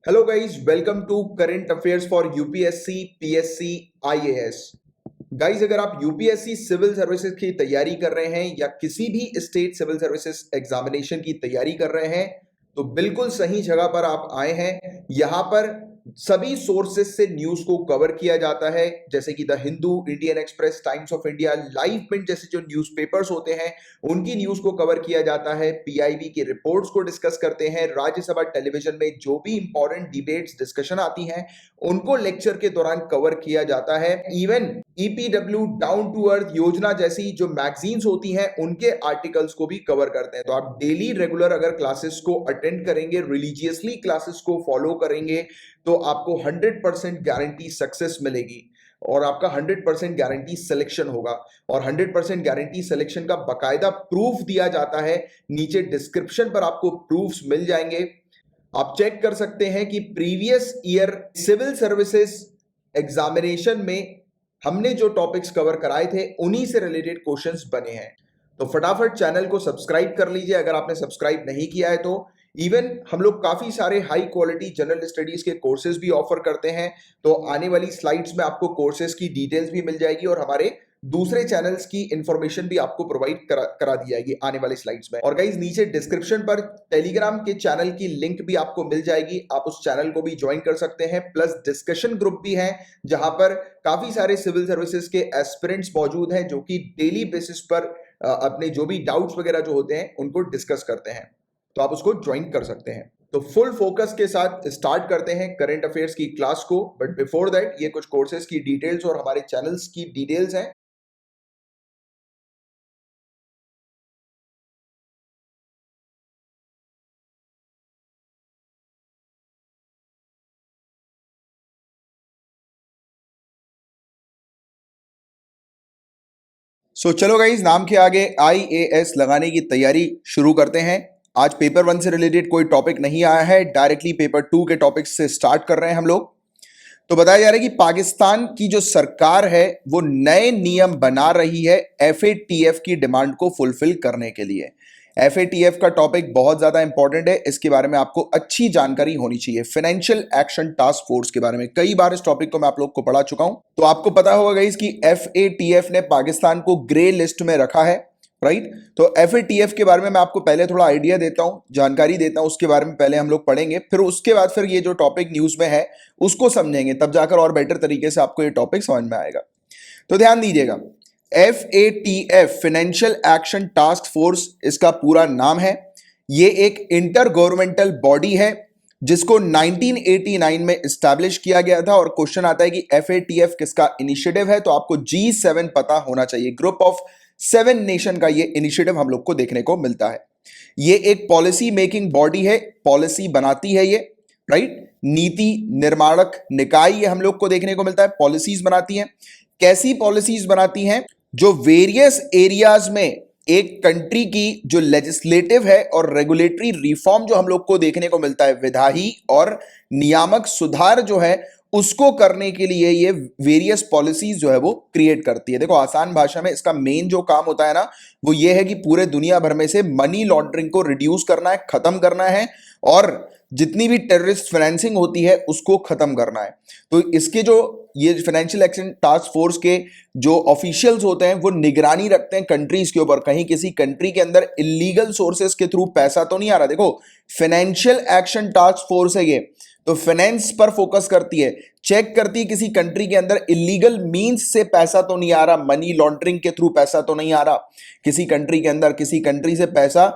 Hello guys, welcome to current affairs for UPSC PSC IAS. Guys, अगर आप UPSC civil services की तैयारी कर रहे हैं या किसी भी स्टेट सिविल सर्विसेज एग्जामिनेशन की तैयारी कर रहे हैं तो बिल्कुल सही जगह पर आप आए हैं। यहां पर सभी सोर्सेज से न्यूज को कवर किया जाता है, जैसे कि the Hindu, Indian Express, Times of India, Live Mint जैसे जो न्यूज़पेपर्स होते हैं उनकी न्यूज को कवर किया जाता है। पीआईबी की रिपोर्ट्स को डिस्कस करते हैं। राज्यसभा टेलीविजन में जो भी इंपॉर्टेंट डिबेट्स डिस्कशन आती हैं उनको लेक्चर के दौरान कवर किया जाता है। Even EPW, down to earth Yojana जैसी जो मैगजीन्स होती हैं उनके आर्टिकल्स को भी कवर करते हैं। तो आप डेली रेगुलर अगर क्लासेस को अटेंड करेंगे, रिलीजियसली क्लासेस को फॉलो करेंगे तो आपको 100% गारंटी सक्सेस मिलेगी और आपका 100% गारंटी सिलेक्शन होगा। और 100% गारंटी सिलेक्शन का बकायदा प्रूफ दिया जाता है। नीचे डिस्क्रिप्शन पर आपको प्रूफ्स मिल जाएंगे, आप चेक कर सकते हैं कि previous year civil services examination में हमने जो टॉपिक्स कवर कराए थे उन्हीं से रिलेटेड क्वेश्चंस बने हैं। तो फटाफट चैनल को सब्सक्राइब कर लीजिए अगर आपने सब्सक्राइब नहीं किया है तो। इवन हम लोग काफी सारे हाई क्वालिटी जनरल स्टडीज के कोर्सेज भी ऑफर करते हैं। तो आने वाली स्लाइड्स में आपको कोर्सेज की डिटेल्स भी मिल जाएगी और हमारे दूसरे चैनल्स की इंफॉर्मेशन भी आपको प्रोवाइड करा दी जाएगी आने वाली स्लाइड्स में। और गाइस, नीचे डिस्क्रिप्शन पर टेलीग्राम के चैनल की लिंक भी आपको मिल जाएगी, आप उस चैनल को भी ज्वाइन कर सकते हैं। प्लस डिस्कशन ग्रुप भी है जहां पर काफी सारे सिविल सर्विसेज के एस्पिरेंट्स मौजूद हैं जो कि डेली बेसिस पर अपने जो भी डाउट्स वगैरह जो होते हैं उनको डिस्कस करते हैं। तो आप उसको ज्वाइन कर सकते हैं। तो फुल फोकस के साथ स्टार्ट करते हैं करंट अफेयर्स की क्लास को। बट बिफोर दैट ये कुछ कोर्सेज की डिटेल्स और हमारे चैनल्स की डिटेल्स हैं। चलो गाइज, नाम के आगे आईएएस लगाने की तैयारी शुरू करते हैं। आज पेपर 1 से रिलेटेड कोई टॉपिक नहीं आया है, डायरेक्टली पेपर 2 के टॉपिक से स्टार्ट कर रहे हैं हम लोग। तो बताया जा रहा है कि पाकिस्तान की जो सरकार है वो नए नियम बना रही है एफएटीएफ की डिमांड को फुलफिल करने के लिए। एफएटीएफ का टॉपिक बहुत ज्यादा इंपॉर्टेंट है, इसके बारे में आपको अच्छी जानकारी होनी चाहिए। फाइनेंशियल एक्शन टास्क फोर्स के बारे में कई बार इस टॉपिक को मैं आप लोग को पढ़ा चुका हूं। तो आपको पता होगा गाइस कि एफएटीएफ ने पाकिस्तान को ग्रे लिस्ट में रखा है, राइट। तो एफएटीएफ के बारे में मैं आपको पहले थोड़ा आइडिया देता हूं, जानकारी देता हूं, उसके बारे में पहले हम लोग पढ़ेंगे, फिर उसके बाद फिर ये जो टॉपिक न्यूज में है उसको समझेंगे, तब जाकर और बेटर तरीके से आपको ये टॉपिक समझ में आएगा। तो ध्यान दीजिएगा, FATF financial action task force इसका पूरा नाम है। ये एक इंटर गवर्नमेंटल बॉडी है जिसको 1989 में एस्टैब्लिश किया गया था। और क्वेश्चन आता है कि FATF किसका इनिशिएटिव है, तो आपको G7 पता होना चाहिए। ग्रुप ऑफ 7 नेशन का ये इनिशिएटिव हम लोग को देखने को मिलता है। ये एक पॉलिसी मेकिंग बॉडी है, पॉलिसी बनाती है ये, राइट। नीति निर्माणक निकाय ये हम लोग को देखने को मिलता है, पॉलिसीज बनाती है। कैसी पॉलिसीज बनाती हैं? जो वेरियस एरियाज में एक कंट्री की जो लेजिस्लेटिव है और रेगुलेटरी रिफॉर्म जो हम लोग को देखने को मिलता है, विधायी और नियामक सुधार जो है उसको करने के लिए ये वेरियस पॉलिसीज जो है वो क्रिएट करती है। देखो, आसान भाषा में इसका मेन जो काम होता है ना वो ये है कि पूरे दुनिया भर में से मनी लॉन्ड्रिंग को रिड्यूस करना है, खत्म करना है, और जितनी भी टेररिस्ट फाइनेंसिंग होती है उसको खत्म करना है। तो इसके जो ये फाइनेंशियल एक्शन टास्क फोर्स के जो ऑफिशियल्स होते हैं वो निगरानी रखते हैं कंट्रीज के ऊपर, कहीं किसी कंट्री के अंदर इलीगल सोर्सेस के थ्रू पैसा तो नहीं आ रहा। देखो, फाइनेंशियल एक्शन टास्क फोर्स है ये, तो फाइनेंस पर फोकस करती है, चेक करती है किसी कंट्री के अंदर इलीगल मींस से पैसा तो नहीं आ रहा, मनी लॉन्ड्रिंग के थ्रू पैसा तो नहीं आ रहा किसी कंट्री के अंदर, किसी कंट्री से पैसा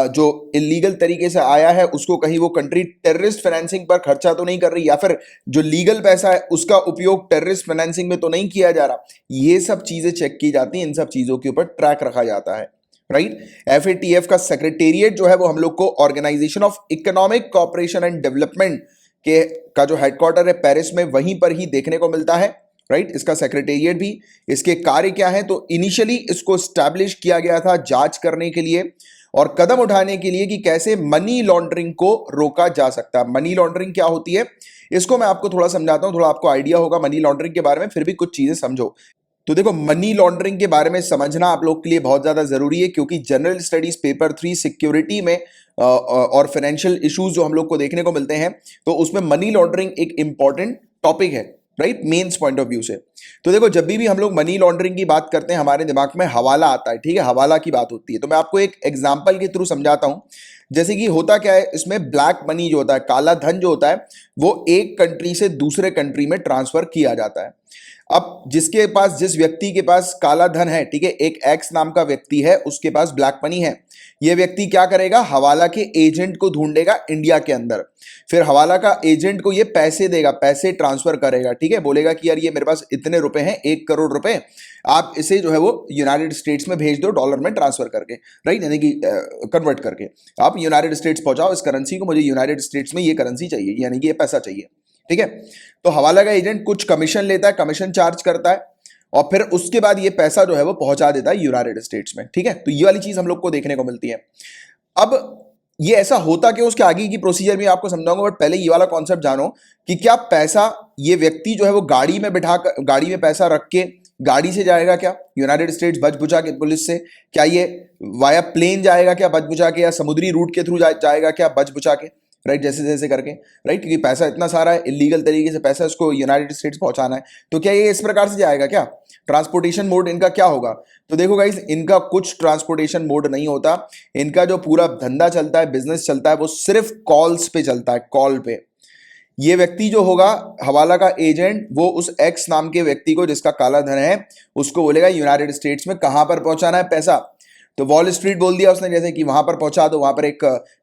जो इलीगल तरीके से आया है उसको कहीं वो कंट्री टेररिस्ट फाइनेंसिंग पर खर्चा तो नहीं कर रही, या फिर जो लीगल पैसा है उसका उपयोग टेररिस्ट फाइनेंसिंग में तो नहीं किया जा रहा। ये सब चीजें चेक की जाती हैं, इन सब चीजों के ऊपर ट्रैक रखा जाता है, राइट। एफएटीएफ का सेक्रेटेरिएट जो है वो हम लोग को Organisation of Economic Cooperation and Development के का जो हेडक्वार्टर है पेरिस में, वहीं पर ही देखने को मिलता है, राइट। इसका सेक्रेटेरिएट भी, इसके कार्य क्या है, तो इनिशियली इसको स्टैब्लिश किया गया था जांच करने के लिए और कदम उठाने के लिए कि कैसे मनी लॉन्ड्रिंग को रोका जा सकता है। मनी लॉन्ड्रिंग क्या होती है इसको मैं आपको थोड़ा समझाता हूं, थोड़ा आपको आइडिया होगा मनी लॉन्ड्रिंग के बारे में, फिर भी कुछ चीजें समझो। तो देखो मनी लॉन्ड्रिंग के बारे में समझना आप लोग के लिए बहुत ज्यादा जरूरी है, क्योंकि जनरल स्टडीज पेपर 3 सिक्योरिटी में और फाइनेंशियल इश्यूज जो हम लोग को देखने को मिलते हैं, तो उसमें मनी लॉन्ड्रिंग एक इंपॉर्टेंट टॉपिक है, right, mains point of view से। तो देखो जब भी हम लोग मनी लॉन्ड्रिंग की बात करते हैं हमारे दिमाग में हवाला आता है, ठीक है, हवाला की बात होती है। तो मैं आपको एक एग्जांपल के थ्रू समझाता हूं। जैसे कि होता क्या है, इसमें ब्लैक मनी जो होता है, काला धन जो होता है, वो एक कंट्री से दूसरे कंट्री में ट्रांसफर किया जाता है। अब जिसके पास, जिस व्यक्ति के पास काला धन है, ठीक है, एक एक्स नाम का व्यक्ति है, उसके पास ब्लैक मनी है, ये व्यक्ति क्या करेगा, हवाला के एजेंट को ढूंढेगा इंडिया के अंदर। फिर हवाला का एजेंट को ये पैसे देगा, पैसे ट्रांसफर करेगा, ठीक है, बोलेगा कि यार ये मेरे पास इतने रुपए हैं, 1 करोड़ रुपए, आप इसे जो है वो यूनाइटेड स्टेट्स में भेज दो डॉलर में ट्रांसफर करके, राइट, यानी कि कन्वर्ट करके आप यूनाइटेड स्टेट्स पहुंचाओ इस करेंसी को, मुझे यूनाइटेड स्टेट्स में ये करेंसी चाहिए, यानी कि ये पैसा चाहिए, ठीक है। तो हवाला का एजेंट कुछ कमीशन लेता है, कमीशन चार्ज करता है, और फिर उसके बाद ये पैसा जो है वो पहुंचा देता है यूनाइटेड स्टेट्स में, ठीक है। तो ये वाली चीज हम लोग को देखने को मिलती है। अब ये ऐसा होता क्यों, उसके आगे की प्रोसीजर में आपको समझाऊंगा, बट पहले ये वाला कॉन्सेप्ट जानो कि क्या पैसा, ये व्यक्ति जो है वो गाड़ी में बिठा कर, गाड़ी में पैसा रख के गाड़ी से जाएगा क्या यूनाइटेड स्टेट्स बच बुचा के पुलिस से, क्या ये वाया प्लेन जाएगा क्या बच बुचा के, या समुद्री रूट के थ्रू जाएगा क्या बच बुचा के, राइट, जैसे जैसे करके, राइट, क्योंकि पैसा इतना सारा है, इलीगल तरीके से पैसा उसको यूनाइटेड स्टेट्स पहुंचाना है, तो क्या ये इस प्रकार से जाएगा क्या, ट्रांसपोर्टेशन मोड इनका क्या होगा। तो देखो गाइस, इनका कुछ ट्रांसपोर्टेशन मोड नहीं होता, इनका जो पूरा धंधा चलता है, बिजनेस चलता है, वो सिर्फ कॉल्स पे चलता है, कॉल पे। ये व्यक्ति जो होगा हवाला का एजेंट, वो उस एक्स नाम के व्यक्ति को जिसका काला धन है, उसको बोलेगा यूनाइटेड स्टेट्स में कहां पर पहुंचाना है पैसा। तो वॉल स्ट्रीट बोल दिया उसने, जैसे कि वहां पर पहुंचा दो, वहां पर एक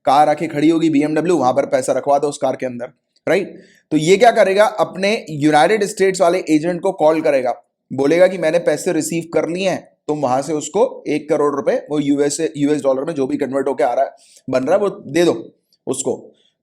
कार आके खड़ी होगी BMW, वहां पर पैसा रखवा दो उस कार के अंदर, राइट। तो ये क्या करेगा, अपने यूनाइटेड स्टेट्स वाले एजेंट को कॉल करेगा, बोलेगा कि मैंने पैसे रिसीव कर लिए हैं, तुम वहां से उसको 1 करोड़ रुपए, वो यूएस डॉलर में जो भी कन्वर्ट होकर आ रहा है, बन रहा है, वो दे दो उसको।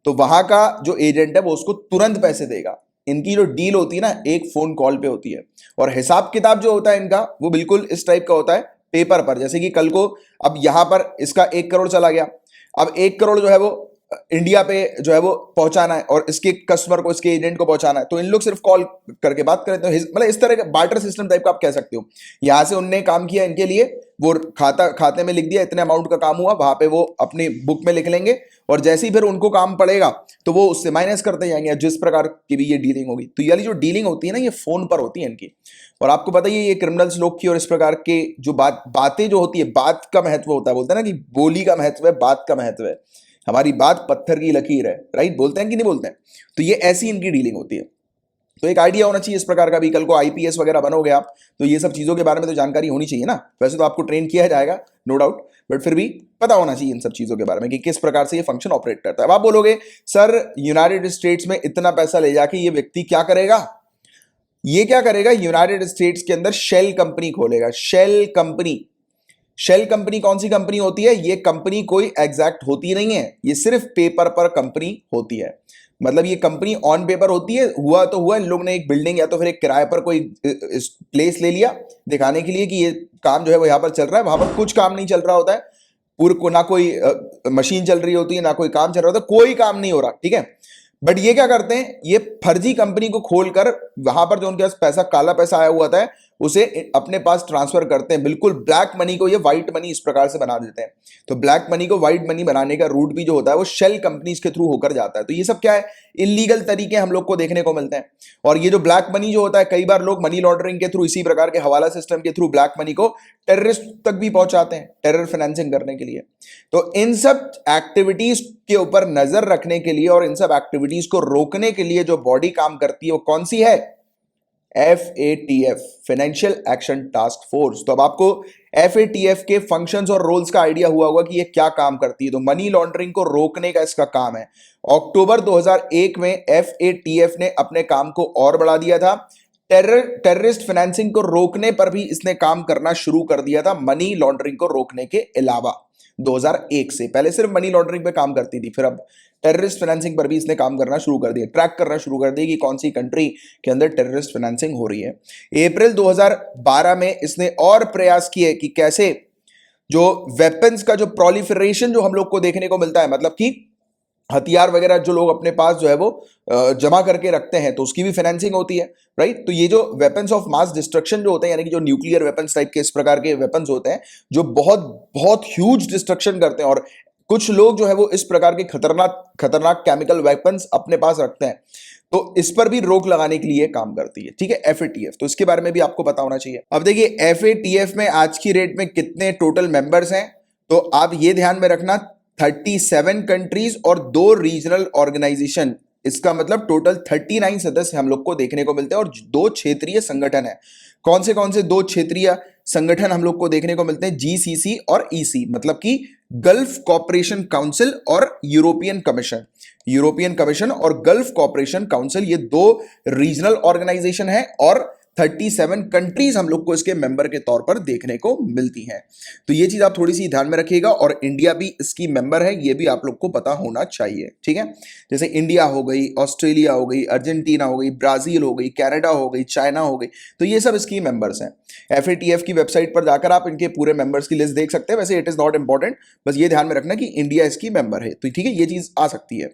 तो वहां का जो एजेंट है वो उसको तुरंत पैसे देगा। इनकी जो डील होती है ना, एक फोन कॉल पे होती है, और हिसाब किताब जो होता है इनका, वो बिल्कुल इस टाइप का होता है, पेपर पर। जैसे कि कल को अब यहां पर इसका 1 करोड़ चला गया, अब 1 करोड़ जो है वो इंडिया पे जो है वो पहुंचाना है, और इसके कस्टमर को, इसके एजेंट को पहुंचाना है, तो इन लोग सिर्फ कॉल करके बात करें, तो मतलब इस तरह का बार्टर सिस्टम टाइप का आप कह सकते हो। यहां से उनने काम किया इनके लिए, वो खाते में लिख दिया, इतने अमाउंट का काम हुआ, वहां पे वो अपनी बुक में लिख लेंगे, और जैसे ही फिर उनको काम पड़ेगा तो वो उससे माइनस करते जाएंगे, जिस प्रकार की भी ये डीलिंग होगी। तो ये वाली जो डीलिंग होती है ना, ये फोन पर होती है इनकी। और आपको पता ही है ये क्रिमिनल्स लोग की, और इस प्रकार के जो बातें जो होती है, बात का महत्व होता है, बोलते हैं ना कि बोली का महत्व है, बात का महत्व है, हमारी बात पत्थर की लकीर है, राइट, बोलते हैं कि नहीं बोलते हैं। तो ये ऐसी इनकी डीलिंग होती है। तो एक आइडिया होना चाहिए इस प्रकार का भी, कल को आईपीएस वगैरह बनोगे आप, तो ये सब चीजों के बारे में तो जानकारी होनी चाहिए ना। वैसे तो आपको ट्रेन किया जाएगा, नो डाउट, बट फिर भी पता होना चाहिए इन सब चीजों के बारे में कि किस प्रकार से ये फंक्शन ऑपरेट करता है। अब आप बोलोगे सर यूनाइटेड स्टेट्स में इतना पैसा ले जाके ये व्यक्ति क्या करेगा, ये क्या करेगा, यूनाइटेड स्टेट्स के अंदर शेल कंपनी खोलेगा। शेल कंपनी, शेल कंपनी कौन सी कंपनी होती है, ये कंपनी कोई एग्जैक्ट होती नहीं है, ये सिर्फ पेपर पर कंपनी होती है। मतलब ये कंपनी ऑन पेपर होती है, हुआ तो हुआ, इन लोग ने एक बिल्डिंग या तो फिर एक किराए पर कोई प्लेस ले लिया दिखाने के लिए कि ये काम जो है वो यहां पर चल रहा है, वहां पर कुछ काम नहीं चल रहा होता है, पूरे को ना कोई मशीन चल रही होती है, ना कोई काम चल रहा होता है, कोई काम नहीं हो रहा, ठीक है। बट ये क्या करते हैं, ये फर्जी कंपनी को खोलकर वहां पर जो उनके पास पैसा, काला पैसा आया हुआ था, उसे अपने पास ट्रांसफर करते हैं। बिल्कुल ब्लैक मनी को ये व्हाइट मनी इस प्रकार से बना देते हैं। तो ब्लैक मनी को व्हाइट मनी बनाने का रूट भी जो होता है वो शेल कंपनीज के थ्रू होकर जाता है। तो ये सब क्या है, इलीगल तरीके हम लोग को देखने को मिलते हैं। और ये जो ब्लैक मनी जो होता है, कई बार लोग मनी लॉन्ड्रिंग के थ्रू, इसी प्रकार के हवाला सिस्टम के थ्रू ब्लैक मनी को टेररिस्ट तक भी पहुंचाते हैं, टेरर फाइनेंसिंग करने के लिए। तो इन सब एक्टिविटीज के ऊपर नजर रखने के लिए और इन सब एक्टिविटीज को रोकने के लिए जो बॉडी काम करती है वो कौन सी है, FATF, financial action task force. तो अब आपको FATF के फंक्शंस और रोल्स का आइडिया हुआ होगा कि ये क्या काम करती है। तो मनी लॉन्ड्रिंग को रोकने का इसका काम है। अक्टूबर 2001 में FATF ने अपने काम को और बढ़ा दिया था। टेररिस्ट फाइनेंसिंग को रोकने पर भी इसने काम करना शुरू कर दिया था, मनी लॉन्ड्रिंग को रोकने के अलावा। 2001 से पहले सिर्फ मनी लॉन्ड्रिंग पे काम करती थी, फिर अब टेररिस्ट फाइनेंसिंग पर भी इसने काम करना शुरू कर दिया, ट्रैक करना शुरू कर दिया कि कौन सी कंट्री के अंदर टेररिस्ट फाइनेंसिंग हो रही है। अप्रैल 2012 में इसने और प्रयास किए कि कैसे जो वेपन्स का जो प्रोलिफरेशन जो हम लोग को देखने को मिलता है, मतलब कि हथियार वगैरह जो लोग अपने पास जो है वो जमा करके रखते हैं, तो उसकी भी फाइनेंसिंग होती है, राइट। तो ये जो वेपन्स ऑफ मास डिस्ट्रक्शन जो होते हैं, यानी कि जो न्यूक्लियर वेपन्स टाइप के इस प्रकार के वेपन्स होते हैं जो बहुत बहुत ह्यूज डिस्ट्रक्शन करते हैं, और कुछ लोग जो है वो इस प्रकार के खतरनाक खतरनाक केमिकल वेपन्स अपने पास रखते हैं, तो इस पर भी रोक लगाने के लिए काम करती है, ठीक है, एफएटीएफ। तो इसके बारे में भी आपको पता होना चाहिए। अब देखिए एफएटीएफ में आज की डेट में कितने टोटल मेंबर्स हैं, तो आप ये ध्यान में रखना 37 कंट्रीज और 2 रीजनल ऑर्गेनाइजेशन, इसका मतलब टोटल 39 सदस्य हम लोग को देखने को मिलते हैं, और 2 क्षेत्रीय संगठन है। कौन से 2 क्षेत्रीय संगठन हम लोग को देखने को मिलते हैं? जीसीसी और ईसी, मतलब कि गल्फ कॉपरेशन काउंसिल और यूरोपियन कमीशन। यूरोपियन कमीशन और गल्फ कॉपरेशन काउंसिल, ये 2 रीजनल ऑर्गेनाइजेशन है, और 37 कंट्रीज हम लोग को इसके मेंबर के तौर पर देखने को मिलती हैं। तो ये चीज आप थोड़ी सी ध्यान में रखिएगा, और इंडिया भी इसकी मेंबर है, ये भी आप लोग को पता होना चाहिए, ठीक है। जैसे इंडिया हो गई, ऑस्ट्रेलिया हो गई, अर्जेंटीना हो गई, ब्राजील हो गई, कनाडा हो गई, चाइना हो गई, तो ये सब इसकी मेंबर्स हैं। एफएटीएफ की वेबसाइट पर जाकर आप इनके पूरे मेंबर्स की लिस्ट देख सकते हैं। वैसे इट इज नॉट इंपॉर्टेंट, बस ये ध्यान में रखना कि इंडिया इसकी मेंबर है, तो ठीक है, ये चीज आ सकती है।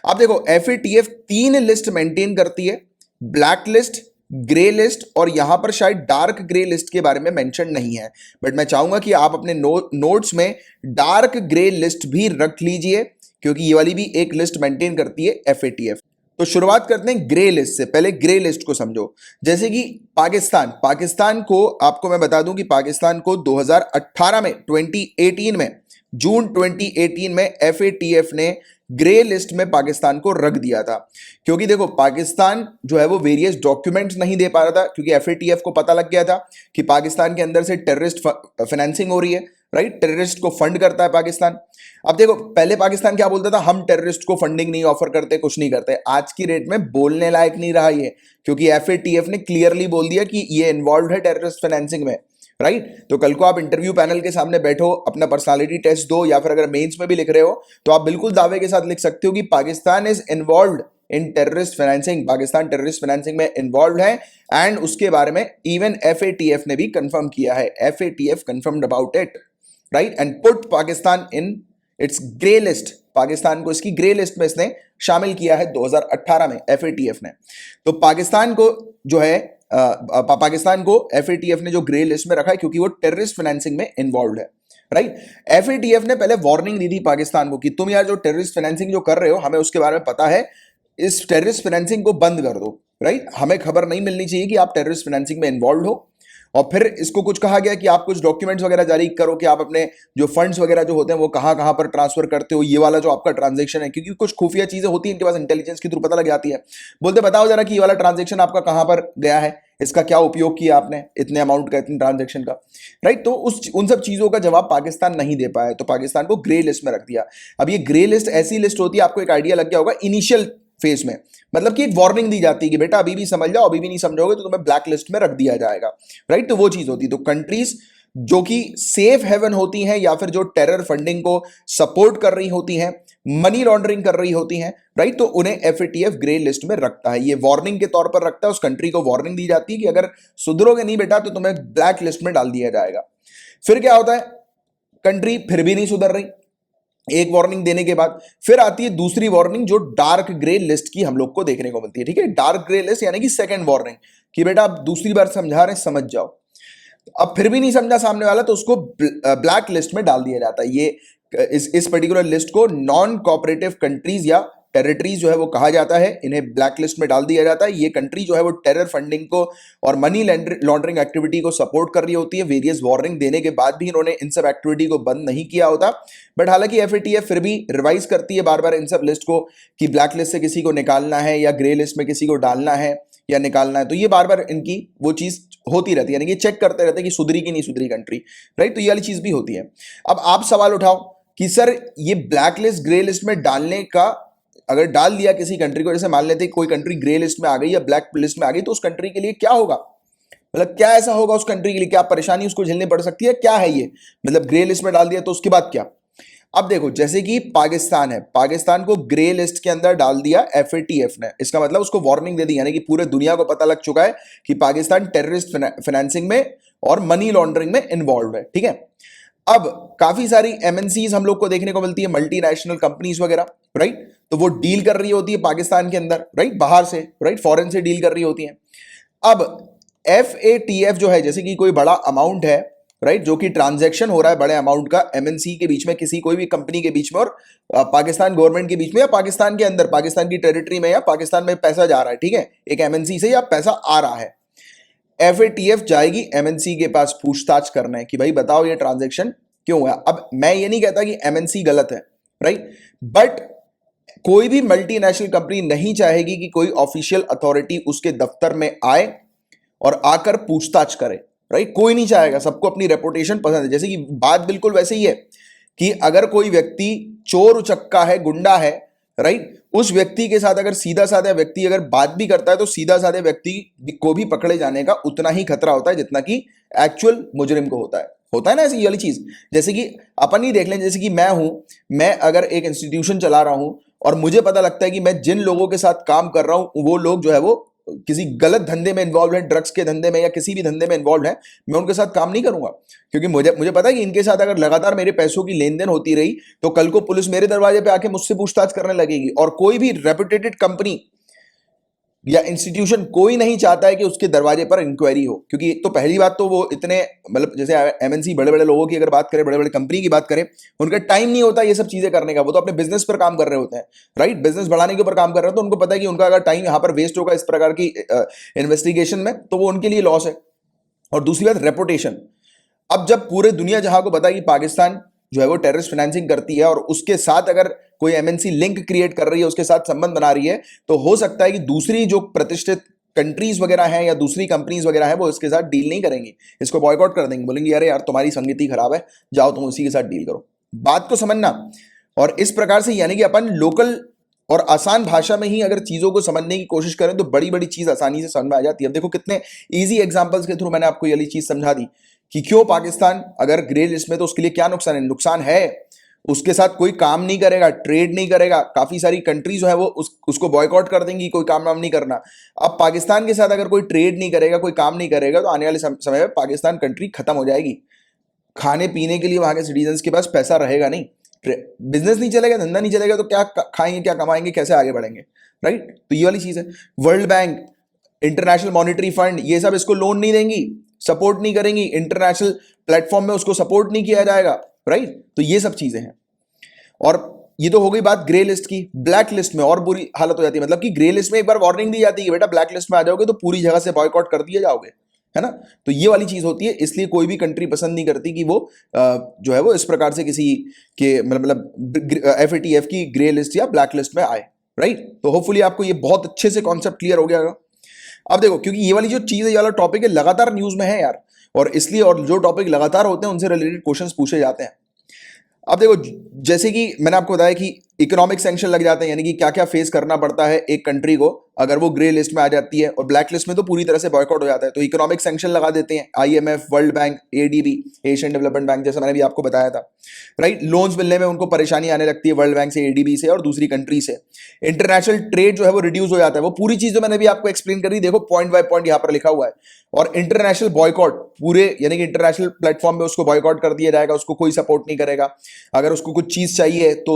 अब देखो एफएटीएफ 3 लिस्ट मेंटेन करती है, ब्लैक लिस्ट, ग्रे लिस्ट, और यहां पर शायद डार्क ग्रे लिस्ट के बारे में मेंशन नहीं है, बट मैं चाहूंगा कि आप अपने नोट्स में डार्क ग्रे लिस्ट भी रख लीजिए, क्योंकि ये वाली भी एक लिस्ट मेंटेन करती है एफएटीएफ। तो शुरुआत करते हैं ग्रे लिस्ट से। पहले ग्रे लिस्ट को समझो। जैसे कि पाकिस्तान को आपको मैं बता दूं कि पाकिस्तान को 2018 में 2018 में जून 2018 में एफएटीएफ ने ग्रे लिस्ट में पाकिस्तान को रख दिया था, क्योंकि देखो पाकिस्तान जो है वो वेरियस डॉक्यूमेंट्स नहीं दे पा रहा था, क्योंकि एफएटीएफ को पता लग गया था कि पाकिस्तान के अंदर से टेररिस्ट फाइनेंसिंग हो रही है, राइट, टेररिस्ट को फंड करता है पाकिस्तान। अब देखो पहले पाकिस्तान क्या बोलता था, हम टेररिस्ट को फंडिंग नहीं ऑफर करते, कुछ नहीं करते। आज की डेट में बोलने लायक नहीं रहा ये, क्योंकि एफएटीएफ ने क्लियरली बोल दिया कि ये इन्वॉल्व है टेररिस्ट फाइनेंसिंग में, राइट। तो कल को आप इंटरव्यू पैनल के सामने बैठो, अपना पर्सनालिटी टेस्ट दो, या फिर अगर मेंस में भी लिख रहे हो, तो आप बिल्कुल दावे के साथ लिख सकते हो कि Pakistan is involved in terrorist financing, Pakistan terrorist financing में इन्वॉल्व है, एंड उसके बारे में इवन एफएटीएफ ने भी कंफर्म किया है। FATF confirmed about it, right, and put Pakistan in its grey list. Pakistan को इसकी ग्रे लिस्ट में इसने शामिल किया है 2018 में एफएटीएफ ने। तो पाकिस्तान को जो है पाकिस्तान को एफएटीएफ ने जो ग्रे लिस्ट में रखा है, क्योंकि वो टेररिस्ट फाइनेंसिंग में इन्वॉल्व है, राइट। एफएटीएफ ने पहले वार्निंग दी थी पाकिस्तान को कि तुम यार जो टेररिस्ट फाइनेंसिंग जो कर रहे हो, हमें उसके बारे में पता है, इस टेररिस्ट फाइनेंसिंग को बंद कर दो, राइट। हमें खबर नहीं मिलनी चाहिए कि आप टेररिस्ट फाइनेंसिंग में इन्वॉल्व हो। और फिर इसको कुछ कहा गया कि आप कुछ डॉक्यूमेंट्स वगैरह जारी करो कि आप अपने जो फंड्स वगैरह जो होते हैं वो कहां कहां पर ट्रांसफर करते हो, ये वाला जो आपका ट्रांजैक्शन है, क्योंकि कुछ खुफिया चीजें होती हैं इनके पास, इंटेलिजेंस के थ्रू पता लग जाती है। बोलते बताओ जरा कि ये वाला ट्रांजैक्शन आपका कहां पर गया है, इसका क्या उपयोग किया आपने, इतने अमाउंट का, इतने ट्रांजैक्शन का, राइट। तो उन सब चीजों का जवाब पाकिस्तान नहीं दे पाया, तो पाकिस्तान को ग्रे लिस्ट में रख दिया। अब ये ग्रे लिस्ट ऐसी लिस्ट होती है, आपको एक आइडिया लग गया होगा, इनिशियल फेज में, मतलब कि एक वार्निंग दी जाती है कि बेटा अभी भी समझ जाओ, अभी भी नहीं समझोगे तो तुम्हें ब्लैक लिस्ट में रख दिया जाएगा, राइट। तो वो चीज होती है। तो कंट्रीज जो कि सेफ हेवन होती हैं, या फिर जो टेरर फंडिंग को सपोर्ट कर रही होती हैं, मनी लॉन्ड्रिंग कर रही होती हैं, राइट, तो उन्हें एफएटीएफ ग्रे लिस्ट में रखता है। ये वार्निंग के तौर पर रखता है, उस कंट्री को वार्निंग दी जाती है कि अगर सुधरोगे नहीं बेटा तो तुम्हें ब्लैक लिस्ट में डाल दिया जाएगा। फिर क्या होता है, कंट्री फिर भी नहीं सुधर रही, एक वार्निंग देने के बाद फिर आती है दूसरी वार्निंग, जो डार्क ग्रे लिस्ट की हम लोग को देखने को मिलती है, ठीक है। डार्क ग्रे लिस्ट यानी कि सेकंड वार्निंग, कि बेटा आप दूसरी बार समझा रहे हैं, समझ जाओ। अब फिर भी नहीं समझा सामने वाला, तो उसको ब्लैक लिस्ट में डाल दिया जाता है। ये इस पर्टिकुलर लिस्ट को नॉन कोऑपरेटिव कंट्रीज या टेरिटरीज जो है वो कहा जाता है, इन्हें ब्लैक लिस्ट में डाल दिया जाता है। ये कंट्री जो है वो टेरर फंडिंग को और मनी लॉन्ड्रिंग एक्टिविटी को सपोर्ट कर रही होती है। वेरियस वार्निंग देने के बाद भी इन्होंने इन सब एक्टिविटी को बंद नहीं किया होता, बट हालांकि एफएटीएफ फिर भी रिवाइज करती है बार बार इन सब लिस्ट को, कि ब्लैक लिस्ट से किसी को निकालना है या ग्रे लिस्ट में किसी को डालना है या निकालना है। तो ये बार बार इनकी वो चीज होती रहती है, यानी कि चेक करते रहते हैं कि सुधरी की नहीं सुधरी कंट्री, राइट। तो ये वाली चीज भी होती है। अब आप सवाल उठाओ कि सर ये ब्लैक लिस्ट ग्रे लिस्ट में डालने का, अगर डाल दिया किसी कंट्री को, जैसे मान लेते हैं कोई कंट्री ग्रे लिस्ट में आ गई या ब्लैक लिस्ट में आ गई, तो उस कंट्री के लिए क्या होगा, मतलब क्या ऐसा होगा उस कंट्री के लिए, क्या परेशानी उसको झेलनी पड़ सकती है, क्या है ये, मतलब ग्रे लिस्ट में डाल दिया तो उसके बाद क्या। अब देखो जैसे कि पाकिस्तान है, पाकिस्तान को ग्रे लिस्ट के अंदर डाल दिया एफएटीएफ ने, इसका मतलब उसको वार्निंग दे दी, यानी कि पूरे दुनिया को पता लग चुका है कि पाकिस्तान टेररिस्ट फाइनेंसिंग में और मनी लॉन्ड्रिंग में इन्वॉल्व है, ठीक है। अब काफी सारी एमएनसीज हम लोग को देखने को मिलती है, मल्टीनेशनल कंपनीज वगैरह, राइट। तो वो डील कर रही होती है पाकिस्तान के अंदर, राइट, बाहर से, राइट, फॉरेन से डील कर रही होती है। अब FATF जो है, जैसे कि कोई बड़ा अमाउंट है, राइट, जो कि ट्रांजैक्शन हो रहा है बड़े अमाउंट का एमएनसी के बीच में, किसी कोई भी कंपनी के बीच में और पाकिस्तान गवर्नमेंट के बीच में, या पाकिस्तान के अंदर, पाकिस्तान की टेरिटरी में, या पाकिस्तान में पैसा जा रहा है, ठीक है, एक एमएनसी से या पैसा आ रहा है, FATF जाएगी एमएनसी के पास पूछताछ करने कि भाई बताओ ये ट्रांजैक्शन क्यों हुआ। अब मैं ये नहीं कहता कि एमएनसी गलत है, राइट, बट कोई भी मल्टीनेशनल कंपनी नहीं चाहेगी कि कोई ऑफिशियल अथॉरिटी उसके दफ्तर में आए और आकर पूछताछ करे, राइट। कोई नहीं चाहेगा, सबको अपनी रेपुटेशन पसंद है। जैसे कि बात बिल्कुल वैसे ही है कि अगर कोई व्यक्ति चोर उचक्का है, गुंडा है, राइट, उस व्यक्ति के साथ अगर सीधा साधा व्यक्ति अगर बात भी करता है तो सीधा साधे व्यक्ति को भी पकड़े जाने का उतना ही खतरा होता है जितना कि एक्चुअल मुजरिम को होता है ना, ऐसी ये वाली चीज। जैसे कि अपन ही देख लें, जैसे कि मैं अगर एक इंस्टीट्यूशन चला रहा हूं और मुझे पता लगता है कि मैं जिन लोगों के साथ काम कर रहा हूं वो लोग जो है वो किसी गलत धंधे में इन्वॉल्व है, ड्रग्स के धंधे में या किसी भी धंधे में इन्वॉल्व है, मैं उनके साथ काम नहीं करूंगा, क्योंकि मुझे पता है कि इनके साथ अगर लगातार मेरे पैसों की लेन देन होती रही तो कल को पुलिस मेरे दरवाजे पे आके मुझसे पूछताछ करने लगेगी। और कोई भी रेपुटेटेड कंपनी या इंस्टीट्यूशन कोई नहीं चाहता है कि उसके दरवाजे पर इंक्वायरी हो, क्योंकि एक तो पहली बात तो वो इतने, मतलब जैसे एमएनसी बड़े बड़े लोगों की अगर बात करें, बड़े बड़े कंपनी की बात करें, उनका टाइम नहीं होता ये सब चीजें करने का, वो तो अपने बिजनेस पर काम कर रहे होते हैं, राइट, बिजनेस बढ़ाने के ऊपर काम कर रहे हैं, तो उनको पता है कि उनका अगर टाइम यहां पर वेस्ट होगा इस प्रकार की इन्वेस्टिगेशन में तो वो उनके लिए लॉस है। और दूसरी बात रेपुटेशन। अब जब पूरे दुनिया जहां को पता है कि पाकिस्तान जो है वो टेररिस्ट फाइनेंसिंग करती है और उसके साथ अगर कोई एमएनसी लिंक क्रिएट कर रही है, उसके साथ संबंध बना रही है, तो हो सकता है कि दूसरी जो प्रतिष्ठित कंट्रीज वगैरह हैं या दूसरी कंपनीज वगैरह हैं वो इसके साथ डील नहीं करेंगी, इसको बॉयकॉट कर देंगे, बोलेंगे अरे यार तुम्हारी संगति खराब है, जाओ तुम उसी के साथ डील करो। बात को समझना। और इस प्रकार से यानी कि अपन लोकल और आसान भाषा में ही अगर चीजों को समझने की कोशिश करें तो बड़ी बड़ी चीज आसानी से समझ में आ जाती है। अब देखो कितने इजी एग्जांपल्स के थ्रू मैंने आपको ये वाली चीज समझा दी कि क्यों पाकिस्तान अगर ग्रे लिस्ट में तो उसके लिए क्या नुकसान है। नुकसान है, उसके साथ कोई काम नहीं करेगा, ट्रेड नहीं करेगा, काफी सारी कंट्रीज जो है वो उसको बॉयकॉट कर देंगी, कोई काम वाम नहीं करना। अब पाकिस्तान के साथ अगर कोई ट्रेड नहीं करेगा, कोई काम नहीं करेगा, तो आने वाले समय में पाकिस्तान कंट्री खत्म हो जाएगी। खाने पीने के लिए वहां के सिटीजन्स के पास पैसा रहेगा नहीं, बिजनेस नहीं चलेगा, धंधा नहीं चलेगा, तो क्या खाएंगे, क्या कमाएंगे, कैसे आगे बढ़ेंगे, राइट। तो ये वाली चीज है। World bank, international monetary fund, ये सब इसको लोन नहीं देंगी, सपोर्ट नहीं करेंगी, इंटरनेशनल प्लेटफॉर्म में उसको सपोर्ट नहीं किया जाएगा, राइट। तो ये सब चीजें हैं। और ये तो हो गई बात ग्रे लिस्ट की। ब्लैक लिस्ट में और बुरी हालत हो जाती है, मतलब कि ग्रे लिस्ट में एक बार वार्निंग दी जाती है कि बेटा ब्लैक लिस्ट में आ जाओगे तो पूरी जगह से बॉयकॉट कर दिए जाओगे, है ना। तो ये वाली चीज होती है, इसलिए कोई भी कंट्री पसंद नहीं करती कि वो जो है वो इस प्रकार से किसी के मतलब FATF की ग्रे लिस्ट या ब्लैक लिस्ट में आए, राइट। तो होपफुली आपको ये बहुत अच्छे से कॉन्सेप्ट क्लियर हो गया होगा। अब देखो, क्योंकि ये वाली जो चीज है, ये वाला टॉपिक है, लगातार न्यूज में है यार, और इसलिए और जो टॉपिक लगातार होते हैं उनसे रिलेटेड क्वेश्चंस पूछे जाते हैं। अब देखो, जैसे कि मैंने आपको बताया कि इकोनॉमिक सैंक्शन लग जाते हैं, यानी कि क्या क्या फेस करना पड़ता है एक कंट्री को अगर वो ग्रे लिस्ट में आ जाती है, और ब्लैक लिस्ट में तो पूरी तरह से बॉयकॉट हो जाता है। तो इकोनॉमिक सैंक्शन लगा देते हैं IMF, world bank, ADB, Asian development bank, जैसा मैंने भी आपको बताया था, राइट। लोन्स मिलने में उनको परेशानी आने लगती है वर्ल्ड बैंक से, ADB से और दूसरी कंट्री से। इंटरनेशनल ट्रेड जो है वो रिड्यूस हो जाता है। वो पूरी चीज जो मैंने भी आपको एक्सप्लेन करी, देखो पॉइंट बाय पॉइंट यहां पर लिखा हुआ है। और इंटरनेशनल बॉयकॉट, पूरे यानी कि इंटरनेशनल प्लेटफॉर्म में उसको बॉयकॉट कर दिया जाएगा, उसको कोई सपोर्ट नहीं करेगा। अगर उसको कुछ चीज चाहिए तो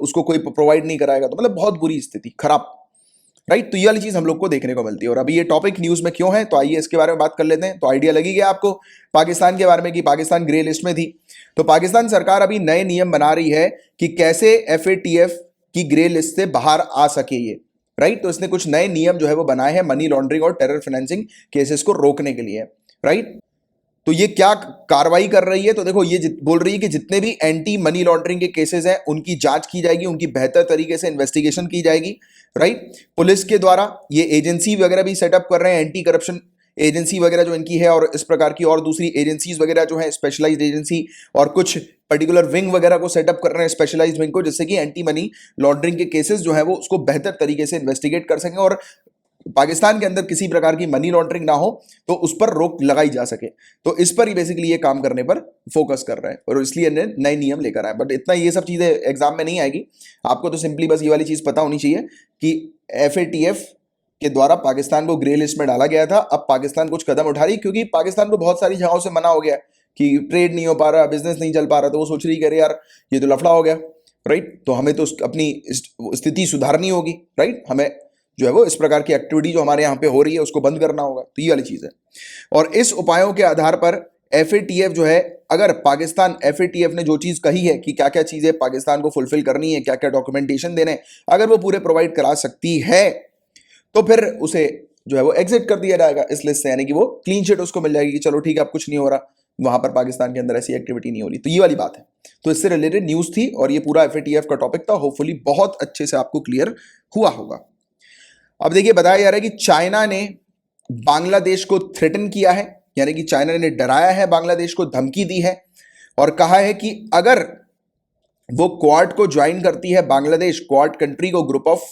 उसको कोई प्रोवाइड नहीं कराएगा, तो मतलब बहुत बुरी स्थिति, खराब, राइट। तो ये वाली चीज हम लोग को देखने को मिलती है। और अभी ये टॉपिक न्यूज में क्यों है, तो आइए इसके बारे में बात कर लेते हैं। तो आइडिया लगी गया आपको पाकिस्तान के बारे में कि पाकिस्तान ग्रे लिस्ट में थी। तो पाकिस्तान सरकार अभी नए नियम बना रही है कि कैसे FATF की ग्रे लिस्ट से बाहर आ सके ये, राइट। तो इसने कुछ नए नियम जो है वो बनाए हैं मनी लॉन्ड्रिंग और टेरर फाइनेंसिंग केसेस को रोकने के लिए, राइट। तो ये क्या कार्रवाई कर रही है, तो देखो ये बोल रही है कि जितने भी एंटी मनी लॉन्ड्रिंग के केसेस हैं उनकी जांच की जाएगी, उनकी बेहतर तरीके से इन्वेस्टिगेशन की जाएगी, राइट। पुलिस के द्वारा ये एजेंसी वगैरह भी सेटअप कर रहे हैं, एंटी करप्शन एजेंसी वगैरह जो इनकी है, और इस प्रकार की और दूसरी एजेंसीज वगैरह जो है, स्पेशलाइज्ड एजेंसी और कुछ पर्टिकुलर विंग वगैरह को सेटअप कर रहे हैं, स्पेशलाइज्ड विंग को, जिससे कि एंटी मनी लॉन्ड्रिंग के केसेस जो है वो उसको बेहतर तरीके से इन्वेस्टिगेट कर सकें और पाकिस्तान के अंदर किसी प्रकार की मनी लॉन्ड्रिंग ना हो, तो उस पर रोक लगाई जा सके। तो इस पर ही बेसिकली ये काम करने पर फोकस कर रहे हैं और इसलिए नए नियम लेकर आए। बट इतना ये सब चीजें एग्जाम में नहीं आएगी, आपको तो सिंपली बस ये वाली चीज पता होनी चाहिए कि FATF के द्वारा पाकिस्तान को ग्रे लिस्ट में डाला गया था। अब पाकिस्तान कुछ कदम उठा रही, क्योंकि पाकिस्तान को बहुत सारी जगहों से मना हो गया है कि ट्रेड नहीं हो पा रहा, बिजनेस नहीं चल पा रहा, तो वो सोच रही है, अरे यार ये तो लफड़ा हो गया, राइट। तो हमें तो अपनी स्थिति सुधारनी होगी, राइट। हमें जो है वो इस प्रकार की एक्टिविटी जो हमारे यहाँ पे हो रही है उसको बंद करना होगा। तो ये वाली चीज है। और इस उपायों के आधार पर FATF जो है, अगर पाकिस्तान, FATF ने जो चीज कही है कि क्या क्या चीजें पाकिस्तान को फुलफिल करनी है, क्या क्या डॉक्यूमेंटेशन देने, अगर वो पूरे प्रोवाइड करा सकती है तो फिर उसे जो है वो एग्जिट कर दिया जाएगा इस लिस्ट से, यानी कि वो क्लीन चिट उसको मिल जाएगी कि चलो ठीक है, अब कुछ नहीं हो रहा, वहां पर पाकिस्तान के अंदर ऐसी एक्टिविटी नहीं हो रही। तो ये वाली बात है। तो इससे रिलेटेड न्यूज थी और ये पूरा FATF का टॉपिक था। होपफुली बहुत अच्छे से आपको क्लियर हुआ होगा। अब देखिए, बताया जा रहा है कि चाइना ने बांग्लादेश को थ्रेटन किया है, यानी कि चाइना ने डराया है, बांग्लादेश को धमकी दी है और कहा है कि अगर वो क्वाड को ज्वाइन करती है, बांग्लादेश क्वाड कंट्री को, ग्रुप ऑफ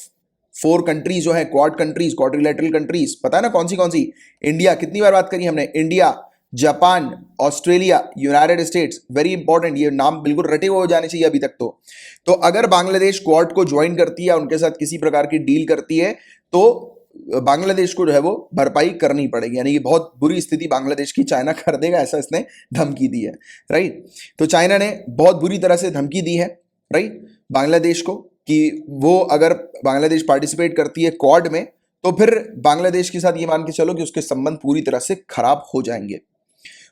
4 कंट्रीज जो है क्वाड कंट्रीज, क्वाड्रिलेटरल कंट्रीज, पता है ना कौन सी, इंडिया, कितनी बार बात करी हमने, India, Japan, Australia, United states, very important, ये नाम बिल्कुल रटे हुए हो जाने चाहिए अभी तक। तो अगर बांग्लादेश क्वाड को ज्वाइन करती है, उनके साथ किसी प्रकार की डील करती है, तो बांग्लादेश को जो है वो भरपाई करनी पड़ेगी, यानी कि बहुत बुरी स्थिति बांग्लादेश की चाइना कर देगा, ऐसा इसने धमकी दी है, राइट। तो चाइना ने बहुत बुरी तरह से धमकी दी है, राइट, बांग्लादेश को, कि वो अगर बांग्लादेश पार्टिसिपेट करती है क्वाड में तो फिर बांग्लादेश के साथ ये मान के चलो कि उसके संबंध पूरी तरह से खराब हो जाएंगे।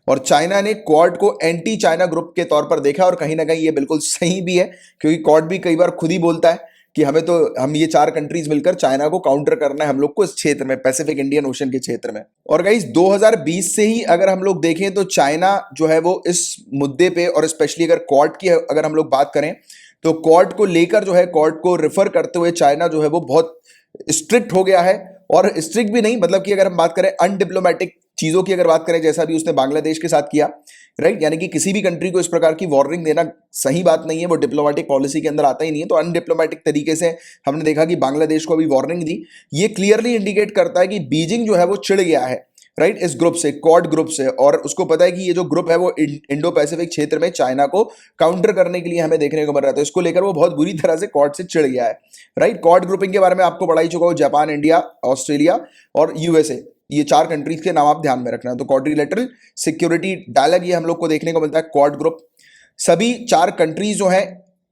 और चाइना ने क्वाड को एंटी चाइना ग्रुप के तौर पर देखा और कहीं ना कहीं ये बिल्कुल सही भी है, क्योंकि क्वाड भी कई बार खुद ही बोलता है कि हम ये 4 कंट्रीज मिलकर चाइना को काउंटर करना है हम लोग को इस क्षेत्र में, पैसिफिक इंडियन ओशन के क्षेत्र में। और गाइस 2020 से ही अगर हम लोग देखें तो चाइना जो है वो इस मुद्दे पे, और स्पेशली अगर क्वाड की अगर हम लोग बात करें तो क्वाड को लेकर जो है, क्वाड को रेफर करते हुए चाइना जो है वो बहुत स्ट्रिक्ट हो गया है। और स्ट्रिक्ट भी नहीं, मतलब कि अगर हम बात करें अनडिप्लोमेटिक चीजों की अगर बात करें, जैसा भी उसने बांग्लादेश के साथ किया, राइट, यानी कि किसी भी कंट्री को इस प्रकार की वार्निंग देना सही बात नहीं है, वो डिप्लोमेटिक पॉलिसी के अंदर आता ही नहीं है। तो अनडिप्लोमेटिक तरीके से हमने देखा कि बांग्लादेश को अभी वार्निंग दी। ये क्लियरली इंडिकेट करता है कि बीजिंग जो है वो चिढ़ गया है, राइट, इस ग्रुप से, क्वाड ग्रुप से, और उसको पता है कि ये जो ग्रुप है वो इंडो पैसिफिक क्षेत्र में चाइना को काउंटर करने के लिए हमें देखने को मिल रहा था। इसको लेकर वो बहुत बुरी तरह से क्वाड से चिढ़ गया है, राइट। क्वाड ग्रुपिंग के बारे में आपको पढ़ा ही चुका हूं, जापान, इंडिया, ऑस्ट्रेलिया और USA, ये 4 कंट्रीज के नाम आप ध्यान में रखना। तो क्वाड्रिलेटरल सिक्योरिटी डायलॉग ये हम लोग को देखने को मिलता है, क्वाड ग्रुप। सभी 4 कंट्रीज जो है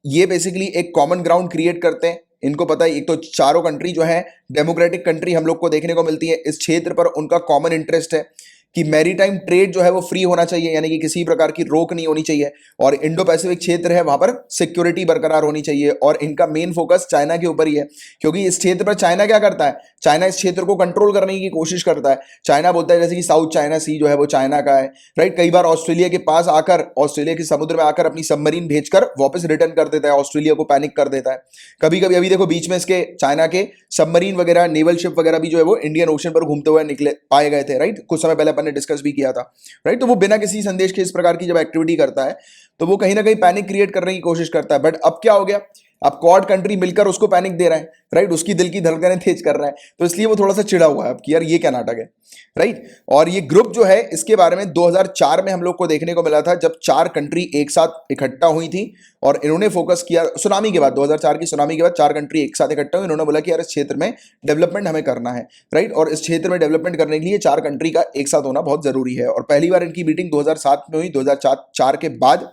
ये बेसिकली एक कॉमन ग्राउंड क्रिएट करते हैं। इनको पता है, एक तो चारों कंट्री जो है डेमोक्रेटिक कंट्री हम लोग को देखने को मिलती है, इस क्षेत्र पर उनका कॉमन इंटरेस्ट है कि मैरीटाइम ट्रेड जो है वो फ्री होना चाहिए, यानी कि किसी प्रकार की रोक नहीं होनी चाहिए, और इंडो पैसिफिक क्षेत्र है वहां पर सिक्योरिटी बरकरार होनी चाहिए। और इनका मेन फोकस चाइना के ऊपर ही है, क्योंकि इस क्षेत्र पर चाइना क्या करता है, चाइना इस क्षेत्र को कंट्रोल करने की कोशिश करता है। चाइना बोलता है जैसे कि साउथ चाइना सी जो है वो चाइना का है, राइट। कई बार ऑस्ट्रेलिया के पास आकर, ऑस्ट्रेलिया के समुद्र में आकर अपनी सबमरीन भेजकर वापस रिटर्न कर देता है, ऑस्ट्रेलिया को पैनिक कर देता है। कभी कभी अभी देखो बीच में इसके चाइना के सबमरीन वगैरह, नेवल शिप वगैरह भी जो है वो इंडियन ओशन पर घूमते हुए निकले पाए गए थे, राइट। कुछ समय पहले अपन ने डिस्कस भी किया था, राइट। तो वो बिना किसी संदेश के इस प्रकार की जब एक्टिविटी करता है तो वो कहीं ना कहीं पैनिक क्रिएट करने की कोशिश करता है। बट अब क्या हो गया, अब क्वाड कंट्री मिलकर उसको पैनिक दे रहा है, राइट, उसकी दिल की धड़कनें तेज कर रहा है, तो इसलिए वो थोड़ा सा चिढ़ा हुआ है अब कि यार ये क्या नाटक है, राइट। और ये ग्रुप जो है, इसके बारे में 2004 में हम लोग को देखने को मिला था, जब 4 कंट्री एक साथ इकट्ठा हुई थी और इन्होंने फोकस किया सुनामी के बाद, 2004 की सुनामी के बाद 4 कंट्री एक साथ इकट्ठा हुई, इन्होंने बोला कि यार इस क्षेत्र में डेवलपमेंट हमें करना है, राइट। और इस क्षेत्र में डेवलपमेंट करने के लिए 4 कंट्री का एक साथ होना बहुत जरूरी है। और पहली बार इनकी मीटिंग 2007 में हुई, 2004 के बाद,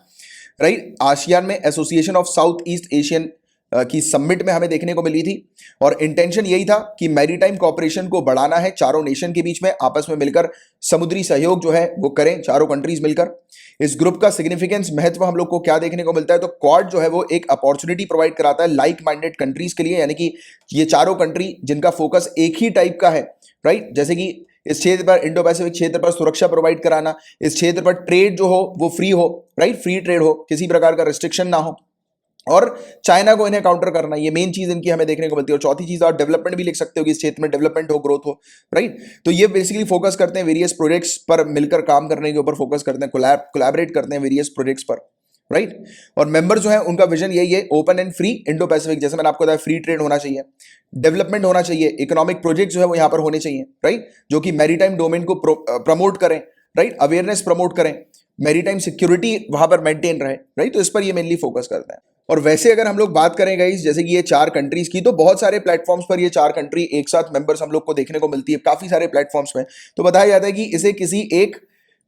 राइट, आसियान में, association of south east Asian की समिट में हमें देखने को मिली थी। और इंटेंशन यही था कि मैरीटाइम कोऑपरेशन को बढ़ाना है, चारों नेशन के बीच में आपस में मिलकर समुद्री सहयोग जो है वो करें चारों कंट्रीज मिलकर। इस ग्रुप का सिग्निफिकेंस, महत्व हम लोग को क्या देखने को मिलता है, तो क्वाड जो है वो एक अपॉर्चुनिटी प्रोवाइड कराता है लाइक माइंडेड कंट्रीज के लिए, यानी कि ये चारों कंट्री जिनका फोकस एक ही टाइप का है, राइट। जैसे कि इस क्षेत्र पर, इंडो पैसिफिक क्षेत्र पर सुरक्षा प्रोवाइड कराना, इस क्षेत्र पर ट्रेड जो हो वो फ्री हो, राइट, फ्री ट्रेड हो, किसी प्रकार का रिस्ट्रिक्शन ना हो, और चाइना को इन्हें काउंटर करना, ये मेन चीज इनकी हमें देखने को मिलती है। और चौथी चीज आप डेवलपमेंट भी लिख सकते हो कि इस क्षेत्र में डेवलपमेंट हो, ग्रोथ हो, राइट। तो ये बेसिकली फोकस करते हैं वेरियस प्रोजेक्ट्स पर मिलकर काम करने के ऊपर फोकस करते हैं, कोलैबोरेट करते हैं वेरियस प्रोजेक्ट्स पर, राइट। और मेंबर जो है उनका विजन यही है, open and free Indo Pacific, जैसे मैंने आपको बताया फ्री ट्रेड होना चाहिए, डेवलपमेंट होना चाहिए, इकोनॉमिक प्रोजेक्ट जो है वो यहां पर होने चाहिए, राइट, जो कि मैरीटाइम डोमेन को प्रमोट करें, राइट, अवेयरनेस प्रमोट करें, मैरीटाइम सिक्योरिटी वहां पर मेंटेन रहे, राइट। तो इस पर ये मेनली फोकस करते हैं। और वैसे अगर हम लोग बात करें गाइस, जैसे कि ये 4 कंट्रीज की, तो बहुत सारे प्लेटफॉर्म्स पर ये 4 कंट्री एक साथ मेंबर्स हम लोग को देखने को मिलती है, काफी सारे प्लेटफॉर्म्स में। तो बताया जाता है कि इसे किसी एक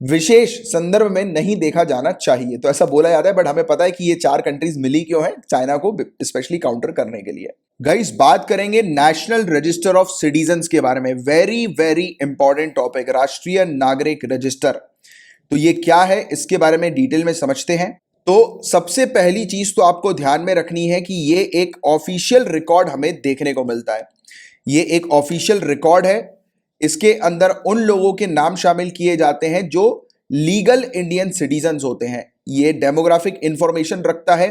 विशेष संदर्भ में नहीं देखा जाना चाहिए। तो ऐसा बोला जाता है, बट हमें पता है कि ये 4 कंट्रीज मिली क्यों है, चाइना को स्पेशली काउंटर करने के लिए। गाइस, बात करेंगे नेशनल रजिस्टर ऑफ सिटीजन्स के बारे में। वेरी वेरी इंपॉर्टेंट टॉपिक, राष्ट्रीय नागरिक रजिस्टर। तो ये क्या है, इसके बारे में डिटेल में समझते हैं। तो सबसे पहली चीज तो आपको ध्यान में रखनी है कि ये एक ऑफिशियल रिकॉर्ड हमें देखने को मिलता है। ये एक ऑफिशियल रिकॉर्ड है। इसके अंदर उन लोगों के नाम शामिल किए जाते हैं जो लीगल इंडियन सिटीजन्स होते हैं। ये डेमोग्राफिक इंफॉर्मेशन रखता है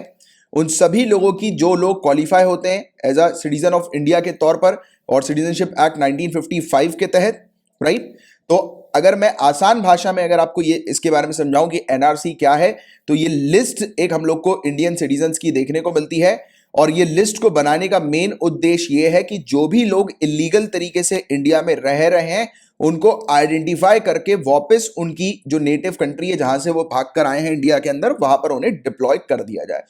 उन सभी लोगों की जो लोग क्वालिफाई होते हैं as a citizen of India के तौर पर और सिटीजनशिप एक्ट 1955 के तहत, राइट। तो अगर मैं आसान भाषा में अगर आपको ये इसके बारे में समझाऊं कि एनआरसी क्या है, तो ये लिस्ट एक हम लोग को इंडियन सिटीजन्स की देखने को मिलती है। और ये लिस्ट को बनाने का मेन उद्देश्य ये है कि जो भी लोग इलीगल तरीके से इंडिया में रह रहे हैं उनको आइडेंटिफाई करके वापस उनकी जो नेटिव कंट्री है जहां से वो भाग कर आए हैं इंडिया के अंदर, वहां पर उन्हें डिप्लॉय कर दिया जाए।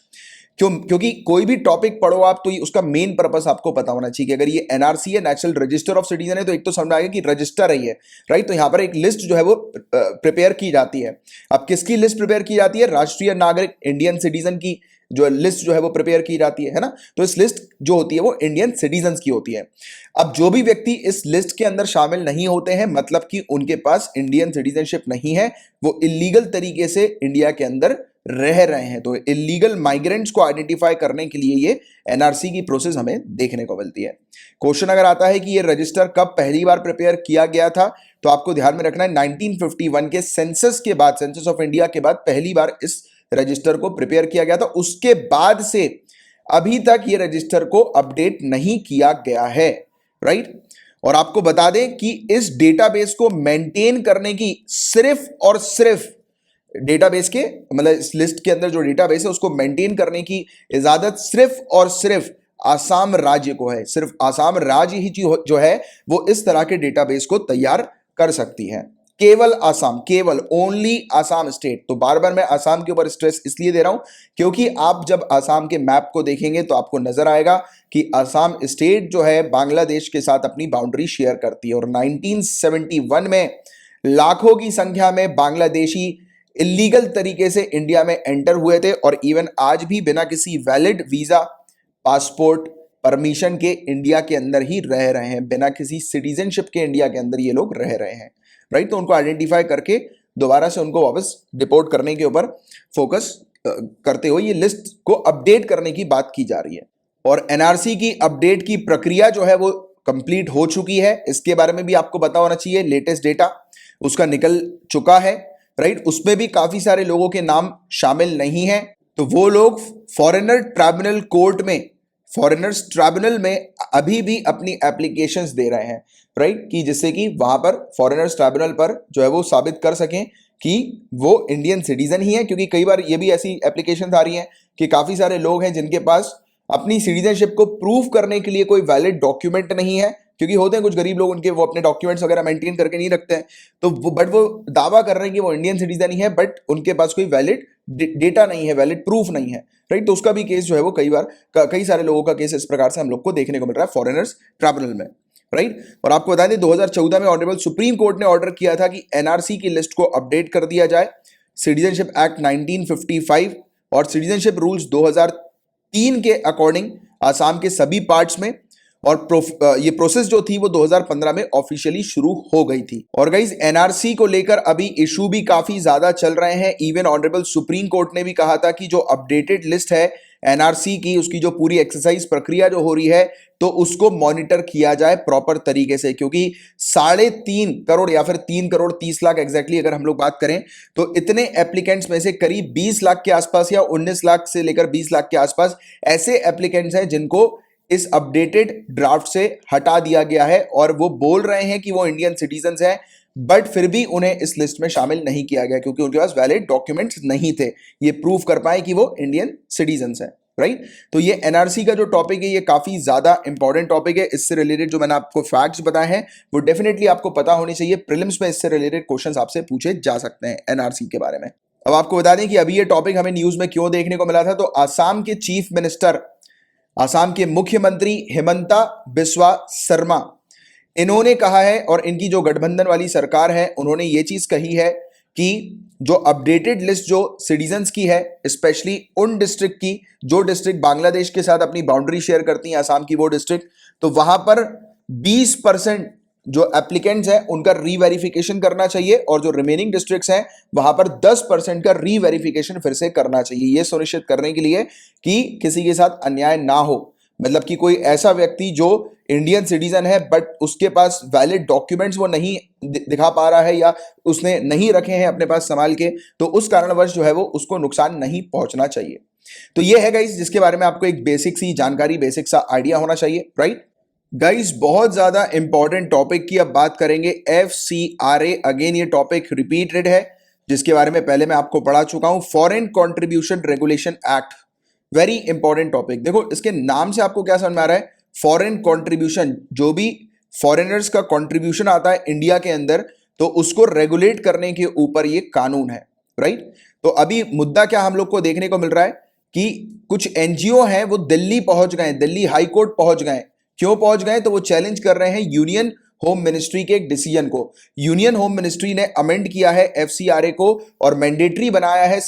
क्योंकि कोई भी टॉपिक पढ़ो आप तो उसका मेन पर्पस आपको पता होना चाहिए कि अगर ये एनआरसी है, नेशनल रजिस्टर ऑफ सिटीजन है, तो एक तो समझ आएगा कि रजिस्टर है ये, राइट। तो यहां पर एक लिस्ट जो है वो प्रिपेयर की जाती है। अब किसकी लिस्ट प्रिपेयर की जाती है? राष्ट्रीय नागरिक इंडियन सिटीजन की जो लिस्ट जो है वो प्रिपेयर की जाती है ना। तो इस लिस्ट जो होती है वो इंडियन सिटीजन्स की होती है। अब जो भी व्यक्ति इस लिस्ट के अंदर शामिल नहीं होते हैं, मतलब कि उनके पास इंडियन सिटीजनशिप नहीं है, वो इलीगल तरीके से इंडिया के अंदर रह रहे हैं। तो इलीगल माइग्रेंट्स को आइडेंटिफाई करने के लिए ये एनआरसी की प्रोसेस हमें देखने को मिलती है। क्वेश्चन अगर आता है कि ये रजिस्टर कब पहली बार प्रिपेयर किया गया था, तो आपको ध्यान में रखना है 1951 के सेंसस के बाद, सेंसस ऑफ इंडिया के बाद पहली बार इस रजिस्टर को प्रिपेयर किया गया था। उसके बाद से अभी तक ये रजिस्टर को अपडेट नहीं किया गया है, राइट। और आपको बता दें कि इस डेटाबेस को मेंटेन करने की सिर्फ और सिर्फ डेटाबेस के मतलब इस लिस्ट के अंदर जो डेटाबेस है उसको मेंटेन करने की इजाजत सिर्फ और सिर्फ आसाम राज्य को है। सिर्फ आसाम राज्य ही जो है वो इस तरह के डेटाबेस को तैयार कर सकती है। केवल आसाम, केवल ओनली आसाम स्टेट। तो बार बार मैं आसाम के ऊपर स्ट्रेस इसलिए दे रहा हूं क्योंकि आप जब आसाम के मैप को देखेंगे तो आपको नजर आएगा कि आसाम स्टेट जो है बांग्लादेश के साथ अपनी बाउंड्री शेयर करती है। और 1971 में लाखों की संख्या में बांग्लादेशी इलीगल तरीके से इंडिया में एंटर हुए थे और इवन आज भी बिना किसी वैलिड वीजा, पासपोर्ट, परमिशन के इंडिया के अंदर ही रह रहे हैं। बिना किसी सिटीजनशिप के इंडिया के अंदर ये लोग रह रहे हैं, राइट। तो उनको आइडेंटिफाई करके दोबारा से उनको वापस डिपोर्ट करने के ऊपर फोकस करते हुए ये लिस्ट को अपडेट करने की बात की जा रही है। और एनआरसी की अपडेट की प्रक्रिया जो है वो कंप्लीट हो चुकी है। इसके बारे में भी आपको पता होना चाहिए। लेटेस्ट डेटा उसका निकल चुका है, राइट। उसमें भी काफी सारे लोगों के नाम शामिल नहीं है। तो वो लोग फॉरेनर ट्राइब्यूनल कोर्ट में, फॉरेनर्स ट्राइब्यूनल में अभी भी अपनी एप्लीकेशंस दे रहे हैं, राइट, कि जिससे कि वहां पर फॉरेनर्स ट्राइब्यूनल पर जो है वो साबित कर सकें कि वो इंडियन सिटीजन ही है। क्योंकि कई बार ये भी ऐसी एप्लीकेशंस आ रही हैं कि काफी सारे लोग हैं जिनके पास अपनी सिटीजनशिप को प्रूव करने के लिए कोई वैलिड डॉक्यूमेंट नहीं है। क्योंकि होते हैं कुछ गरीब लोग, उनके वो अपने डॉक्यूमेंट्स वगैरह मेंटेन करके नहीं रखते हैं, तो वो दावा कर रहे हैं कि वो इंडियन सिटीजन ही है, बट उनके पास कोई वैलिड डेटा नहीं है, वैलिड प्रूफ नहीं है, राइट। तो उसका भी केस जो है वो कई सारे लोगों का केस इस प्रकार से हम लोग को देखने को मिल रहा है फॉरेनर्स ट्राइब्यूनल में, राइट। और आपको बता दें 2014 में ऑनरेबल सुप्रीम कोर्ट ने ऑर्डर किया था कि एनआरसी की लिस्ट को अपडेट कर दिया जाए। सिटीजनशिप एक्ट 1955 और सिटीजनशिप रूल्स 2003 के अकॉर्डिंग आसाम के सभी पार्ट्स में, और ये प्रोसेस जो थी वो 2015 में ऑफिशियली शुरू हो गई थी। और गाइस, एनआरसी को लेकर अभी इशू भी काफी ज्यादा चल रहे हैं। इवन ऑनरेबल सुप्रीम कोर्ट ने भी कहा था कि जो अपडेटेड लिस्ट है एनआरसी की, उसकी जो पूरी एक्सरसाइज प्रक्रिया जो हो रही है तो उसको मॉनिटर किया जाए प्रॉपर तरीके से। क्योंकि 3.5 करोड़ या फिर 3 करोड़ 30 लाख एग्जैक्टली अगर हम लोग बात करें तो इतने एप्लीकेंट्स में से करीब 20 लाख के आसपास या 19 लाख से लेकर 20 लाख के आसपास ऐसे एप्लीकेंट्स हैं जिनको इस अपडेटेड ड्राफ्ट से हटा दिया गया है। और वो बोल रहे हैं कि वो इंडियन सिटीजन्स हैं, बट फिर भी उन्हें इस लिस्ट में शामिल नहीं किया गया क्योंकि उनके पास वैलिड डॉक्यूमेंट्स नहीं थे ये प्रूव कर पाए कि वो इंडियन सिटीजन्स हैं, राइट। तो ये एनआरसी का जो टॉपिक है ये काफी ज्यादा इंपॉर्टेंट टॉपिक है। इससे रिलेटेड जो मैंने आपको फैक्ट्स बताए हैं वो डेफिनेटली आपको पता होनी चाहिए। प्रीलिम्स में इससे रिलेटेड क्वेश्चंस आपसे पूछे जा सकते हैं एनआरसी के बारे में। अब आपको बता दें कि अभी ये टॉपिक हमें न्यूज में क्यों देखने को मिला था। तो आसाम के चीफ मिनिस्टर, आसाम के मुख्यमंत्री हिमंता बिस्वा शर्मा, इन्होंने कहा है और इनकी जो गठबंधन वाली सरकार है उन्होंने ये चीज कही है कि जो अपडेटेड लिस्ट जो सिटीजन्स की है, स्पेशली उन डिस्ट्रिक्ट की जो डिस्ट्रिक्ट बांग्लादेश के साथ अपनी बाउंड्री शेयर करती हैं, आसाम की वो डिस्ट्रिक्ट, तो वहां पर 20% जो एप्लीकेंट्स हैं उनका रीवेरिफिकेशन करना चाहिए और जो रिमेनिंग डिस्ट्रिक्ट्स हैं वहां पर 10% का रीवेरिफिकेशन फिर से करना चाहिए, यह सुनिश्चित करने के लिए कि किसी के साथ अन्याय ना हो। मतलब कि कोई ऐसा व्यक्ति जो इंडियन सिटीजन है बट उसके पास वैलिड डॉक्यूमेंट्स वो नहीं दिखा पा रहा है या उसने नहीं रखे हैं अपने पास संभाल के, तो उस कारणवश जो है वो उसको नुकसान नहीं पहुंचना चाहिए। तो ये है गाइस जिसके बारे में आपको एक बेसिक सी जानकारी, बेसिक सा आइडिया होना चाहिए, राइट गाइस। बहुत ज्यादा इंपॉर्टेंट टॉपिक की अब बात करेंगे, FCRA। अगेन ये टॉपिक रिपीटेड है जिसके बारे में पहले मैं आपको पढ़ा चुका हूं, foreign contribution regulation act. Very important topic. देखो इसके नाम से आपको क्या समझ में आ रहा है, फॉरेन कंट्रीब्यूशन, जो भी फॉरेनर्स का कंट्रीब्यूशन आता है इंडिया के अंदर तो उसको रेगुलेट करने के ऊपर ये कानून है, राइट। तो अभी मुद्दा क्या हम लोग को देखने को मिल रहा है कि कुछ एनजीओ हैं वो दिल्ली पहुंच गए, दिल्ली हाई कोर्ट पहुंच गए। क्यों पहुंच गए, तो वो चैलेंज कर रहे हैं यूनियन होम मिनिस्ट्री के एक डिसीजन को। यूनियन होम मिनिस्ट्री ने अमेंड किया है FCRA को और मैंडेटरी बनाया है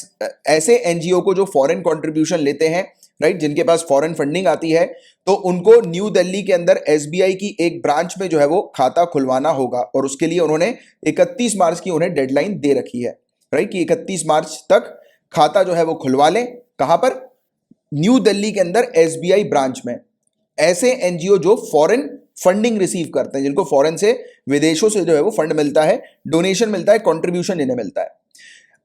ऐसे एनजीओ को जो फॉरेन कंट्रीब्यूशन लेते हैं, राइट, जिनके पास फॉरेन फंडिंग आती है, तो उनको न्यू दिल्ली के अंदर SBI की एक ब्रांच में जो है वो खाता खुलवाना होगा और उसके लिए उन्होंने 31 मार्च की उन्हें डेडलाइन दे रखी है, राइट, कि 31 मार्च तक खाता जो है वो खुलवा लें। कहां पर, न्यू दिल्ली के अंदर SBI ब्रांच में। ऐसे एनजीओ जो फॉरेन फंडिंग रिसीव करते हैं, जिनको फॉरेन से, विदेशों से जो है वो फंड मिलता है, डोनेशन मिलता है, कंट्रीब्यूशन इन्हें मिलता है।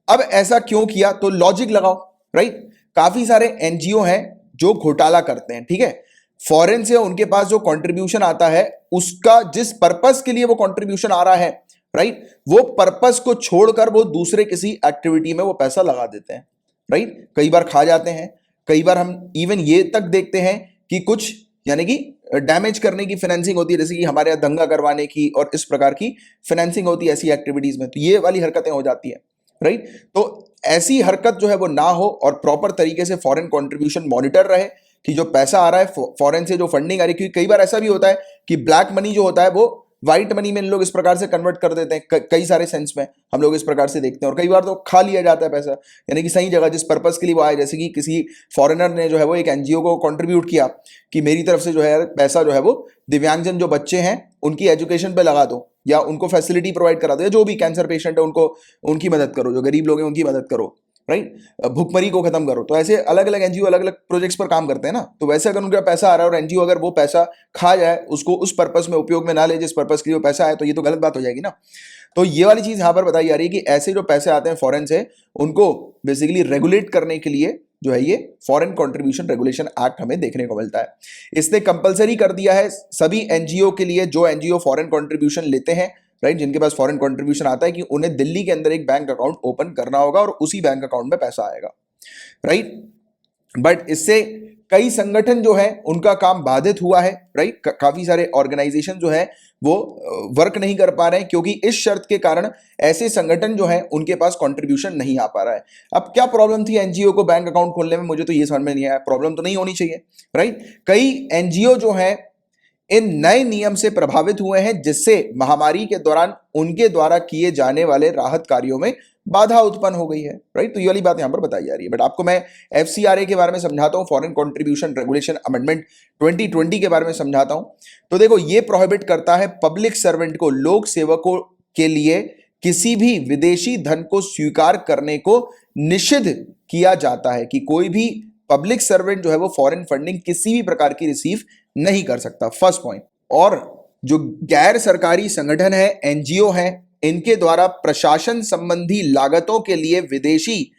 अब ऐसा क्यों किया, तो लॉजिक लगाओ, राइट। काफी सारे एनजीओ हैं जो घोटाला करते हैं, ठीक है। फॉरेन से उनके पास जो कंट्रीब्यूशन आता है उसका जिस पर्पस के लिए वो कंट्रीब्यूशन आ रहा है, राइट, वो पर्पस को छोड़कर वो दूसरे किसी एक्टिविटी में वो पैसा लगा देते हैं, राइट। कई बार खा जाते हैं, कई बार हम इवन ये तक देखते हैं कि कुछ यानी कि डैमेज करने की फाइनेंसिंग होती है, जैसे कि हमारे यहाँ दंगा करवाने की और इस प्रकार की फाइनेंसिंग होती है ऐसी एक्टिविटीज में, तो ये वाली हरकतें हो जाती है, राइट। तो ऐसी हरकत जो है वो ना हो और प्रॉपर तरीके से फॉरेन कंट्रीब्यूशन मॉनिटर रहे कि जो पैसा आ रहा है फॉरेन से, जो फंडिंग आ रही है, क्योंकि कई बार ऐसा भी होता है कि ब्लैक मनी जो होता है वो व्हाइट मनी में इन लोग इस प्रकार से कन्वर्ट कर देते हैं, कई सारे सेंस में हम लोग इस प्रकार से देखते हैं, और कई बार तो खा लिया जाता है पैसा, यानी कि सही जगह जिस पर्पस के लिए वो आए। जैसे कि किसी फॉरेनर ने जो है वो एक एनजीओ को कंट्रीब्यूट किया कि मेरी तरफ से जो है पैसा जो है वो दिव्यांगजन जो बच्चे हैं उनकी एजुकेशन पे लगा दो या उनको फैसिलिटी प्रोवाइड करा दो, या जो भी कैंसर पेशेंट है उनको उनकी मदद करो, जो गरीब लोग हैं उनकी मदद करो, राइट, भुखमरी को खत्म करो। तो ऐसे अलग अलग एनजीओ अलग अलग प्रोजेक्ट्स पर काम करते हैं ना। तो वैसे अगर उनका पैसा आ रहा है और एनजीओ अगर वो पैसा खा जाए, उसको उस पर्पस में उपयोग में ना ले जिस पर्पस के लिए वो पैसा आए, तो ये तो गलत बात हो जाएगी ना। तो ये वाली चीज यहां पर बताई जा रही है कि ऐसे जो पैसे आते हैं फॉरेन से उनको बेसिकली रेगुलेट करने के लिए जो है ये फॉरेन कंट्रीब्यूशन रेगुलेशन एक्ट हमें देखने को मिलता है। इसने कंपलसरी कर दिया है सभी एनजीओ के लिए, जो एनजीओ फॉरेन कंट्रीब्यूशन लेते हैं, राइट, जिनके पास फॉरेन कंट्रीब्यूशन आता है, कि उन्हें दिल्ली के अंदर एक बैंक अकाउंट ओपन करना होगा और उसी बैंक अकाउंट में पैसा आएगा, राइट। बट इससे कई संगठन जो है उनका काम बाधित हुआ है, राइट। काफी सारे ऑर्गेनाइजेशन जो है वो वर्क नहीं कर पा रहे हैं क्योंकि इस शर्त के कारण ऐसे संगठन जो है उनके पास कंट्रीब्यूशन नहीं आ पा रहा है। अब क्या प्रॉब्लम थी एनजीओ को बैंक अकाउंट खोलने में, मुझे तो ये समझ में नहीं आया। प्रॉब्लम तो नहीं होनी चाहिए, राइट। कई एनजीओ जो है इन नए नियम से प्रभावित हुए हैं जिससे महामारी के दौरान उनके द्वारा किए जाने वाले राहत कार्यों में बाधा उत्पन्न हो गई है, राइट। तो ये वाली बात यहां पर बताई जा रही है। बट आपको मैं FCRA के बारे में समझाता हूं, फॉरेन कंट्रीब्यूशन रेगुलेशन अमेंडमेंट 2020 के बारे में समझाता हूं। तो देखो ये प्रोहिबिट करता है पब्लिक सर्वेंट को, लोक सेवकों के लिए किसी भी विदेशी धन को स्वीकार करने को निषिद्ध किया जाता है, कि कोई भी पब्लिक सर्वेंट जो है वो फॉरेन फंडिंग किसी भी प्रकार की रिसीव नहीं कर सकता, फर्स्ट पॉइंट। और जो गैर सरकारी संगठन है, एनजीओ है, इनके द्वारा प्रशासन संबंधी लागतों के लिए विदेशी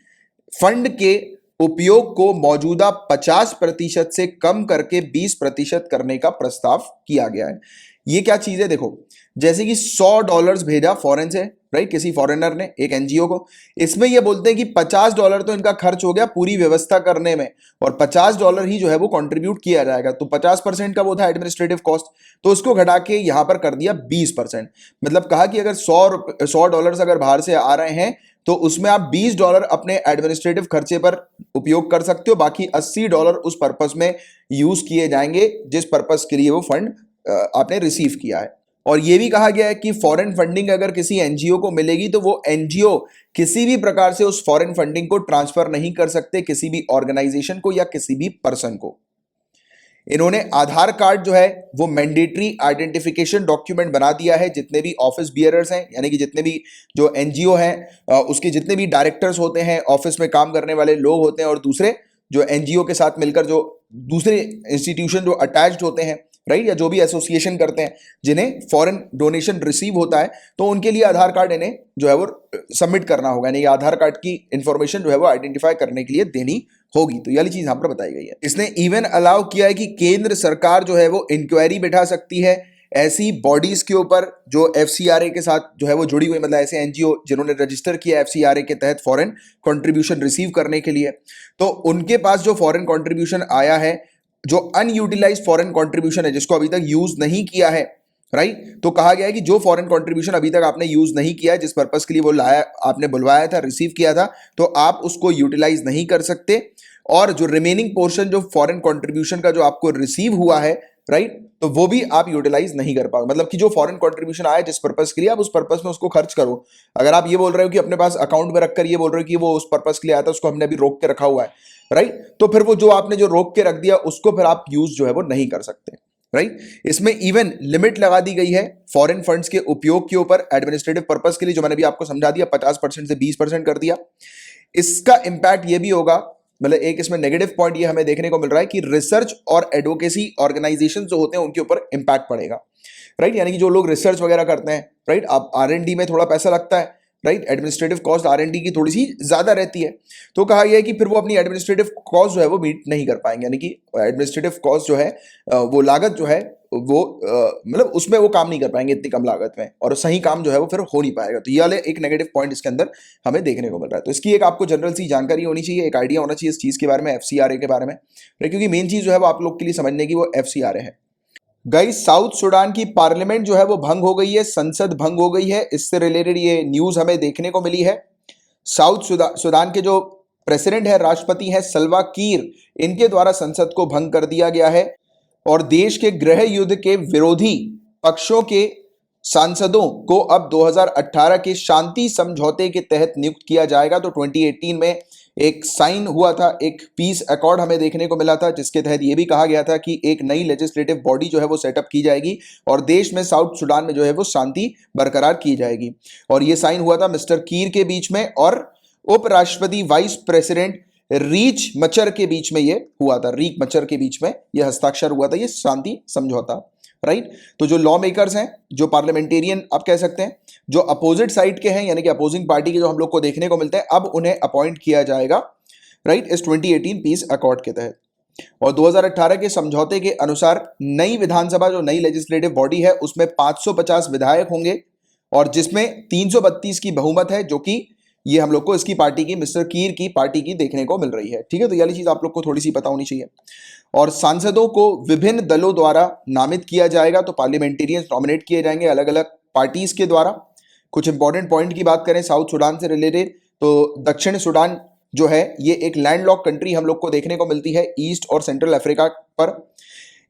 फंड के उपयोग को मौजूदा 50% से कम करके 20% करने का प्रस्ताव किया गया है। ये क्या चीज है, देखो जैसे कि $100 भेजा फॉरेन से, राइट, किसी फॉरेनर ने एक एनजीओ को, इसमें ये बोलते हैं कि $50 तो इनका खर्च हो गया पूरी व्यवस्था करने में और $50 ही जो है वो कंट्रीब्यूट किया जाएगा। तो 50% का वो था एडमिनिस्ट्रेटिव कॉस्ट, तो उसको घटा के यहां पर कर दिया 20%। मतलब कहा कि अगर $100 अगर बाहर से आ रहे हैं तो उसमें आप $20 अपने एडमिनिस्ट्रेटिव खर्चे पर उपयोग कर सकते हो, बाकी $80 उस पर्पस में यूज किए जाएंगे जिस पर्पस के लिए वो फंड आपने रिसीव किया है। और ये भी कहा गया है कि फॉरेन फंडिंग अगर किसी एनजीओ को मिलेगी तो वो एनजीओ किसी भी प्रकार से उस फॉरेन फंडिंग को ट्रांसफर नहीं कर सकते किसी भी ऑर्गेनाइजेशन को या किसी भी पर्सन को। इन्होंने आधार कार्ड जो है वो मैंडेटरी आइडेंटिफिकेशन डॉक्यूमेंट बना दिया है जितने भी ऑफिस बियरर्स हैं, यानी कि जितने भी जो एनजीओ हैं उसके जितने भी डायरेक्टर्स होते हैं, ऑफिस में काम करने वाले लोग होते हैं और दूसरे जो एनजीओ के साथ मिलकर जो दूसरे इंस्टीट्यूशन जो अटैच्ड होते हैं, राइट, या जो भी एसोसिएशन करते हैं जिन्हें फॉरेन डोनेशन रिसीव होता है, तो उनके लिए आधार कार्ड इन्हें जो है वो सबमिट करना होगा, यानी आधार कार्ड की इंफॉर्मेशन जो है वो आइडेंटिफाई करने के लिए देनी होगी। तो ये वाली चीज यहां पर बताई गई है। इसने इवन अलाउ किया है कि केंद्र सरकार जो है वो इंक्वायरी बैठा सकती है ऐसी बॉडीज के ऊपर जो एफसीआरए के साथ जो है वो जुड़ी हुई, मतलब ऐसे एनजीओ जिन्होंने रजिस्टर किया एफसीआरए के तहत फॉरेन कंट्रीब्यूशन रिसीव करने के लिए, तो उनके पास जो फॉरेन कंट्रीब्यूशन आया है, जो अनयूटिलाइज फॉरेन कंट्रीब्यूशन है जिसको अभी तक यूज नहीं किया है, राइट, तो कहा गया है कि जो फॉरेन कंट्रीब्यूशन अभी तक आपने यूज नहीं किया, जिस पर्पस के लिए वो लाया, आपने बुलवाया था, रिसीव किया था, तो आप उसको यूटिलाइज नहीं कर सकते। और जो रिमेनिंग पोर्शन जो फॉरेन कंट्रीब्यूशन का जो आपको रिसीव हुआ है, राइट, तो वो भी आप यूटिलाइज नहीं कर पाओगे। मतलब कि जो फॉरेन कंट्रीब्यूशन आया जिस पर्पस के लिए, आप उस पर्पस में उसको खर्च करो। अगर आप ये बोल रहे हो कि अपने पास अकाउंट में रखकर ये बोल रहे हो कि वो उस पर्पस के लिए आया था, उसको हमने अभी रोक के रखा हुआ है, राइट, तो फिर वो जो आपने जो रोक के रख दिया उसको फिर आप यूज जो है वो नहीं कर सकते, राइट। इसमें इवन लिमिट लगा दी गई है फॉरेन फंड्स के उपयोग के ऊपर एडमिनिस्ट्रेटिव पर्पस के लिए, जो मैंने भी आपको समझा दिया, 50% से 20% कर दिया। इसका इंपैक्ट ये भी होगा, मतलब एक इसमें नेगेटिव पॉइंट ये हमें देखने को मिल रहा है कि रिसर्च और एडवोकेसी ऑर्गेनाइजेशन जो होते हैं उनके ऊपर इंपैक्ट पड़ेगा, राइट, यानी कि जो लोग रिसर्च वगैरह करते हैं, राइट, आप आरएनडी में थोड़ा पैसा लगता है, राइट, एडमिनिस्ट्रेटिव कॉस्ट आरएनडी की थोड़ी सी ज्यादा रहती है, तो कहा यह है कि फिर वो अपनी एडमिनिस्ट्रेटिव कॉस्ट जो है वो मीट नहीं कर पाएंगे, यानी कि एडमिनिस्ट्रेटिव कॉस्ट जो है वो लागत जो है वो मतलब उसमें वो काम नहीं कर पाएंगे इतनी कम लागत में, और सही काम जो है वो फिर हो नहीं पाएगा। तो ये वाले एक नेगेटिव पॉइंट इसके अंदर हमें देखने को मिल रहा है। तो इसकी एक आपको जनरल सी जानकारी होनी चाहिए, एक आइडिया होना चाहिए इस चीज के बारे में, एफसीआरए के बारे में, क्योंकि मेन चीज जो है वो आप लोग के लिए समझने की वो एफसीआरए है। गाइस, साउथ सुडान की पार्लियामेंट जो है वो भंग हो गई है, संसद भंग हो गई है, इससे रिलेटेड ये न्यूज हमें देखने को मिली है। साउथ सुडान के जो प्रेसिडेंट है, राष्ट्रपति है सल्वा कीर, इनके द्वारा संसद को भंग कर दिया गया है और देश के गृह युद्ध के विरोधी पक्षों के सांसदों को अब 2018 के शांति समझौते के तहत नियुक्त किया जाएगा। तो 2018 में एक साइन हुआ था, एक पीस अकॉर्ड हमें देखने को मिला था, जिसके तहत यह भी कहा गया था कि एक नई लेजिस्लेटिव बॉडी जो है वो सेटअप की जाएगी और देश में साउथ सुडान में जो है वो शांति बरकरार की जाएगी। और ये साइन हुआ था मिस्टर कीर के बीच में और उपराष्ट्रपति वाइस प्रेसिडेंट रीच मचर के बीच में ये हुआ था, रीक मचर के बीच में ये हस्ताक्षर हुआ था, ये शांति समझौता, राइट। तो जो लॉ मेकर्स हैं, जो पार्लियामेंटेरियन आप कह सकते हैं, जो अपोजिट साइड के हैं, यानी कि अपोजिंग पार्टी के जो हम लोग को देखने को मिलते हैं, अब उन्हें अपॉइंट किया जाएगा, राइट, इस 2018 पीस अकॉर्ड के तहत। और 2018 के समझौते के अनुसार नई विधानसभा, जो नई लेजिस्लेटिव बॉडी है, उसमें 550 विधायक होंगे और जिसमें 332 की बहुमत है, जो कि ये हम लोग को इसकी पार्टी की, मिस्टर कीर की पार्टी की देखने को मिल रही है, ठीक है। तो ये चीज आप लोग को थोड़ी सी पता होनी चाहिए। और सांसदों को विभिन्न दलों द्वारा नामित किया जाएगा, तो पार्लियामेंटेरियंस नॉमिनेट किए जाएंगे अलग अलग पार्टीज के द्वारा। कुछ इंपॉर्टेंट पॉइंट की बात करें साउथ सुडान से रिलेटेड, तो दक्षिण सुडान जो है ये एक लैंडलॉक कंट्री हम लोग को देखने को मिलती है ईस्ट और सेंट्रल अफ्रीका पर।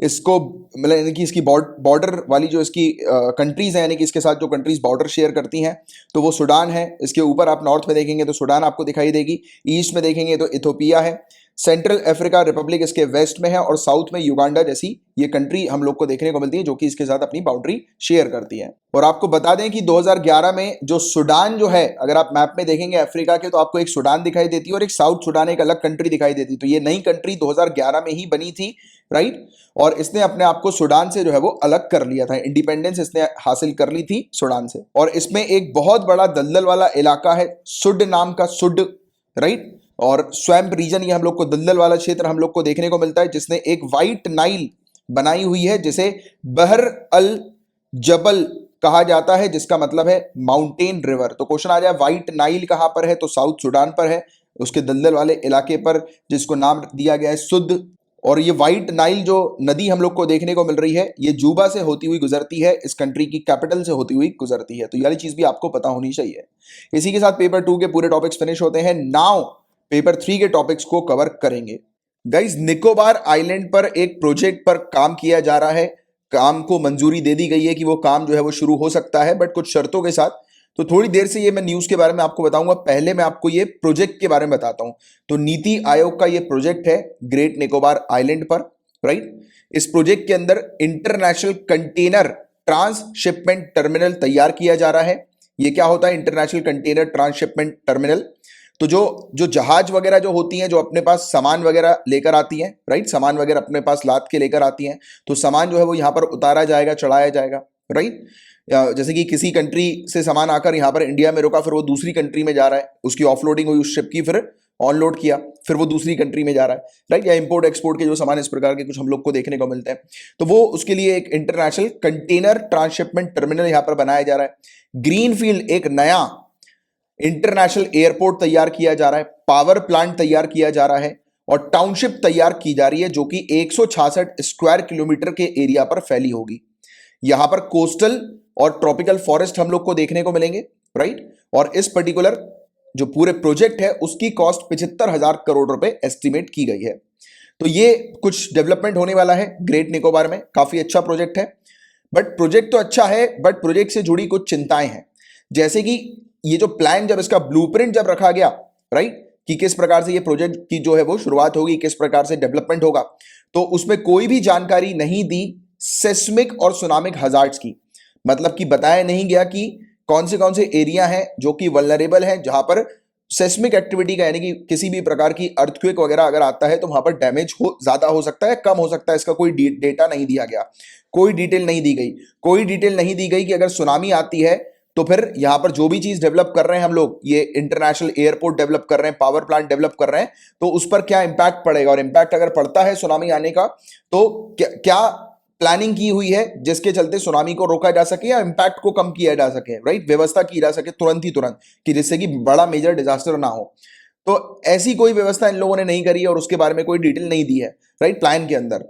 इसको मतलब यानी कि इसकी बॉर्डर वाली जो इसकी कंट्रीज हैं, यानी कि इसके साथ जो कंट्रीज बॉर्डर शेयर करती हैं, तो वो सुडान है। इसके ऊपर आप नॉर्थ में देखेंगे तो सुडान आपको दिखाई देगी, ईस्ट में देखेंगे तो इथोपिया है, सेंट्रल अफ्रीका रिपब्लिक इसके वेस्ट में है और साउथ में युगांडा जैसी ये कंट्री हम लोग को देखने को मिलती है, जो कि इसके साथ अपनी बाउंड्री शेयर करती है। और आपको बता दें कि 2011 में जो सुडान जो है, अगर आप मैप में देखेंगे अफ्रीका के, तो आपको एक सुडान दिखाई देती है और एक साउथ सुडान, एक अलग कंट्री दिखाई देती है। तो ये नई कंट्री 2011 में ही बनी थी, राइट, और इसने अपने आप को सुडान से जो है वो अलग कर लिया था, इंडिपेंडेंस इसने हासिल कर ली थी सुडान से। और इसमें एक बहुत बड़ा दलदल वाला इलाका है, सुड नाम का, सुड, राइट, और स्वैम्प रीजन, ये हम लोग को दलदल वाला क्षेत्र हम लोग को देखने को मिलता है, जिसने एक वाइट नाइल बनाई हुई है जिसे बहर अल जबल कहा जाता है, जिसका मतलब है माउंटेन रिवर। तो क्वेश्चन आ जाए व्हाइट नाइल कहां पर है, तो साउथ सुडान पर है, उसके दलदल वाले इलाके पर, जिसको नाम दिया गया है सुद। और ये व्हाइट नाइल जो नदी हम लोग को देखने को मिल रही है, ये जूबा से होती हुई गुजरती है, इस कंट्री की कैपिटल से होती हुई गुजरती है। तो ये वाली चीज भी आपको पता होनी चाहिए। इसी के साथ पेपर 2 के पूरे टॉपिक्स फिनिश होते हैं। नाउ पेपर 3 के टॉपिक्स को कवर करेंगे। गाइस, निकोबार आइलैंड पर एक प्रोजेक्ट पर काम किया जा रहा है, काम को मंजूरी दे दी गई है कि वो काम जो है वो शुरू हो सकता है, बट कुछ शर्तों के साथ। तो थोड़ी देर से ये मैं न्यूज के बारे में आपको बताऊंगा, पहले मैं आपको ये प्रोजेक्ट के बारे में बताता हूं। तो नीति आयोग का ये प्रोजेक्ट है ग्रेट निकोबार आइलैंड पर, राइट। इस प्रोजेक्ट के अंदर इंटरनेशनल कंटेनर ट्रांसशिपमेंट टर्मिनल तैयार किया जा रहा है। ये क्या होता है इंटरनेशनल कंटेनर ट्रांसशिपमेंट टर्मिनल? तो जो जो जहाज वगैरह जो होती हैं, जो अपने पास सामान वगैरह लेकर आती हैं, राइट, सामान वगैरह अपने पास लाद के लेकर आती हैं, तो सामान जो है वो यहाँ पर उतारा जाएगा, चढ़ाया जाएगा, राइट। जैसे कि किसी कंट्री से सामान आकर यहाँ पर इंडिया में रुका, फिर वो दूसरी कंट्री में जा रहा है, उसकी ऑफलोडिंग हुई उस शिप की, फिर ऑनलोड किया, फिर वो दूसरी कंट्री में जा रहा है, राइट। या इंपोर्ट एक्सपोर्ट के जो सामान इस प्रकार के कुछ हम लोग को देखने को मिलते हैं, तो वो उसके लिए एक इंटरनेशनल कंटेनर ट्रांसशिपमेंट टर्मिनल यहाँ पर बनाया जा रहा है। ग्रीनफील्ड एक नया इंटरनेशनल एयरपोर्ट तैयार किया जा रहा है, पावर प्लांट तैयार किया जा रहा है, और टाउनशिप तैयार की जा रही है जो कि 166 स्क्वायर किलोमीटर के एरिया पर फैली होगी। यहां पर कोस्टल और ट्रॉपिकल फॉरेस्ट हम लोग को देखने को मिलेंगे, राइट। और इस पर्टिकुलर जो पूरे प्रोजेक्ट है उसकी कॉस्ट 75,000 करोड़ रुपए एस्टिमेट की गई है। तो ये कुछ डेवलपमेंट होने वाला है ग्रेट निकोबार में, काफी अच्छा प्रोजेक्ट है। बट प्रोजेक्ट तो अच्छा है, बट प्रोजेक्ट से जुड़ी कुछ चिंताएं हैं। जैसे कि ये जो प्लान, जब इसका ब्लूप्रिंट जब रखा गया, राइट, कि किस प्रकार से ये प्रोजेक्ट की जो है वो शुरुआत होगी, किस प्रकार से डेवलपमेंट होगा, तो उसमें कोई भी जानकारी नहीं दी सेस्मिक और सुनामिक हजार्ड्स की। मतलब कि बताया नहीं गया कि कौन से एरिया हैं जो कि वल्नरेबल हैं, जहां पर सेस्मिक एक्टिविटी का, यानी कि किसी भी प्रकार की अर्थक्वेक वगैरह अगर आता है तो वहां पर डैमेज ज्यादा हो सकता है, कम हो सकता है, इसका कोई डेटा नहीं दिया गया, कोई डिटेल नहीं दी गई। कोई डिटेल नहीं दी गई कि अगर सुनामी आती है तो फिर यहां पर जो भी चीज डेवलप कर रहे हैं हम लोग, ये इंटरनेशनल एयरपोर्ट डेवलप कर रहे हैं, पावर प्लांट डेवलप कर रहे हैं, तो उस पर क्या इंपैक्ट पड़ेगा, और इंपैक्ट अगर पड़ता है सुनामी आने का तो क्या प्लानिंग की हुई है जिसके चलते सुनामी को रोका जा सके या इंपैक्ट को कम किया जा सके, राइट, व्यवस्था की जा सके तुरंत कि जिससे कि बड़ा मेजर डिजास्टर ना हो। तो ऐसी कोई व्यवस्था इन लोगों ने नहीं करी है और उसके बारे में कोई डिटेल नहीं दी है, राइट, प्लान के अंदर।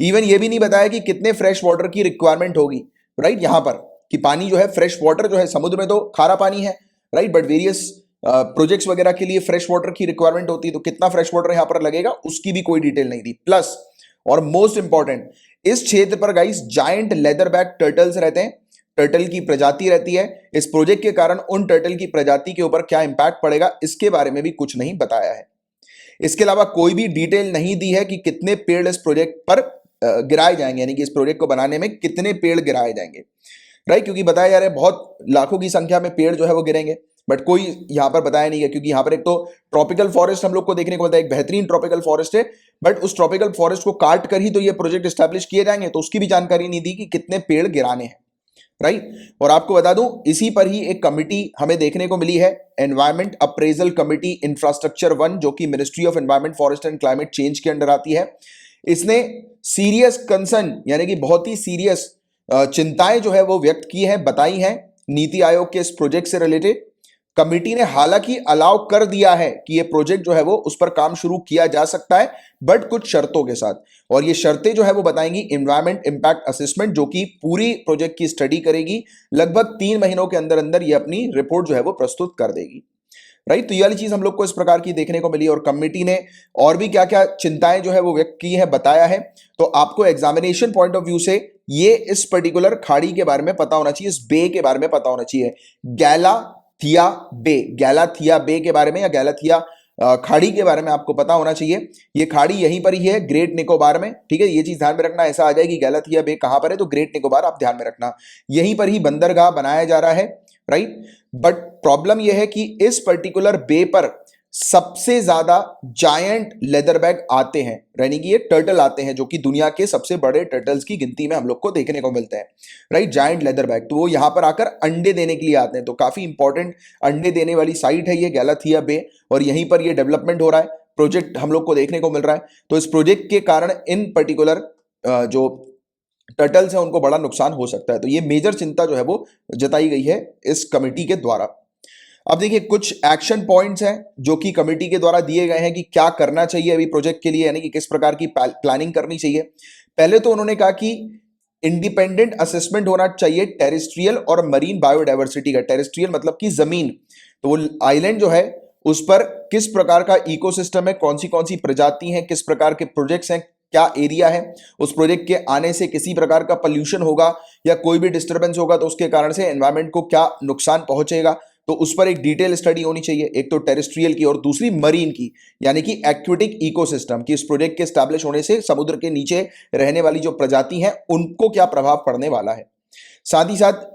इवन ये भी नहीं बताया कि कितने फ्रेश वाटर की रिक्वायरमेंट होगी, राइट, यहां पर कि पानी जो है, फ्रेश वाटर जो है, समुद्र में तो खारा पानी है, राइट, बट वेरियस प्रोजेक्ट्स वगैरह के लिए फ्रेश वाटर की रिक्वायरमेंट होती है, तो कितना फ्रेश वाटर यहां पर लगेगा उसकी भी कोई डिटेल नहीं दी। प्लस और मोस्ट इंपॉर्टेंट, इस क्षेत्र पर guys giant leather back turtles रहते हैं, टर्टल की प्रजाति रहती है। इस प्रोजेक्ट के कारण उन टर्टल की प्रजाति के ऊपर क्या इंपैक्ट पड़ेगा इसके बारे में भी कुछ नहीं बताया है। इसके अलावा कोई भी डिटेल नहीं दी है कि कितने पेड़ इस प्रोजेक्ट पर गिराए जाएंगे, यानी कि इस प्रोजेक्ट को बनाने में कितने पेड़ गिराए जाएंगे, राइट, क्योंकि बताया जा रहा है बहुत लाखों की संख्या में पेड़ जो है वो गिरेंगे, बट कोई यहां पर बताया नहीं है। क्योंकि यहां पर एक तो ट्रॉपिकल फॉरेस्ट हम लोग को देखने को मिलता है, एक बेहतरीन ट्रॉपिकल फॉरेस्ट है, बट उस ट्रॉपिकल फॉरेस्ट को काट कर ही तो ये प्रोजेक्ट स्टैब्लिश किए जाएंगे, तो उसकी भी जानकारी नहीं दी कि कितने पेड़ गिराने हैं, राइट। और आपको बता दूं, इसी पर ही एक कमिटी हमें देखने को मिली है, एनवायरमेंट अप्रेजल कमिटी इंफ्रास्ट्रक्चर 1, जो कि ministry of environment, forest and Climate change के अंडर आती है। इसने सीरियस कंसर्न, यानी कि बहुत ही सीरियस चिंताएं जो है वो व्यक्त की है, बताई हैं नीति आयोग के इस प्रोजेक्ट से रिलेटेड। कमिटी ने हालांकि अलाउ कर दिया है कि ये प्रोजेक्ट जो है वो उस पर काम शुरू किया जा सकता है, बट कुछ शर्तों के साथ। और ये शर्तें जो है वो बताएंगी एनवायरमेंट इंपैक्ट असेसमेंट, जो कि पूरी प्रोजेक्ट की स्टडी करेगी। लगभग 3 महीनों के अंदर अंदर ये अपनी रिपोर्ट जो है वो प्रस्तुत कर देगी, राइट। तो ये वाली चीज हम लोग को इस प्रकार की देखने को मिली। और कमिटी ने और भी क्या क्या चिंताएं जो है वो व्यक्त की है, बताया है। तो आपको एग्जामिनेशन पॉइंट ऑफ व्यू से ये इस पर्टिकुलर खाड़ी के बारे में पता होना चाहिए, इस बे के बारे में पता होना चाहिए, गैलाथिया बे, गैलाथिया बे के बारे में या गैलाथिया खाड़ी के बारे में आपको पता होना चाहिए। ये खाड़ी यहीं पर ही है ग्रेट निकोबार में, ठीक है, ये चीज ध्यान में रखना। ऐसा आ जाएगी गैलाथिया बे कहां पर है, तो ग्रेट निकोबार आप ध्यान में रखना, यहीं पर ही बंदरगाह बनाया जा रहा है, राइट। बट प्रॉब्लम यह है कि इस पर्टिकुलर बे पर सबसे ज्यादा जायंट लेदरबैग आते हैं, यानी कि ये टर्टल आते हैं, जो कि दुनिया के सबसे बड़े टर्टल्स की गिनती में हम लोग को देखने को मिलते हैं, राइट, जायंट लेदरबैग। तो वो यहां पर आकर अंडे देने के लिए आते हैं। तो काफी इंपॉर्टेंट अंडे देने वाली साइट है ये गैलाथिया बे, और यहीं पर ये डेवलपमेंट हो रहा है, प्रोजेक्ट हम लोग को देखने को मिल रहा है। तो इस प्रोजेक्ट के कारण इन पर्टिकुलर जो टर्टल्स हैं उनको बड़ा नुकसान हो सकता है। तो ये मेजर चिंता जो है वो जताई गई है इस कमेटी के द्वारा। अब देखिए कुछ एक्शन पॉइंट्स हैं जो कि कमेटी के द्वारा दिए गए हैं कि क्या करना चाहिए अभी प्रोजेक्ट के लिए, यानी कि किस प्रकार की प्लानिंग करनी चाहिए। पहले तो उन्होंने कहा कि इंडिपेंडेंट असेसमेंट होना चाहिए टेरेस्ट्रियल और मरीन बायोडायवर्सिटी का। टेरेस्ट्रियल मतलब कि जमीन, तो वो आइलैंड जो है उस पर किस प्रकार का इकोसिस्टम है, कौन सी प्रजाति हैं, किस प्रकार के प्रोजेक्ट्स हैं, क्या एरिया है, उस प्रोजेक्ट के आने से किसी प्रकार का पोल्यूशन होगा या कोई भी डिस्टर्बेंस होगा तो उसके कारण से एनवायरमेंट को क्या नुकसान पहुंचेगा, तो उस पर एक डिटेल स्टडी होनी चाहिए, एक तो टेरेस्ट्रियल की और दूसरी मरीन की, यानी कि एक्वेटिक इकोसिस्टम की। इस प्रोजेक्ट के स्टैब्लिश होने से समुद्र के नीचे रहने वाली जो प्रजाति हैं उनको क्या प्रभाव पड़ने वाला है। साथ ही साथ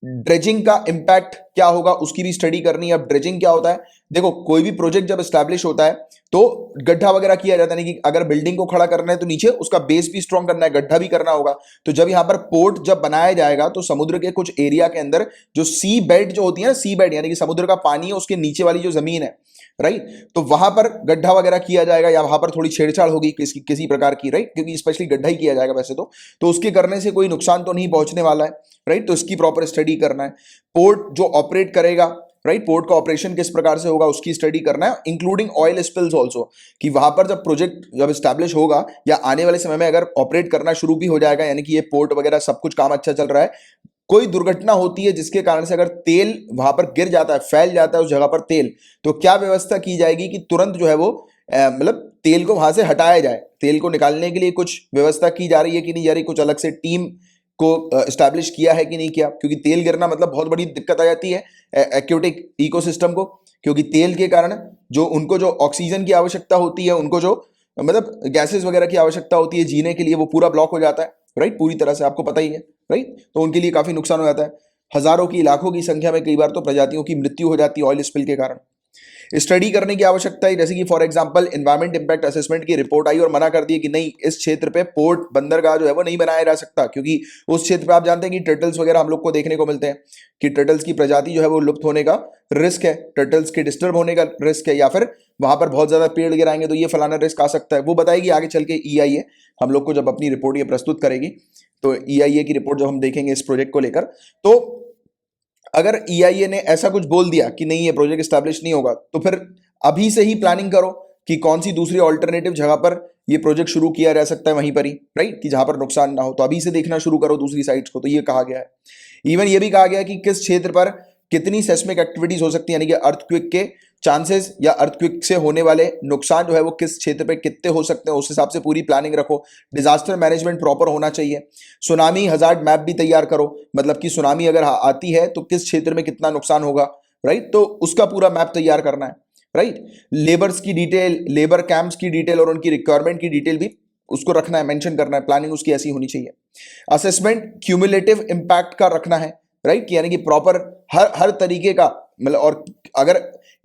ड्रेजिंग का इंपैक्ट क्या होगा उसकी भी स्टडी करनी है। अब ड्रेजिंग क्या होता है, देखो कोई भी प्रोजेक्ट जब एस्टैब्लिश होता है तो गड्ढा वगैरह किया जाता है, नहीं कि अगर बिल्डिंग को खड़ा करना है तो नीचे उसका बेस भी स्ट्रॉन्ग करना है, गड्ढा भी करना होगा। तो जब यहां पर पोर्ट जब बनाया जाएगा तो समुद्र के कुछ एरिया के अंदर जो सी बेड जो होती है ना, सी बेड यानी कि समुद्र का पानी है उसके नीचे वाली जो जमीन है, राइट, तो वहां पर गड्ढा वगैरह किया जाएगा या वहां पर थोड़ी छेड़छाड़ होगी किसी प्रकार की, राइट, क्योंकि स्पेशली गड्ढा ही किया जाएगा वैसे तो उसके करने से कोई नुकसान तो नहीं पहुंचने वाला है, राइट। तो इसकी प्रॉपर स्टडी करना है। पोर्ट जो ऑपरेट करेगा, राइट, पोर्ट का ऑपरेशन किस प्रकार से होगा उसकी स्टडी करना है, इंक्लूडिंग ऑयल स्पिल्स ऑल्सो, कि वहां पर जब प्रोजेक्ट जब स्टैब्लिश होगा या आने वाले समय में अगर ऑपरेट करना शुरू भी हो जाएगा, यानी कि ये पोर्ट वगैरह सब कुछ काम अच्छा चल रहा है, कोई दुर्घटना होती है जिसके कारण से अगर तेल वहां पर गिर जाता है, फैल जाता है उस जगह पर तेल, तो क्या व्यवस्था की जाएगी कि तुरंत जो है वो मतलब तेल को वहां से हटाया जाए। तेल को निकालने के लिए कुछ व्यवस्था की जा रही है कि नहीं जा रही, कुछ अलग से टीम को एस्टैब्लिश किया है कि नहीं किया, क्योंकि तेल गिरना मतलब बहुत बड़ी दिक्कत आ जाती है एक्वेटिक इकोसिस्टम को, क्योंकि तेल के कारण जो उनको जो ऑक्सीजन की आवश्यकता होती है, उनको जो मतलब गैसेस वगैरह की आवश्यकता होती है जीने के लिए, वो पूरा ब्लॉक हो जाता है, राइट, पूरी तरह से, आपको पता ही है, राइट। तो उनके लिए काफी नुकसान हो जाता है, हजारों की लाखों की संख्या में कई बार तो प्रजातियों की मृत्यु हो जाती है ऑयल स्पिल के कारण। स्टडी करने की आवश्यकता है, जैसे कि for example environment impact assessment की रिपोर्ट आई और मना कर दिया कि नहीं, इस क्षेत्र पे पोर्ट बंदरगाह जो है वो नहीं बनाया जा सकता, क्योंकि उस क्षेत्र पे आप जानते हैं कि टर्टल्स वगैरह हम लोग को देखने को मिलते हैं कि टर्टल्स की प्रजाति जो है वो लुप्त होने का रिस्क है, टर्टल्स के डिस्टर्ब होने का रिस्क है, या फिर वहां पर बहुत ज्यादा पेड़ गिराएंगे तो ये फलाना रिस्क आ सकता है। वो बताएगी आगे चल के EIA हम लोग को जब अपनी रिपोर्ट ये प्रस्तुत करेगी, तो EIA की रिपोर्ट जब हम देखेंगे इस प्रोजेक्ट को लेकर, तो अगर EIA ने ऐसा कुछ बोल दिया कि नहीं ये प्रोजेक्ट स्टैब्लिश नहीं होगा, तो फिर अभी से ही प्लानिंग करो कि कौन सी दूसरी ऑल्टरनेटिव जगह पर ये प्रोजेक्ट शुरू किया जा सकता है वहीं पर ही, राइट, कि जहां पर नुकसान ना हो, तो अभी से देखना शुरू करो दूसरी साइट्स को। तो ये कहा गया है। इवन ये भी कहा गया है कि किस क्षेत्र पर कितनी सेस्मिक एक्टिविटीज हो सकती है, यानी कि अर्थक्वेक के चांसेस या अर्थक्वेक से होने वाले नुकसान जो है वो किस क्षेत्र पे कितने हो सकते हैं, उस हिसाब से पूरी प्लानिंग रखो। डिजास्टर मैनेजमेंट प्रॉपर होना चाहिए। सुनामी हजार्ड मैप भी तैयार करो, मतलब कि सुनामी अगर आती है तो किस क्षेत्र में कितना नुकसान होगा, राइट, तो उसका पूरा मैप तैयार करना है, राइट। लेबर्स की डिटेल, लेबर कैंप्स की डिटेल और उनकी रिक्वायरमेंट की डिटेल भी उसको रखना है, मेंशन करना है, प्लानिंग उसकी ऐसी होनी चाहिए। असेसमेंट क्यूमुलेटिव इंपैक्ट का रखना है, राइट, यानी कि प्रॉपर हर हर तरीके का, मतलब, और अगर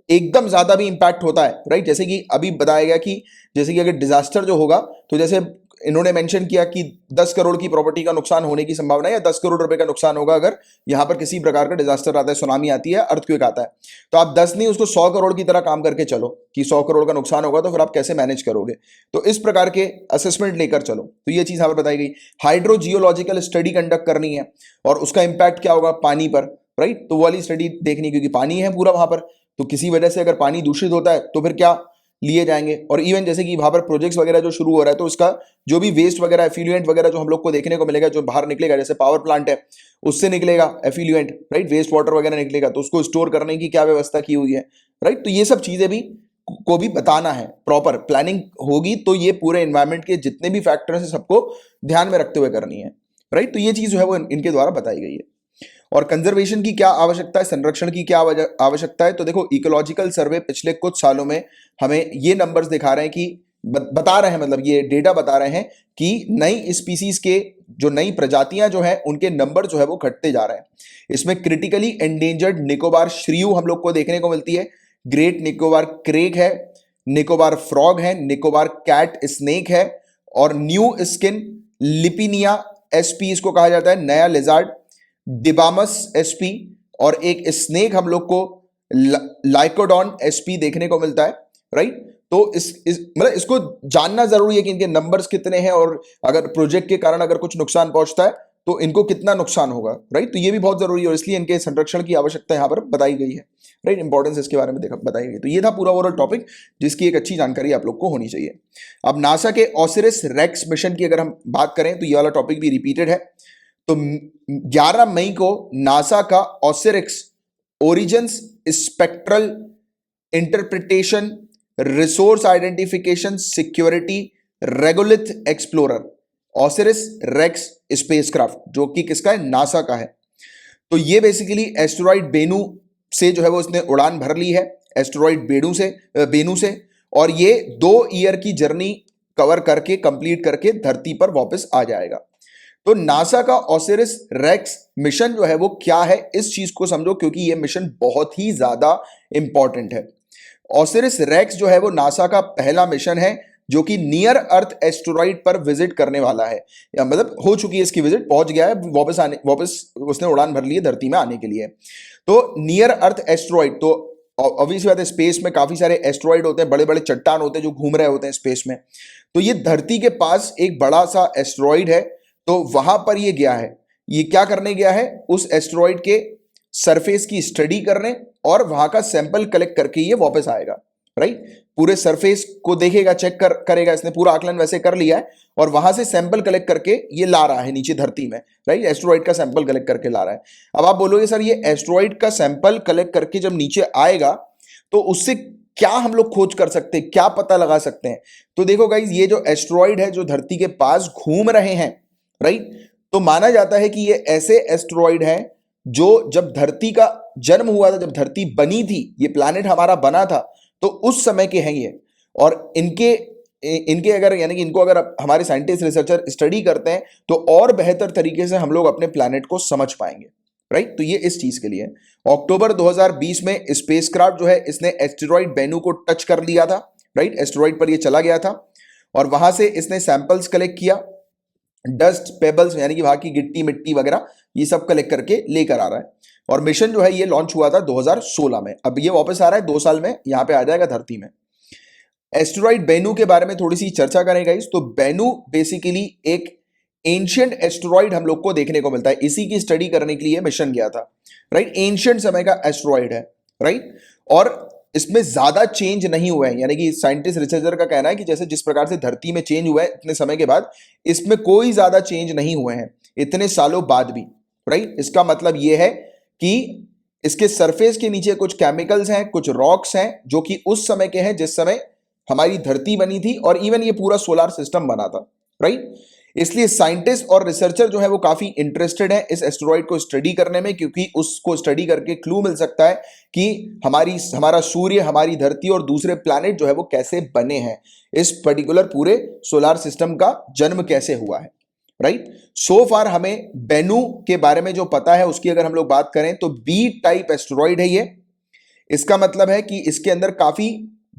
एकदम ज्यादा भी इंपैक्ट होता है, राइट, जैसे कि अभी बताया गया कि जैसे कि अगर डिजास्टर जो होगा, तो जैसे इन्होंने मेंशन किया कि 10 करोड़ की प्रॉपर्टी का नुकसान होने की संभावना है या 10 करोड़ रुपए का नुकसान होगा अगर यहां पर किसी प्रकार का डिजास्टर आता है, सुनामी आती है, अर्थक्वेक आता है, तो आप 10 नहीं उसको 100 करोड़ की तरह काम करके चलो कि 100 करोड़ का नुकसान होगा तो फिर आप कैसे मैनेज करोगे, तो इस प्रकार के असेसमेंट लेकर चलो। तो ये चीज यहां पर बताई गई। हाइड्रो जियोलॉजिकल स्टडी कंडक्ट करनी है और उसका इंपैक्ट क्या होगा पानी पर, राइट, तो वो वाली स्टडी देखनी, क्योंकि पानी है पूरा वहां पर, तो किसी वजह से अगर पानी दूषित होता है तो फिर क्या लिए जाएंगे। और इवन जैसे कि वहां पर प्रोजेक्ट्स वगैरह जो शुरू हो रहा है तो उसका जो भी वेस्ट वगैरह एफिल्यूएंट वगैरह जो हम लोग को देखने को मिलेगा, जो बाहर निकलेगा, जैसे पावर प्लांट है उससे निकलेगा एफिल्यूएंट, राइट, वेस्ट वाटर वगैरह निकलेगा, तो उसको स्टोर करने की क्या व्यवस्था की हुई है, राइट, तो ये सब चीजें भी को भी बताना है। प्रॉपर प्लानिंग होगी तो ये पूरे एनवायरमेंट के जितने भी फैक्टर्स हैं सबको ध्यान में रखते हुए करनी है, राइट, तो ये चीज जो है वो इनके द्वारा बताई गई है। और कंजर्वेशन की क्या आवश्यकता है, संरक्षण की क्या आवश्यकता है, तो देखो इकोलॉजिकल सर्वे पिछले कुछ सालों में हमें ये नंबर्स दिखा रहे हैं कि बता रहे हैं, मतलब ये डेटा बता रहे हैं कि नई स्पीसीज के जो नई प्रजातियां जो है उनके नंबर जो है वो घटते जा रहे हैं। इसमें क्रिटिकली एंडेंजर्ड निकोबार श्रीयू हम लोग को देखने को मिलती है, ग्रेट निकोबार क्रेक है, निकोबार फ्रॉग है, निकोबार कैट स्नेक है, और न्यू स्किन लिपिनिया एसपी इसको कहा जाता है, नया लिजार्ड डिबामस एसपी, और एक स्नेक हम लोग को लाइकोडॉन एसपी देखने को मिलता है, राइट। तो इस मतलब इसको जानना जरूरी है कि इनके नंबर्स कितने हैं और अगर प्रोजेक्ट के कारण अगर कुछ नुकसान पहुंचता है तो इनको कितना नुकसान होगा, राइट, तो ये भी बहुत जरूरी है और इसलिए इनके संरक्षण की आवश्यकता यहां पर बताई गई है, राइट, इंपॉर्टेंस इसके बारे में बताई गई। तो ये था पूरा ओवरऑल टॉपिक जिसकी एक अच्छी जानकारी आप लोग को होनी चाहिए। अब नासा के ओसिरिस रेक्स मिशन की अगर हम बात करें तो ये वाला टॉपिक भी रिपीटेड है। तो 11 मई को नासा का OSIRIS REx origins spectral interpretation resource identification security regolith explorer, OSIRIS REx spacecraft, जो कि किसका है, नासा का है। तो ये बेसिकली एस्टेरॉइड बेनू से जो है वो इसने उड़ान भर ली है, एस्टेरॉइड बेनू से, और ये 2 ईयर की जर्नी कवर करके कंप्लीट करके धरती पर वापस आ जाएगा। तो नासा का ओसिरिस रेक्स मिशन जो है वो क्या है, इस चीज को समझो, क्योंकि ये मिशन बहुत ही ज्यादा इंपॉर्टेंट है। ओसिरिस रेक्स जो है वो नासा का पहला मिशन है जो कि नियर अर्थ एस्टेरॉइड पर विजिट करने वाला है, या मतलब हो चुकी है इसकी विजिट, पहुंच गया है, वापस उसने उड़ान भर ली है धरती में आने के लिए। तो नियर अर्थ एस्टेरॉइड, तो ऑब्वियस बात है, स्पेस में काफी सारे एस्टेरॉइड होते हैं, बड़े बड़े चट्टान होते हैं जो घूम रहे होते हैं स्पेस में। तो ये धरती के पास एक बड़ा सा एस्टेरॉइड है, तो वहां पर ये गया है। ये क्या करने गया है, उस एस्टेरॉइड के सरफेस की स्टडी करने और वहां का सैंपल कलेक्ट करके ये वापस आएगा, राइट। पूरे सरफेस को देखेगा, चेक करेगा, इसने पूरा आकलन वैसे कर लिया है, और वहां से सैंपल कलेक्ट करके ये ला रहा है नीचे धरती में, राइट। एस्टेरॉइड का सैंपल कलेक्ट करके ला रहा है। अब आप बोलोगे सर ये एस्टेरॉइड का सैंपल कलेक्ट करके जब नीचे आएगा तो उससे क्या हम लोग खोज कर सकते हैं, क्या पता लगा सकते हैं? तो देखो गाइज, ये जो एस्टेरॉइड है जो धरती के पास घूम रहे हैं, राइट, तो माना जाता है कि ये ऐसे एस्टेरॉइड हैं जो जब धरती का जन्म हुआ था, जब धरती बनी थी, ये प्लैनेट हमारा बना था, तो उस समय के हैं ये। और इनके अगर यानी कि इनको अगर हमारे साइंटिस्ट रिसर्चर स्टडी करते हैं तो और बेहतर तरीके से हम लोग अपने प्लैनेट को समझ पाएंगे, राइट। तो ये इस चीज के लिए अक्टूबर 2020 में स्पेसक्राफ्ट जो है इसने एस्टेरॉइड बेनू को टच कर लिया था, राइट। एस्टेरॉइड पर ये चला गया था और वहां से इसने सैंपल्स कलेक्ट किया, डस्ट पेबल्स यानी कि वहां की गिट्टी मिट्टी वगैरह ये सब कलेक्ट करके लेकर आ रहा है। और मिशन जो है ये लॉन्च हुआ था 2016 में। अब ये वापस आ रहा है 2 साल में, यहां पे आ जाएगा धरती में। एस्टेरॉइड बेनू के बारे में थोड़ी सी चर्चा करें गाइस। तो बेनू बेसिकली एक एंशियंट एस्टेरॉइड हम लोग को देखने को मिलता है, इसी की स्टडी करने के लिए मिशन गया था, राइट। एंशियंट समय का एस्टेरॉइड है, राइट, और इसमें ज्यादा चेंज नहीं हुए हैं, यानी कि साइंटिस्ट रिसर्चर का कहना है कि जैसे जिस प्रकार से धरती में चेंज हुआ है इतने समय के बाद, इसमें कोई ज्यादा चेंज नहीं हुए हैं इतने सालों बाद भी, राइट। इसका मतलब यह है कि इसके सरफेस के नीचे कुछ केमिकल्स हैं, कुछ रॉक्स हैं जो कि उस समय के हैं जिस समय हमारी धरती बनी थी और इवन ये पूरा सोलर सिस्टम बना था, राइट। इसलिए साइंटिस्ट और रिसर्चर जो है वो काफी इंटरेस्टेड है इस एस्टेरॉइड को स्टडी करने में, क्योंकि उसको स्टडी करके क्लू मिल सकता है कि हमारा सूर्य, हमारी धरती और दूसरे प्लैनेट जो है वो कैसे बने हैं, इस पर्टिकुलर पूरे सोलर सिस्टम का जन्म कैसे हुआ है, राइट। सो फार हमें बेनू के बारे में जो पता है उसकी अगर हम लोग बात करें तो बी टाइप एस्टेरॉइड है ये। इसका मतलब है कि इसके अंदर काफी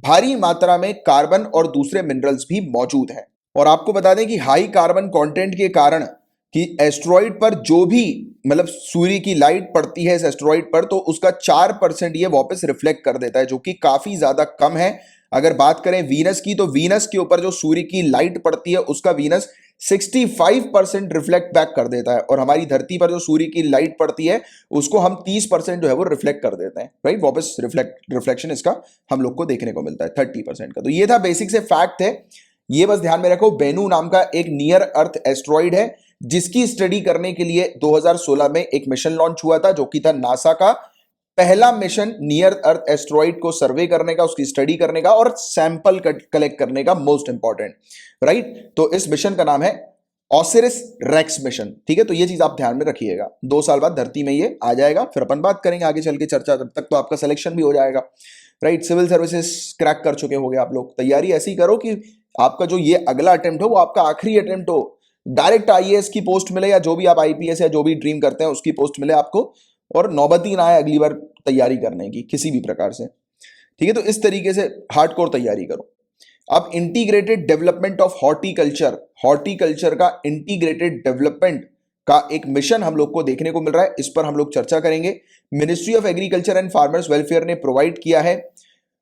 भारी मात्रा में कार्बन और दूसरे मिनरल्स भी मौजूद हैं। और आपको बता दें कि हाई कार्बन कंटेंट के कारण कि एस्टेरॉइड पर जो भी मतलब सूर्य की लाइट पड़ती है इस एस्टेरॉइड पर, तो उसका 4% ये वापस रिफ्लेक्ट कर देता है, जो कि काफी ज्यादा कम है। अगर बात करें वीनस की, तो वीनस के ऊपर जो सूर्य की लाइट पड़ती है उसका वीनस 65% रिफ्लेक्ट बैक कर देता है, और हमारी धरती पर जो सूर्य की लाइट पड़ती है उसको हम 30% जो है वो रिफ्लेक्ट कर देते हैं, राइट। वापस रिफ्लेक्शन इसका हम लोग को देखने को मिलता है 30% का। तो ये था बेसिक से फैक्ट है, ये बस ध्यान में रखो। बेनू नाम का एक नियर अर्थ एस्टेरॉइड है जिसकी स्टडी करने के लिए 2016 में एक मिशन लॉन्च हुआ था, जो कि था नासा का पहला मिशन नियर अर्थ एस्टेरॉइड को सर्वे करने का, उसकी स्टडी करने का और सैंपल कलेक्ट करने का, मोस्ट इंपॉर्टेंट, राइट। तो इस मिशन का नाम है ओसिरिस रेक्स मिशन, ठीक है। तो ये चीज आप ध्यान में रखिएगा, 2 साल बाद धरती में ये आ जाएगा, फिर अपन बात करेंगे आगे चल के चर्चा, तब तक तो आपका सिलेक्शन भी हो जाएगा, राइट। सिविल सर्विसेज क्रैक कर चुके होंगे आप लोग। तैयारी ऐसी करो कि आपका जो ये अगला अटेम्प्ट हो वो आपका आखिरी अटेम्प्ट हो, डायरेक्ट आईएएस की पोस्ट मिले, या जो भी आप आईपीएस या जो भी ड्रीम करते हैं उसकी पोस्ट मिले आपको, और नौबत ही ना आए अगली बार तैयारी करने की किसी भी प्रकार से, ठीक है। तो इस तरीके से हार्डकोर तैयारी करो। अब integrated development of horticulture, horticulture का इंटीग्रेटेड डेवलपमेंट का एक मिशन हम लोग को देखने को मिल रहा है, इस पर हम लोग चर्चा करेंगे। Ministry of agriculture and farmers welfare ने प्रोवाइड किया है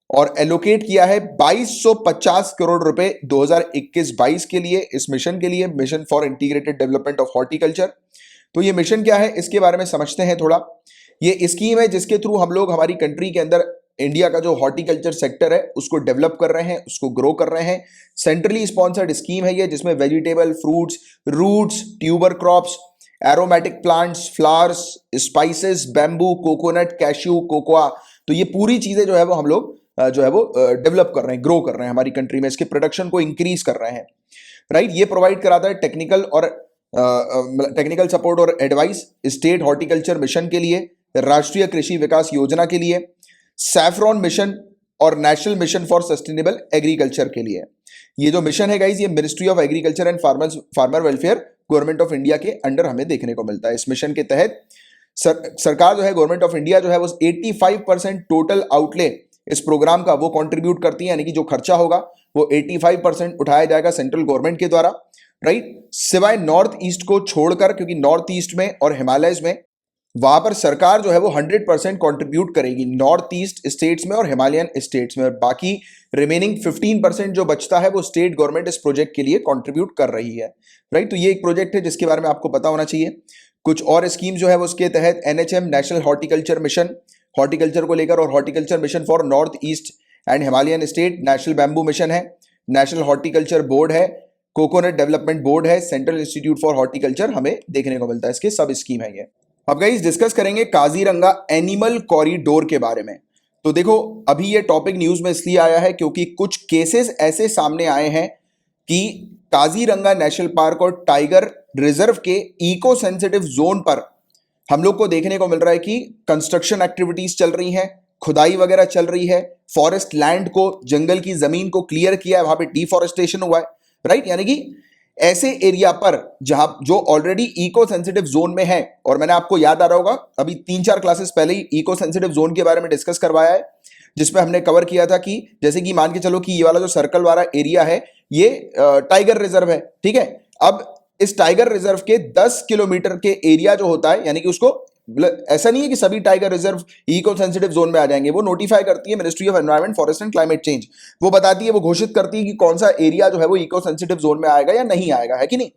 और एलोकेट किया है 2250 करोड़ रुपए 2021-22 के लिए, इस मिशन के लिए, mission for integrated development of horticulture. तो ये मिशन क्या है इसके बारे में समझते हैं थोड़ा। ये स्कीम है जिसके थ्रू हम लोग हमारी कंट्री के अंदर इंडिया का जो हॉर्टिकल्चर सेक्टर है उसको डेवलप कर रहे हैं, उसको ग्रो कर रहे हैं। सेंट्रली स्पॉन्सर्ड स्कीम है ये, जिसमें vegetable, fruits, roots, tuber crops, aromatic plants, flowers, spices, bamboo, coconut, cashew, cocoa, तो ये पूरी चीजें जो है वो हम लोग जो है वो डेवलप कर रहे हैं, ग्रो कर रहे हैं हमारी कंट्री में, इसके प्रोडक्शन को इंक्रीज कर रहे हैं, राइट। ये प्रोवाइड कराता है टेक्निकल सपोर्ट और एडवाइस स्टेट हॉर्टिकल्चर मिशन के लिए, राष्ट्रीय कृषि विकास योजना के लिए, सैफरॉन मिशन और national mission for sustainable agriculture के लिए। ये जो मिशन है गाइज, ये ministry of agriculture and farmer welfare government of India के अंडर हमें देखने को मिलता है। इस मिशन के तहत सरकार जो है, गवर्नमेंट ऑफ इंडिया जो है वो 85% टोटल आउटले इस प्रोग्राम का वो कंट्रीब्यूट करती है, यानी कि जो खर्चा होगा वो 85% उठाया जाएगा सेंट्रल गवर्नमेंट के द्वारा, राइट। सिवाय नॉर्थ ईस्ट को छोड़कर, क्योंकि नॉर्थ ईस्ट में और हिमालयस में वहां पर सरकार जो है वो 100% कंट्रीब्यूट करेगी, नॉर्थ ईस्ट स्टेट्स में और हिमालयन स्टेट्स में, और बाकी रिमेनिंग 15% जो बचता है वो स्टेट गवर्नमेंट इस प्रोजेक्ट के लिए कंट्रीब्यूट कर रही है, राइट। तो ये एक प्रोजेक्ट है जिसके बारे में आपको पता होना चाहिए। कुछ और स्कीम जो है वो उसके तहत NHM national horticulture mission, horticulture को लेकर, और horticulture mission for north east and Himalayan state, national bamboo mission है, नेशनल हॉर्टिकल्चर बोर्ड है, कोकोनट डेवलपमेंट बोर्ड है, सेंट्रल इंस्टीट्यूट फॉर हॉर्टिकल्चर हमें देखने को मिलता है, इसके सब स्कीम है ये। अब गाइस डिस्कस करेंगे काजीरंगा एनिमल कॉरिडोर के बारे में। तो देखो, अभी ये टॉपिक न्यूज में इसलिए आया है क्योंकि कुछ केसेस ऐसे सामने आए हैं कि काजीरंगा नेशनल पार्क और टाइगर रिजर्व के इको सेंसिटिव जोन पर हम लोग को देखने को मिल रहा है कि कंस्ट्रक्शन एक्टिविटीज चल रही हैं, खुदाई वगैरह चल रही है, फॉरेस्ट लैंड को, जंगल की जमीन को क्लियर किया है, वहां पे डिफॉरेस्टेशन हुआ है, राइट। यानी कि ऐसे एरिया पर जहां जो ऑलरेडी इको सेंसिटिव जोन में है, और मैंने आपको याद आ रहा होगा अभी 3-4 क्लासेस पहले ही इको सेंसिटिव जोन के बारे में डिस्कस करवाया है, जिसमें हमने कवर किया था कि जैसे कि मान के चलो कि ये वाला जो सर्कल वाला एरिया है ये टाइगर रिजर्व है, ठीक है। अब इस टाइगर रिजर्व के 10 किलोमीटर के एरिया जो होता है, यानी कि उसको ऐसा नहीं है कि सभी tiger reserve eco sensitive zone में आ जाएंगे, वो नोटिफाई करती है Ministry of Environment, Forest and Climate Change, वो बताती है, वो घोषित करती है कि कौन सा एरिया जो है वो इको सेंसिटिव जोन में आएगा या नहीं आएगा, है कि नहीं।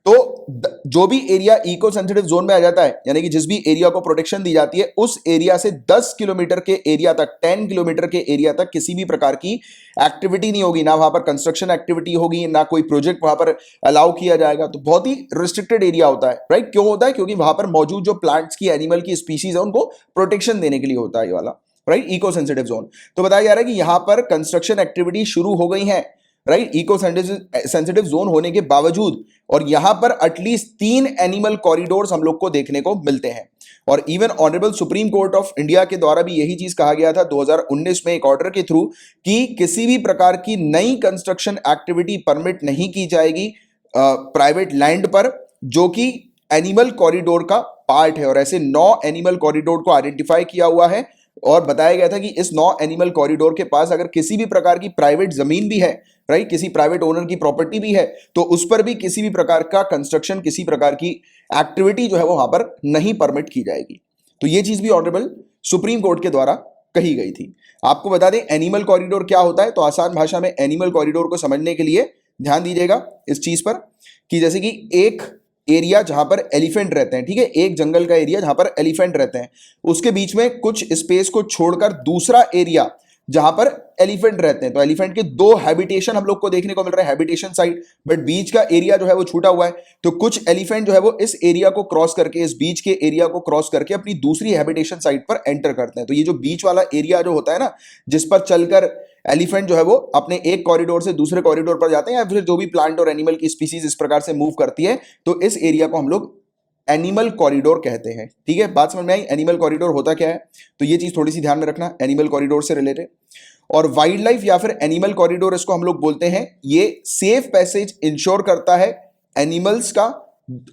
तो जो भी एरिया इको सेंसिटिव जोन में आ जाता है, यानी कि जिस भी एरिया को प्रोटेक्शन दी जाती है, उस एरिया से 10 किलोमीटर के एरिया तक, 10 किलोमीटर के एरिया तक किसी भी प्रकार की एक्टिविटी नहीं होगी, ना वहां पर कंस्ट्रक्शन एक्टिविटी होगी, ना कोई प्रोजेक्ट वहां पर अलाउ किया जाएगा। तो बहुत ही रिस्ट्रिक्टेड एरिया होता है, राइट। क्यों होता है? क्योंकि वहां पर मौजूद जो प्लांट्स की, एनिमल की स्पीशीज है, उनको प्रोटेक्शन देने के लिए होता है ये वाला, राइट, इको सेंसिटिव जोन। तो बताया जा रहा है कि यहां पर कंस्ट्रक्शन एक्टिविटी शुरू हो गई है, राइट, इको सेंसिटिव जोन होने के बावजूद, और यहां पर एटलीस्ट 3 एनिमल कॉरिडोर्स हम लोग को देखने को मिलते हैं। और even honourable supreme court of India के द्वारा भी यही चीज कहा गया था 2019 में एक ऑर्डर के थ्रू कि किसी भी प्रकार की नई कंस्ट्रक्शन एक्टिविटी परमिट नहीं की जाएगी प्राइवेट लैंड पर जो कि एनिमल कॉरिडोर का पार्ट है। और ऐसे 9 एनिमल कॉरिडोर को आइडेंटिफाई किया हुआ है, और बताया गया था कि इस 9 एनिमल कॉरिडोर के पास अगर किसी भी प्रकार की प्राइवेट जमीन भी है, राइट, किसी प्राइवेट ओनर की प्रॉपर्टी भी है, तो उस पर भी किसी भी प्रकार का कंस्ट्रक्शन, किसी प्रकार की एक्टिविटी जो है वो वहां पर नहीं परमिट की जाएगी। तो ये चीज भी ऑनरेबल सुप्रीम कोर्ट के द्वारा कही गई थी। आपको बता दें एनिमल कॉरिडोर क्या होता है, तो आसान भाषा में एनिमल कॉरिडोर को समझने के लिए ध्यान दीजिएगा इस चीज पर कि जैसे कि एक एरिया जहां पर एलिफेंट रहते हैं, ठीक है, एक जंगल का एरिया जहां पर एलिफेंट रहते हैं, उसके बीच में कुछ स्पेस को छोड़कर दूसरा एरिया जहां पर एलिफेंट रहते हैं, तो एलिफेंट के 2 हैबिटेशन हम लोग को देखने को मिल रहे हैं, हैबिटेशन साइट, बट बीच का एरिया जो है वो छूटा हुआ है। तो कुछ एलिफेंट जो है वो इस एरिया को क्रॉस करके, इस बीच के एरिया को क्रॉस करके अपनी दूसरी हैबिटेशन साइट पर एंटर करते हैं। तो ये जो बीच वाला एरिया जो होता है ना, जिस पर चलकर एलिफेंट जो है वो अपने एक कॉरिडोर से दूसरे कॉरिडोर पर जाते हैं, या फिर जो भी प्लांट और एनिमल की स्पीसीज इस प्रकार से मूव करती है, तो इस एरिया को हम लोग एनिमल कॉरिडोर कहते हैं। ठीक है, बात समझ में आई? एनिमल कॉरिडोर होता क्या है, तो ये चीज थोड़ी सी ध्यान में रखना एनिमल कॉरिडोर से रिलेटेड। और वाइल्ड लाइफ या फिर एनिमल कॉरिडोर इसको हम लोग बोलते हैं, ये सेफ पैसेज इंश्योर करता है एनिमल्स का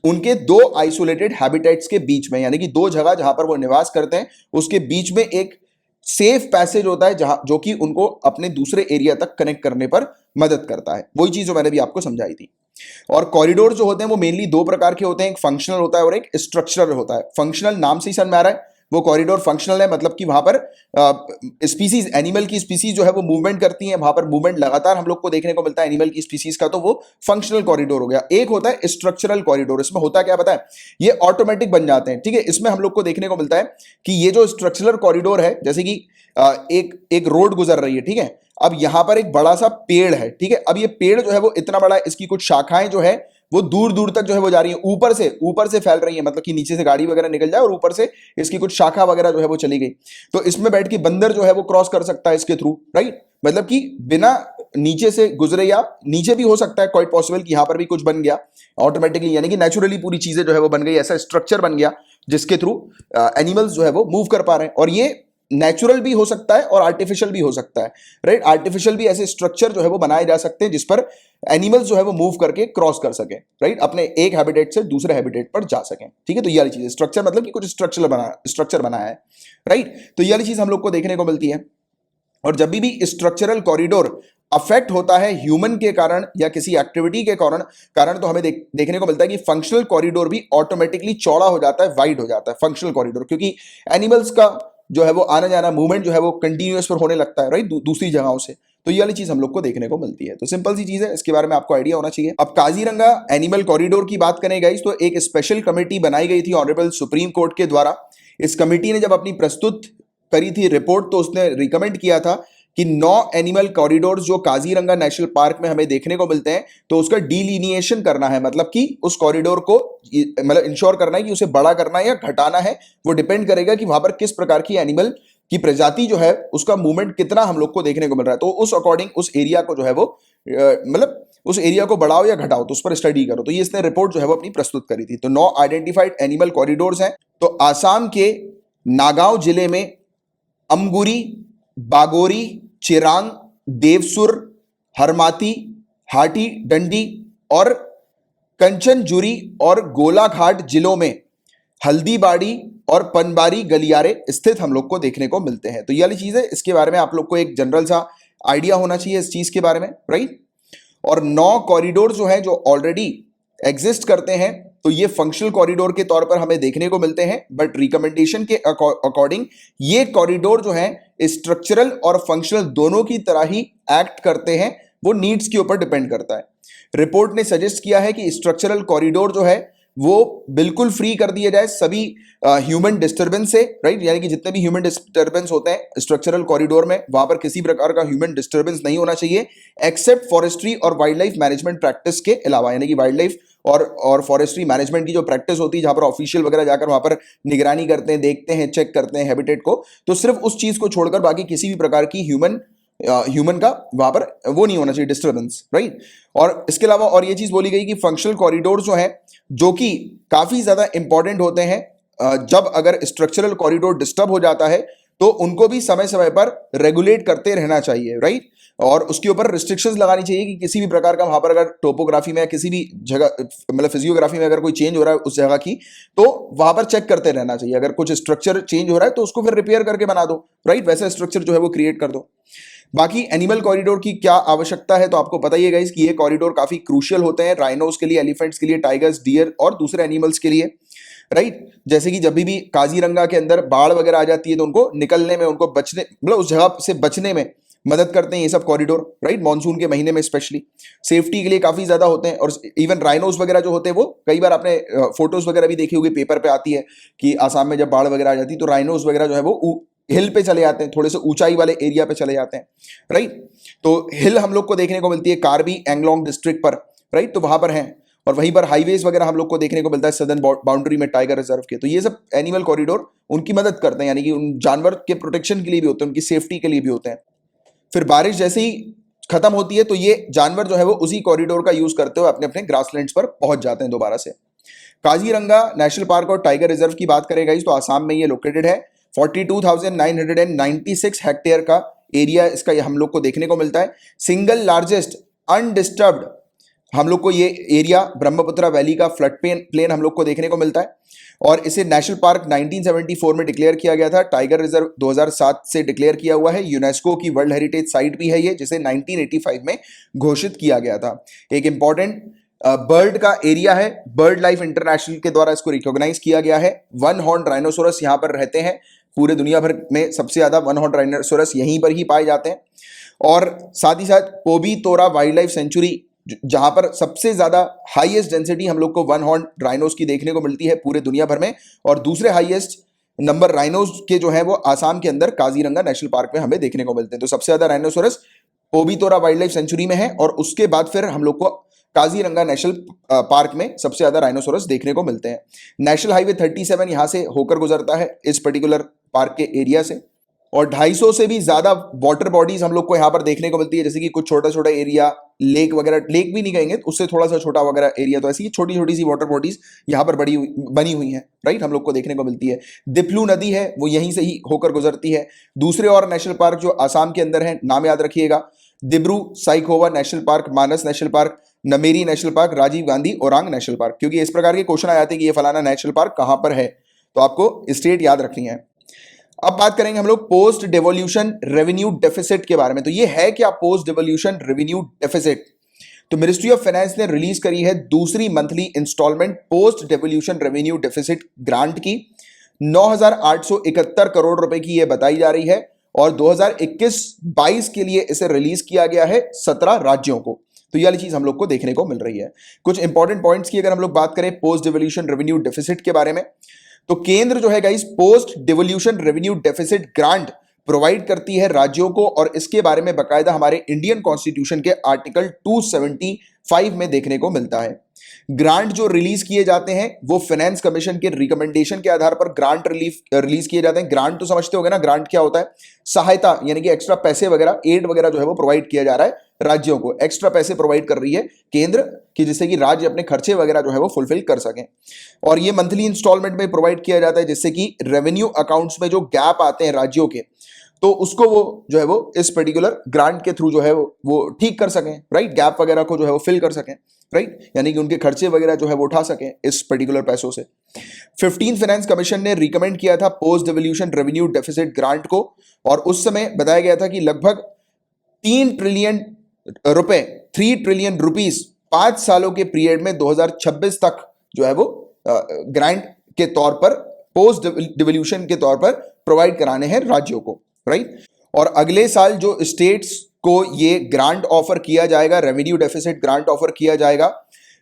उनके 2 आइसोलेटेड हैबिटेट्स के बीच में, यानी कि 2 जगह जहां पर वो निवास करते हैं उसके बीच में एक सेफ पैसेज होता है जहां जो कि उनको अपने दूसरे एरिया तक कनेक्ट करने पर मदद करता है। वही चीज जो मैंने भी आपको समझाई थी। और कॉरिडोर जो होते हैं वो मेनली 2 प्रकार के होते हैं, एक फंक्शनल होता है और एक स्ट्रक्चरल होता है। फंक्शनल नाम से ही समझ में आ रहा है, वो कॉरिडोर फंक्शनल है, मतलब कि वहां पर स्पीसीज, एनिमल की स्पीसीज जो है वो मूवमेंट करती है, वहां पर मूवमेंट लगातार हम लोग को देखने को मिलता है एनिमल की स्पीसीज का, तो वो फंक्शनल कॉरिडोर हो गया। एक होता है स्ट्रक्चरल कॉरिडोर, इसमें होता क्या पता है, ये ऑटोमेटिक बन जाते हैं। ठीक है, इसमें हम लोग को देखने को मिलता है कि ये जो स्ट्रक्चरल कॉरिडोर है, जैसे कि एक रोड गुजर रही है, ठीक है, अब यहां पर एक बड़ा सा पेड़ है, ठीक है, अब ये पेड़ जो है वो इतना बड़ा, इसकी कुछ शाखाएं जो है वो दूर दूर तक जो है वो जा रही है, ऊपर से फैल रही है, मतलब कि नीचे से गाड़ी वगैरह निकल जाए और ऊपर से इसकी कुछ शाखा वगैरह जो है वो चली गई। तो इसमें बैठ के बंदर जो है वो क्रॉस कर सकता है इसके थ्रू, राइट। मतलब कि बिना नीचे से गुजरे, या नीचे भी हो सकता है, क्वाइट पॉसिबल कि यहां पर भी कुछ बन गया ऑटोमेटिकली, यानी कि नेचुरली पूरी चीजें जो है वो बन गई, ऐसा स्ट्रक्चर बन गया जिसके थ्रू एनिमल्स जो है वो मूव कर पा रहे हैं। और ये नेचुरल भी हो सकता है और आर्टिफिशियल भी हो सकता है, राइट। आर्टिफिशियल भी ऐसे स्ट्रक्चर जो है वो बनाए जा सकते हैं जिस पर एनिमल्स जो है वो मूव करके क्रॉस कर सके, राइट, अपने एक हैबिटेट से दूसरे हैबिटेट पर जा सकें, ठीक है। तो ये वाली चीज स्ट्रक्चर, मतलब कि कुछ स्ट्रक्चर बनाया है, राइट। तो ये वाली चीज हम लोग को देखने को मिलती है। और जब भी स्ट्रक्चरल कॉरिडोर अफेक्ट होता है ह्यूमन के कारण या किसी एक्टिविटी के कारण तो हमें देखने को मिलता है कि फंक्शनल कॉरिडोर भी ऑटोमेटिकली चौड़ा हो जाता है, वाइड हो जाता है फंक्शनल कॉरिडोर, क्योंकि एनिमल्स का जो है वो आना जाना मूवमेंट जो है वो कंटिन्यूअस पर होने लगता है, राइट, दूसरी जगहों से। तो ये वाली चीज हम लोग को देखने को मिलती है। तो सिंपल सी चीज है, इसके बारे में आपको आइडिया होना चाहिए। अब काजीरंगा एनिमल कॉरिडोर की बात करें गाइस, तो एक स्पेशल कमेटी बनाई गई थी ऑनरेबल सुप्रीम कोर्ट के द्वारा। इस कमेटी ने जब अपनी प्रस्तुत करी थी रिपोर्ट, तो उसने रिकमेंड किया था कि 9 एनिमल कॉरिडोर जो काजीरंगा नेशनल पार्क में हमें देखने को मिलते हैं, तो उसका डिलिनिएशन करना है, मतलब कि उस कॉरिडोर को मतलब इंश्योर करना है कि उसे बड़ा करना है या घटाना है। वो डिपेंड करेगा कि वहां पर किस प्रकार की एनिमल की प्रजाति जो है उसका मूवमेंट कितना हम लोग को देखने को मिल रहा है। तो उस अकॉर्डिंग उस एरिया को जो है वो मतलब उस एरिया को बढ़ाओ या घटाओ, तो उस पर स्टडी करो। तो ये इसने रिपोर्ट जो है वो अपनी प्रस्तुत करी थी। तो 9 आइडेंटिफाइड एनिमल कॉरिडोर्स हैं। तो आसाम के नागांव जिले में अमगुरी, बागोरी, चिरांग, देवसुर, हरमाती, हाटी डंडी और कंचनजुरी और गोलाघाट जिलों में हल्दीबाड़ी और पनबारी गलियारे स्थित हम लोग को देखने को मिलते हैं। तो ये वाली चीज है, इसके बारे में आप लोग को एक जनरल सा आइडिया होना चाहिए इस चीज के बारे में, राइट। और 9 कॉरिडोर जो है जो ऑलरेडी एग्जिस्ट करते हैं, तो ये फंक्शनल कॉरिडोर के तौर पर हमें देखने को मिलते हैं, बट रिकमेंडेशन के अकॉर्डिंग ये कॉरिडोर जो है स्ट्रक्चरल और फंक्शनल दोनों की तरह ही एक्ट करते हैं, वो नीड्स के ऊपर डिपेंड करता है। रिपोर्ट ने सजेस्ट किया है कि स्ट्रक्चरल कॉरिडोर जो है वो बिल्कुल फ्री कर दिया जाए सभी ह्यूमन डिस्टर्बेंस से, राइट, यानी कि जितने भी ह्यूमन डिस्टर्बेंस होते हैं स्ट्रक्चरल कॉरिडोर में, वहां पर किसी प्रकार का ह्यूमन डिस्टर्बेंस नहीं होना चाहिए, एक्सेप्ट फॉरेस्ट्री और वाइल्ड लाइफ मैनेजमेंट प्रैक्टिस के अलावा। यानी कि वाइल्ड लाइफ और फॉरेस्ट्री मैनेजमेंट की जो प्रैक्टिस होती है, जहां पर ऑफिशियल वगैरह जाकर वहां पर निगरानी करते हैं, देखते हैं, चेक करते हैं हैबिटेट को, तो सिर्फ उस चीज को छोड़कर बाकी किसी भी प्रकार की ह्यूमन का वहां पर वो नहीं होना चाहिए डिस्टर्बेंस, राइट। और इसके अलावा और ये चीज बोली गई कि फंक्शनल कॉरिडोर जो है जो कि काफी ज्यादा इंपॉर्टेंट होते हैं, जब अगर स्ट्रक्चरल कॉरिडोर डिस्टर्ब हो जाता है तो उनको भी समय समय पर रेगुलेट करते रहना चाहिए, राइट। और उसके ऊपर रिस्ट्रिक्शंस लगानी चाहिए कि किसी भी प्रकार का वहां पर अगर टोपोग्राफी में किसी भी जगह मतलब फिजियोग्राफी में अगर कोई चेंज हो रहा है उस जगह की, तो वहां पर चेक करते रहना चाहिए। अगर कुछ स्ट्रक्चर चेंज हो रहा है तो उसको फिर रिपेयर करके बना दो, राइट, वैसा स्ट्रक्चर जो है वो क्रिएट कर दो। बाकी एनिमल कॉरिडोर की क्या आवश्यकता है, तो आपको पता ही है गाइस कि ये कॉरिडोर काफी क्रूशियल होते हैं राइनोस के लिए, एलिफेंट्स के लिए, टाइगर्स, डियर और दूसरे एनिमल्स के लिए, राइट। जैसे कि जब भी काजीरंगा के अंदर बाढ़ वगैरह आ जाती है तो उनको निकलने में, उनको बचने मतलब उस जगह से बचने में मदद करते हैं ये सब कॉरिडोर, राइट, मॉनसून के महीने में स्पेशली सेफ्टी के लिए काफी ज्यादा होते हैं। और इवन राइनोस वगैरह जो होते हैं वो कई बार आपने फोटोज वगैरह भी देखी होगी, पेपर पे आती है कि आसाम में जब बाढ़ वगैरह आ जाती है तो राइनोस वगैरह जो है वो हिल पे चले जाते हैं, थोड़े से ऊंचाई वाले एरिया पे चले जाते हैं, राइट। तो हिल हम लोग को देखने को मिलती है कार्बी एंगलोंग डिस्ट्रिक्ट पर, राइट, तो वहां पर है। और वहीं पर हाईवेज वगैरह हम लोग को देखने को मिलता है सदर्न बाउंड्री में टाइगर रिजर्व के। तो ये सब एनिमल कॉरिडोर उनकी मदद करते हैं, यानी कि उन जानवर के प्रोटेक्शन के लिए भी होते हैं, उनकी सेफ्टी के लिए भी होते हैं। फिर बारिश जैसे ही खत्म होती है तो ये जानवर जो है वो उसी कॉरिडोर का यूज करते हुए अपने अपने ग्रासलैंड्स पर पहुंच जाते हैं दोबारा से। काजीरंगा नेशनल पार्क और टाइगर रिजर्व की बात करें गाइस, तो आसाम में ये लोकेटेड है। 42,996 हेक्टेयर का एरिया इसका हम लोग को देखने को मिलता है। सिंगल लार्जेस्ट अनडिस्टर्ब्ड हम लोग को ये एरिया ब्रह्मपुत्र वैली का फ्लड प्लेन हम लोग को देखने को मिलता है। और इसे नेशनल पार्क 1974 में डिक्लेयर किया गया था। टाइगर रिजर्व 2007 से डिक्लेयर किया हुआ है। यूनेस्को की वर्ल्ड हेरिटेज साइट भी है ये, जिसे 1985 में घोषित किया गया था। एक इंपॉर्टेंट बर्ड का एरिया है, बर्ड लाइफ इंटरनेशनल के द्वारा इसको रिकॉग्नाइज किया गया है। वन हॉर्न राइनोसोरस यहाँ पर रहते हैं, पूरे दुनिया भर में सबसे ज्यादा वन हॉर्न राइनोसोरस यहीं पर ही पाए जाते हैं। और साथ ही साथ पोबी तोरा वाइल्ड लाइफ सेंचुरी, जहां पर सबसे ज्यादा हाईएस्ट डेंसिटी हम लोग को वन हॉर्न राइनोस की देखने को मिलती है पूरे दुनिया भर में। और दूसरे हाईएस्ट नंबर राइनोस के जो है वो आसाम के अंदर काजीरंगा नेशनल पार्क में हमें देखने को मिलते हैं। तो सबसे ज्यादा राइनोसोरस पोबी तोरा वाइल्ड लाइफ सेंचुरी में है, और उसके बाद फिर हम लोग को काजीरंगा नेशनल पार्क में सबसे ज्यादा राइनोसोरस देखने को मिलते हैं। नेशनल हाईवे 37 यहां से होकर गुजरता है इस पर्टिकुलर पार्क के एरिया से, और 250 से भी ज्यादा वाटर बॉडीज हम लोग को यहाँ पर देखने को मिलती है, जैसे कि कुछ छोटा छोटा एरिया, लेक वगैरह, लेक भी नहीं कहेंगे, उससे थोड़ा सा छोटा वगैरह एरिया, तो ऐसी छोटी छोटी सी वाटर बॉडीज यहाँ पर बनी हुई हैं, राइट, हम लोग को देखने को मिलती है। दिप्लू नदी है वो यहीं से ही होकर गुजरती है। दूसरे और नेशनल पार्क जो आसाम के अंदर है, नाम याद रखिएगा, Dibru Saikhowa national park, Manas national park, Nameri national park, Rajiv Gandhi Orang national park, क्योंकि इस प्रकार के क्वेश्चन आ जाते हैं कि ये फलाना नेशनल पार्क कहां पर है, तो आपको स्टेट याद रखनी है। अब बात करेंगे हम लोग पोस्ट डेवोल्यूशन रेवेन्यू डेफिसिट के बारे में। तो ये है क्या पोस्ट डेवोल्यूशन रेवेन्यू डेफिसिट? तो मिनिस्ट्री ऑफ फाइनेंस ने रिलीज करी है दूसरी monthly instalment post devolution revenue deficit grant की, 9,871 करोड़ रुपए की ये बताई जा रही है, और 2021-22 के लिए इसे रिलीज किया गया है 17 राज्यों को। तो ये वाली चीज हम लोग को देखने को मिल रही है। कुछ इंपॉर्टेंट पॉइंट्स की अगर हम लोग बात करें पोस्ट डेवोल्यूशन रेवेन्यू डेफिसिट के बारे में, तो केंद्र जो है guys post devolution revenue deficit grant provide करती है राज्यों को, और इसके बारे में बकायदा हमारे इंडियन कॉन्स्टिट्यूशन के आर्टिकल 275 में देखने को मिलता है। ग्रांट जो रिलीज किए जाते हैं वो फाइनेंस कमीशन के रिकमेंडेशन के आधार पर ग्रांट रिलीज किए जाते हैं। ग्रांट तो समझते होंगे ना, ग्रांट क्या होता है? सहायता, यानी कि एक्स्ट्रा पैसे वगैरह, एड वगैरह जो है वो प्रोवाइड किया जा रहा है राज्यों को, एक्स्ट्रा पैसे प्रोवाइड कर रही है केंद्र की, जिससे कि राज्य अपने खर्चे वगैरह जो है वो फुलफिल कर सकें। और ये मंथली इंस्टॉलमेंट में प्रोवाइड किया जाता है, जिससे कि रेवेन्यू अकाउंट्स में जो गैप आते हैं राज्यों के, तो उसको वो जो है वो इस पर्टिकुलर ग्रांट के थ्रू जो है वो ठीक कर सकें, राइट, गैप वगैरह को जो है वो फिल कर सकें, राइट, यानी कि उनके खर्चे वगैरह जो है वो उठा सकें इस पर्टिकुलर पैसों से। 15 फाइनेंस कमीशन ने रिकमेंड किया था post devolution revenue deficit grant को, और उस समय बताया गया था कि लगभग 3 ट्रिलियन रुपए, 3 ट्रिलियन रुपीस 5 सालों के पीरियड में 2026 तक जो है वो ग्रांट के तौर पर, पोस्ट डिवोल्यूशन के तौर पर प्रोवाइड कराने हैं राज्यों को, राइट। और अगले साल जो स्टेट्स को ये ग्रांट ऑफर किया जाएगा, रेवेन्यू डेफिसिट ग्रांट ऑफर किया जाएगा,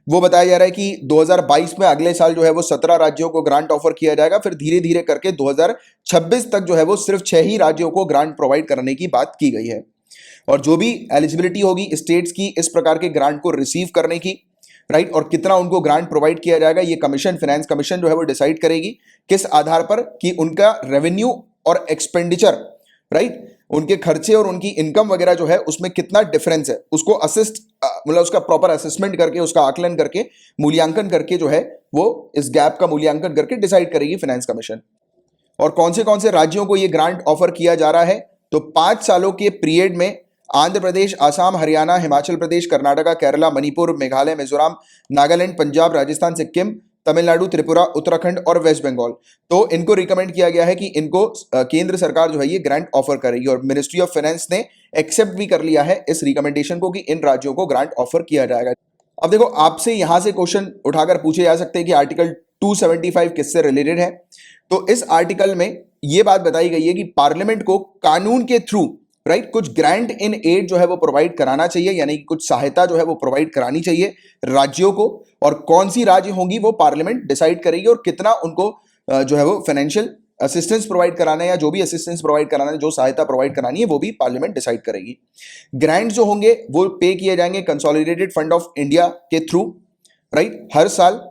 वो बताया जा रहा है कि 2022 में अगले साल जो है वो 17 राज्यों को ग्रांट ऑफर किया जाएगा, फिर धीरे धीरे करके 2026 तक जो है वो सिर्फ 6 ही राज्यों को ग्रांट प्रोवाइड करने की बात की गई है। और जो भी एलिजिबिलिटी होगी स्टेट्स की इस प्रकार के ग्रांट को रिसीव करने की, राइट, और कितना उनको ग्रांट प्रोवाइड किया जाएगा, ये कमीशन, फाइनेंस कमीशन जो है वो डिसाइड करेगी। किस आधार पर? कि उनका रेवेन्यू और एक्सपेंडिचर, राइट, उनके खर्चे और उनकी इनकम वगैरह जो है उसमें कितना डिफरेंस है, उसको मतलब उसका प्रॉपर असेसमेंट करके, उसका आकलन करके, मूल्यांकन करके जो है वो इस गैप का मूल्यांकन करके डिसाइड करेगी फाइनेंस कमीशन। और कौन से राज्यों को ये ग्रांट ऑफर किया जा रहा है? तो 5 सालों के पीरियड में आंध्र प्रदेश, आसाम, हरियाणा, हिमाचल प्रदेश, कर्नाटका, केरला, मणिपुर, मेघालय, मिजोरम, नागालैंड, पंजाब, राजस्थान, सिक्किम, तमिलनाडु, त्रिपुरा, उत्तराखंड और वेस्ट बंगाल। तो इनको रिकमेंड किया गया है कि इनको केंद्र सरकार जो है ये ग्रांट ऑफर करेगी, और मिनिस्ट्री ऑफ फाइनेंस ने एक्सेप्ट भी कर लिया है इस रिकमेंडेशन को कि इन राज्यों को ग्रांट ऑफर किया जाएगा। अब देखो, आपसे यहां से क्वेश्चन उठाकर पूछे जा सकते हैं कि आर्टिकल 275 किससे रिलेटेड है। तो इस आर्टिकल में यह बात बताई गई है कि पार्लियामेंट को कानून के थ्रू, राइट, कुछ ग्रांट इन एड जो है वो प्रोवाइड कराना चाहिए, यानी कि कुछ सहायता जो है वो प्रोवाइड करानी चाहिए राज्यों को, और कौन सी राज्य होंगी वो पार्लियामेंट डिसाइड करेगी, और कितना उनको जो है वो फाइनेंशियल असिस्टेंस प्रोवाइड कराना है, या जो भी असिस्टेंस प्रोवाइड कराना है, जो सहायता प्रोवाइड करानी है, वो भी पार्लियामेंट डिसाइड करेगी। ग्रांट जो होंगे वो पे किए जाएंगे कंसोलिडेटेड फंड ऑफ इंडिया के थ्रू, राइट, हर साल,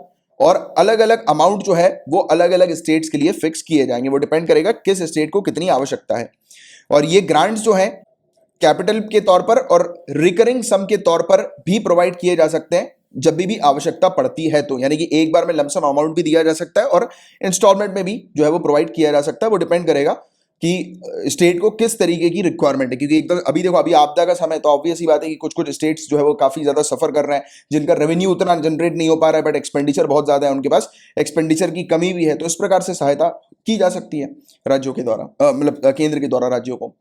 और अलग अलग अमाउंट जो है वो अलग अलग स्टेट्स के लिए फिक्स किए जाएंगे। वो डिपेंड करेगा किस स्टेट को कितनी आवश्यकता है। और ये ग्रांट्स जो है कैपिटल के तौर पर और रिकरिंग सम के तौर पर भी प्रोवाइड किए जा सकते हैं जब भी आवश्यकता पड़ती है, तो यानी कि एक बार में लमसम अमाउंट भी दिया जा सकता है और इंस्टॉलमेंट में भी जो है वो प्रोवाइड किया जा सकता है। वो डिपेंड करेगा कि स्टेट को किस तरीके की रिक्वायरमेंट है, क्योंकि एकदम अभी देखो, अभी आपदा का समय, तो ऑब्वियस ही बात है कि कुछ कुछ स्टेट्स जो है वो काफी ज्यादा सफर कर रहे हैं, जिनका रेवेन्यू उतना जनरेट नहीं हो पा रहा है, बट एक्सपेंडिचर बहुत ज्यादा है, उनके पास एक्सपेंडिचर की कमी भी है। तो इस प्रकार से सहायता की जा सकती है राज्यों के द्वारा, मतलब केंद्र के द्वारा राज्यों को।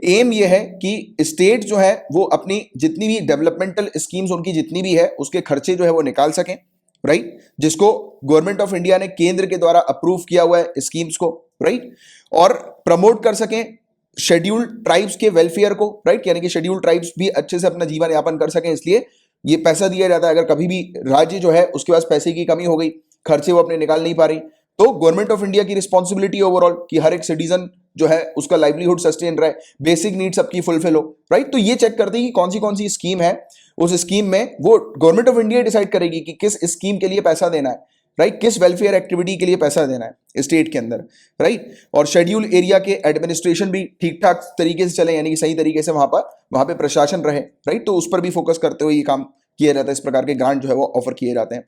एम ये है कि स्टेट जो है वो अपनी जितनी भी डेवलपमेंटल स्कीम्स उनकी जितनी भी है उसके खर्चे जो है वो निकाल सकें, राइट, जिसको गवर्नमेंट ऑफ इंडिया ने केंद्र के द्वारा अप्रूव किया हुआ है स्कीम्स को, राइट, और प्रमोट कर सकें शेड्यूल्ड ट्राइब्स के वेलफेयर को, राइट, यानी कि शेड्यूल्ड ट्राइब्स भी अच्छे से अपना जीवन यापन कर सकें, इसलिए ये पैसा दिया जाता है। अगर कभी भी राज्य जो है उसके पास पैसे की कमी हो गई, खर्चे वो अपने निकाल नहीं पा रही, तो गवर्नमेंट ऑफ इंडिया की रिस्पॉन्सिबिलिटी ओवरऑल कि हर एक सिटीजन जो है उसका लाइवलीहुड सस्टेन रहे, बेसिक नीड्स सबकी फुलफिल हो, राइट। तो ये चेक करती है कि कौन सी स्कीम है उस स्कीम में वो गवर्नमेंट ऑफ इंडिया डिसाइड करेगी कि किस स्कीम के लिए पैसा देना है, राइट, किस वेलफेयर एक्टिविटी के लिए पैसा देना है स्टेट के अंदर, राइट। और शेड्यूल एरिया के एडमिनिस्ट्रेशन भी ठीक ठाक तरीके से चले, यानी कि सही तरीके से वहां पे प्रशासन रहे, राइट। तो उस पर भी फोकस करते हुए ये काम किया जाता है, इस प्रकार के ग्रांट जो है वो ऑफर किए जाते हैं।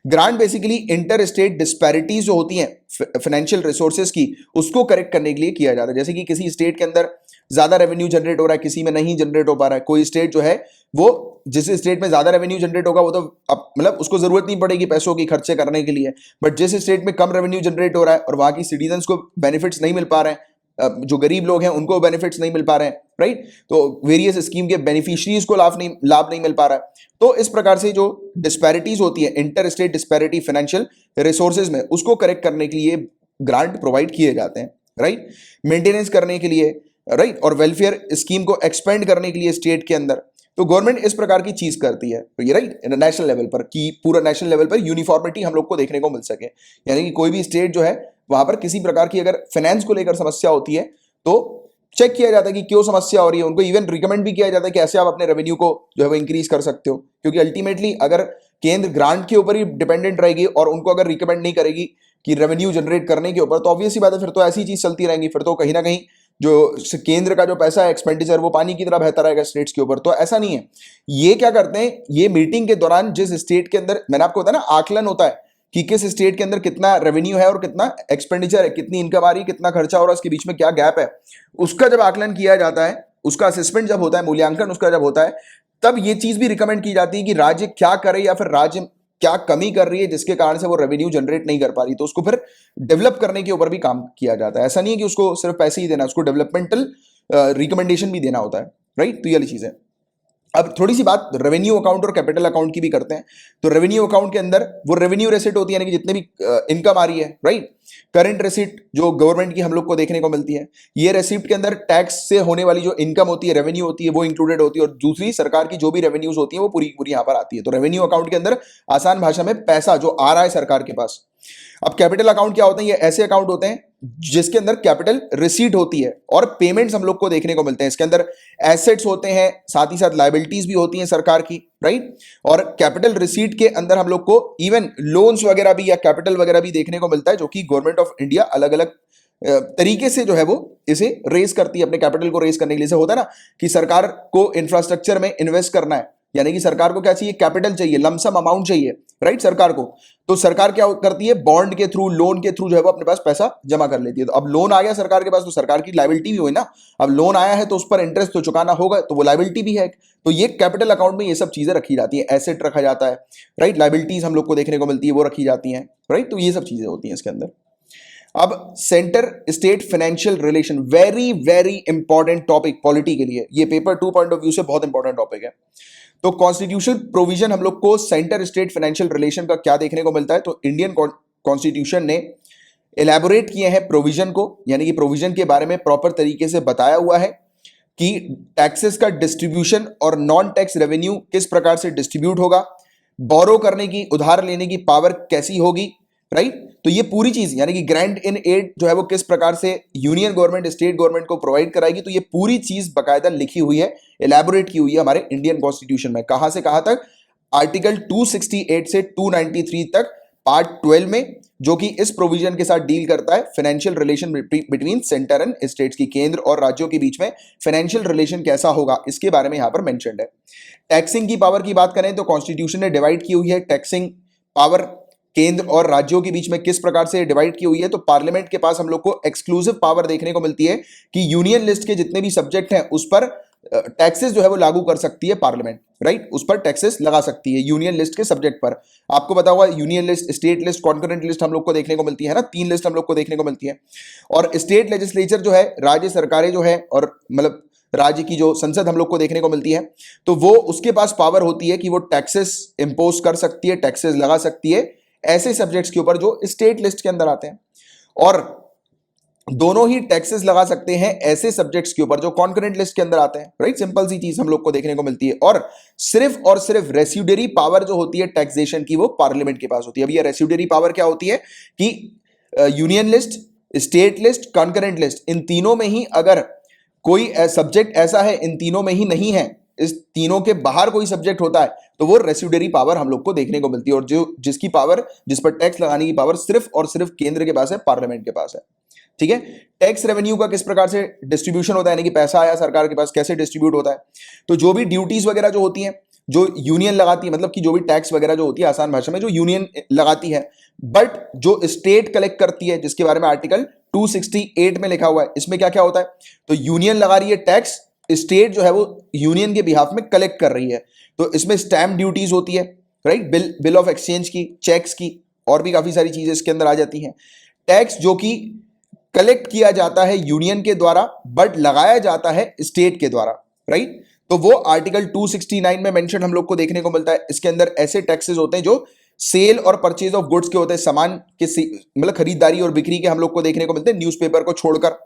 Grant basically inter state disparities जो होती हैं फाइनेंशियल रिसोर्सेज की, उसको करेक्ट करने के लिए किया जाता है। जैसे कि किसी स्टेट के अंदर ज्यादा रेवेन्यू जनरेट हो रहा है, किसी में नहीं जनरेट हो पा रहा है, कोई स्टेट जो है वो, जिस स्टेट में ज्यादा रेवेन्यू जनरेट होगा वो तो अब मतलब उसको जरूरत नहीं पड़ेगी पैसों की खर्चे करने के लिए, बट जिस स्टेट में कम रेवेन्यू जनरेट हो रहा है और वहां की सिटीजन्स को बेनिफिट्स नहीं मिल पा रहे हैं, जो गरीब लोग हैं उनको बेनिफिट्स नहीं मिल पा रहे हैं, राइट, तो वेरियस स्कीम के बेनिफिशियरीज को लाभ नहीं मिल पा रहा है। तो इस प्रकार से जो डिस्पैरिटीज होती है, inter state disparity financial resources में, उसको करेक्ट करने के लिए ग्रांट प्रोवाइड किए जाते हैं, राइट, मेंटेनेंस करने के लिए, राइट, और वेलफेयर स्कीम को एक्सपेंड करने के लिए स्टेट के अंदर। तो गवर्नमेंट इस प्रकार की चीज करती है, तो ये राइट नेशनल लेवल पर, कि पूरा नेशनल लेवल पर यूनिफॉर्मिटी हम लोग को देखने को मिल सके, यानी कि कोई भी स्टेट जो है वहां पर किसी प्रकार की अगर फाइनेंस को लेकर समस्या होती है तो चेक किया जाता है कि क्यों समस्या हो रही है, उनको इवन रिकमेंड भी किया जाता है कि ऐसे आप अपने रेवेन्यू को जो है वो इंक्रीज कर सकते हो, क्योंकि अल्टीमेटली अगर केंद्र ग्रांट के ऊपर ही डिपेंडेंट रहेगी और उनको अगर रिकमेंड नहीं करेगी कि रेवेन्यू जनरेट करने के ऊपर, तो ऑब्वियसली बात है फिर तो ऐसी चीज चलती रहेंगी, फिर तो कहीं ना कहीं जो केंद्र का जो पैसा है एक्सपेंडिचर वो पानी की तरह बहता रहेगा स्टेट्स के ऊपर। तो ऐसा नहीं है। ये क्या करते हैं, ये मीटिंग के दौरान जिस स्टेट के अंदर, मैंने आपको बताया ना, आकलन होता है कि किस स्टेट के अंदर कितना रेवेन्यू है और कितना एक्सपेंडिचर है, कितनी इनकम आ रही है, कितना खर्चा हो रहा है, उसके बीच में क्या गैप है, उसका जब आकलन किया जाता है, उसका असेसमेंट जब होता है, मूल्यांकन उसका जब होता है, तब ये चीज भी रिकमेंड की जाती है कि राज्य क्या करे या फिर राज्य क्या कमी कर रही है जिसके कारण से वो रेवेन्यू जनरेट नहीं कर पा रही, तो उसको फिर डेवलप करने के ऊपर भी काम किया जाता है। ऐसा नहीं है कि उसको सिर्फ पैसे ही देना, उसको डेवलपमेंटल रिकमेंडेशन भी देना होता है, राइट। तो ये वाली चीज है। अब थोड़ी सी बात रेवेन्यू अकाउंट और कैपिटल अकाउंट की भी करते हैं। तो रेवेन्यू अकाउंट के अंदर वो रेवेन्यू रेसिट होती है, यानी कि जितने भी इनकम आ रही है, राइट, करंट रेसिट जो गवर्नमेंट की हम लोग को देखने को मिलती है, ये रेसिप्ट के अंदर टैक्स से होने वाली जो इनकम होती है, रेवेन्यू होती है, वो इंक्लूडेड होती है, और दूसरी सरकार की जो भी रेवेन्यूज होती है वो पूरी पूरी यहां पर आती है। तो रेवेन्यू अकाउंट के अंदर आसान भाषा में पैसा जो आ रहा है सरकार के पास। अब कैपिटल अकाउंट क्या होते हैं, ये ऐसे अकाउंट होते हैं जिसके अंदर कैपिटल रिसीट होती है और पेमेंट्स हम लोग को देखने को मिलते हैं। इसके अंदर एसेट्स होते हैं, साथ ही साथ लायबिलिटीज भी होती हैं सरकार की, राइट। और कैपिटल रिसीट के अंदर हम लोग को इवन लोन्स वगैरह भी या कैपिटल वगैरह भी देखने को मिलता है, जो कि गवर्नमेंट ऑफ इंडिया अलग अलग तरीके से जो है वो इसे रेज करती है, अपने कैपिटल को रेज करने के लिए। से होता है ना कि सरकार को इंफ्रास्ट्रक्चर में इन्वेस्ट करना है, यानी कि सरकार को क्या चाहिए, कैपिटल चाहिए, लमसम अमाउंट चाहिए, राइट, सरकार को। तो सरकार क्या करती है, बॉन्ड के थ्रू, लोन के थ्रू जो है वो अपने पास पैसा जमा कर लेती है। तो अब लोन आ गया सरकार के पास, तो सरकार की लायबिलिटी भी हुई ना। अब लोन आया है तो उस पर इंटरेस्ट तो चुकाना होगा, तो वो लायबिलिटी भी है। तो ये कैपिटल अकाउंट में ये सब चीजें रखी जाती है, एसेट रखा जाता है, राइट, लायबिलिटीज हम लोग को देखने को मिलती है वो रखी जाती है, राइट। तो ये सब चीजें होती हैं इसके अंदर। अब centre state financial relation, very very important topic polity के लिए, ये पेपर 2 पॉइंट ऑफ व्यू से बहुत इंपॉर्टेंट टॉपिक है। तो कॉन्स्टिट्यूशनल प्रोविजन हम लोग को सेंटर स्टेट फाइनेंशियल रिलेशन का क्या देखने को मिलता है, तो इंडियन कॉन्स्टिट्यूशन ने एलैबोरेट किए हैं प्रोविजन को, यानी कि प्रोविजन के बारे में प्रॉपर तरीके से बताया हुआ है कि टैक्सेस का डिस्ट्रीब्यूशन और नॉन टैक्स रेवेन्यू किस प्रकार से डिस्ट्रीब्यूट होगा, बोरो करने की, उधार लेने की पावर कैसी होगी, राइट। तो ये पूरी चीज, यानी कि ग्रांट इन एड जो है वो किस प्रकार से यूनियन गवर्नमेंट स्टेट गवर्नमेंट को प्रोवाइड कराएगी, तो ये पूरी चीज बकायदा लिखी हुई है, एलैबोरेट की हुई है हमारे इंडियन कॉन्स्टिट्यूशन में। कहां से कहां तक, आर्टिकल 268 से 293 तक पार्ट 12 में, जो कि इस प्रोविजन के साथ डील करता है financial relation between centre and states की, केंद्र और राज्यों के बीच में फाइनेंशियल रिलेशन कैसा होगा, इसके बारे में यहां पर मेंशन्ड है। टैक्सिंग की पावर की बात करें तो कॉन्स्टिट्यूशन ने डिवाइड की हुई है टैक्सिंग पावर केंद्र और राज्यों के बीच में किस प्रकार से डिवाइड की हुई है। तो पार्लियामेंट के पास हम लोग को एक्सक्लूसिव पावर देखने को मिलती है कि यूनियन लिस्ट के जितने भी सब्जेक्ट हैं उस पर टैक्सेस जो है वो लागू कर सकती है पार्लियामेंट, राइट, उस पर टैक्सेस लगा सकती है यूनियन लिस्ट के सब्जेक्ट पर। आपको पता होगा union list, state list, concurrent list हम लोग को देखने को मिलती है ना, 3 लिस्ट हम लोग को देखने को मिलती है। और स्टेट लेजिस्लेचर जो है, राज्य सरकारें जो है, और मतलब राज्य की जो संसद हम लोग को देखने को मिलती है, तो वो उसके पास पावर होती है कि वो टैक्सेस इंपोज कर सकती है, टैक्सेस लगा सकती है ऐसे सब्जेक्ट्स के ऊपर जो स्टेट लिस्ट के अंदर आते हैं, और दोनों ही टैक्सेस लगा सकते हैं ऐसे सब्जेक्ट्स के ऊपर जो कॉन्करेंट लिस्ट के अंदर आते हैं, राइट। सिंपल सी चीज हम लोग को देखने को मिलती है। और सिर्फ रेसिड्यूरी पावर जो होती है टैक्सेशन की, वो पार्लियामेंट के पास होती है। अब ये रेसिड्यूरी पावर क्या होती है कि union list, state list, concurrent list, इन तीनों में ही अगर कोई सब्जेक्ट ऐसा है, इन तीनों में ही नहीं है इस तीनों के बाहर कोई सब्जेक्ट होता है तो वो रेसिड्यूरी पावर हम लोग को देखने को मिलती है, और जो जिसकी पावर, जिस पर टैक्स लगाने की पावर सिर्फ और सिर्फ केंद्र के पास है, पार्लियामेंट के पास है। ठीक है। टैक्स रेवेन्यू का किस प्रकार से डिस्ट्रीब्यूशन होता है, यानी कि पैसा आया सरकार के पास कैसे डिस्ट्रीब्यूट होता है, तो जो भी ड्यूटीज वगैरह जो होती हैं, जो यूनियन लगाती है, मतलब कि जो भी टैक्स वगैरह जो होती है, आसान भाषा में जो यूनियन लगाती है, बट जो स्टेट कलेक्ट करती है, जिसके बारे में आर्टिकल 268 में लिखा हुआ है, इसमें क्या क्या होता है, तो यूनियन लगा रही है टैक्स, स्टेट जो है वो यूनियन के बिहाफ में कलेक्ट कर रही है, तो इसमें स्टैम्प ड्यूटीज होती है, राइट, बिल ऑफ एक्सचेंज की, चेक्स की, और भी काफी सारी चीजें इसके अंदर आ जाती हैं। टैक्स जो कि कलेक्ट किया जाता है यूनियन के द्वारा बट लगाया जाता है स्टेट के द्वारा, राइट, तो वो आर्टिकल 269 में मेंशन हम लोग को देखने को मिलता है। इसके अंदर ऐसे टैक्सेस होते हैं जो सेल और परचेज ऑफ गुड्स के होते हैं, सामान के मतलब खरीदारी और बिक्री के हम लोग को देखने को मिलते हैं न्यूज़पेपर को छोड़कर,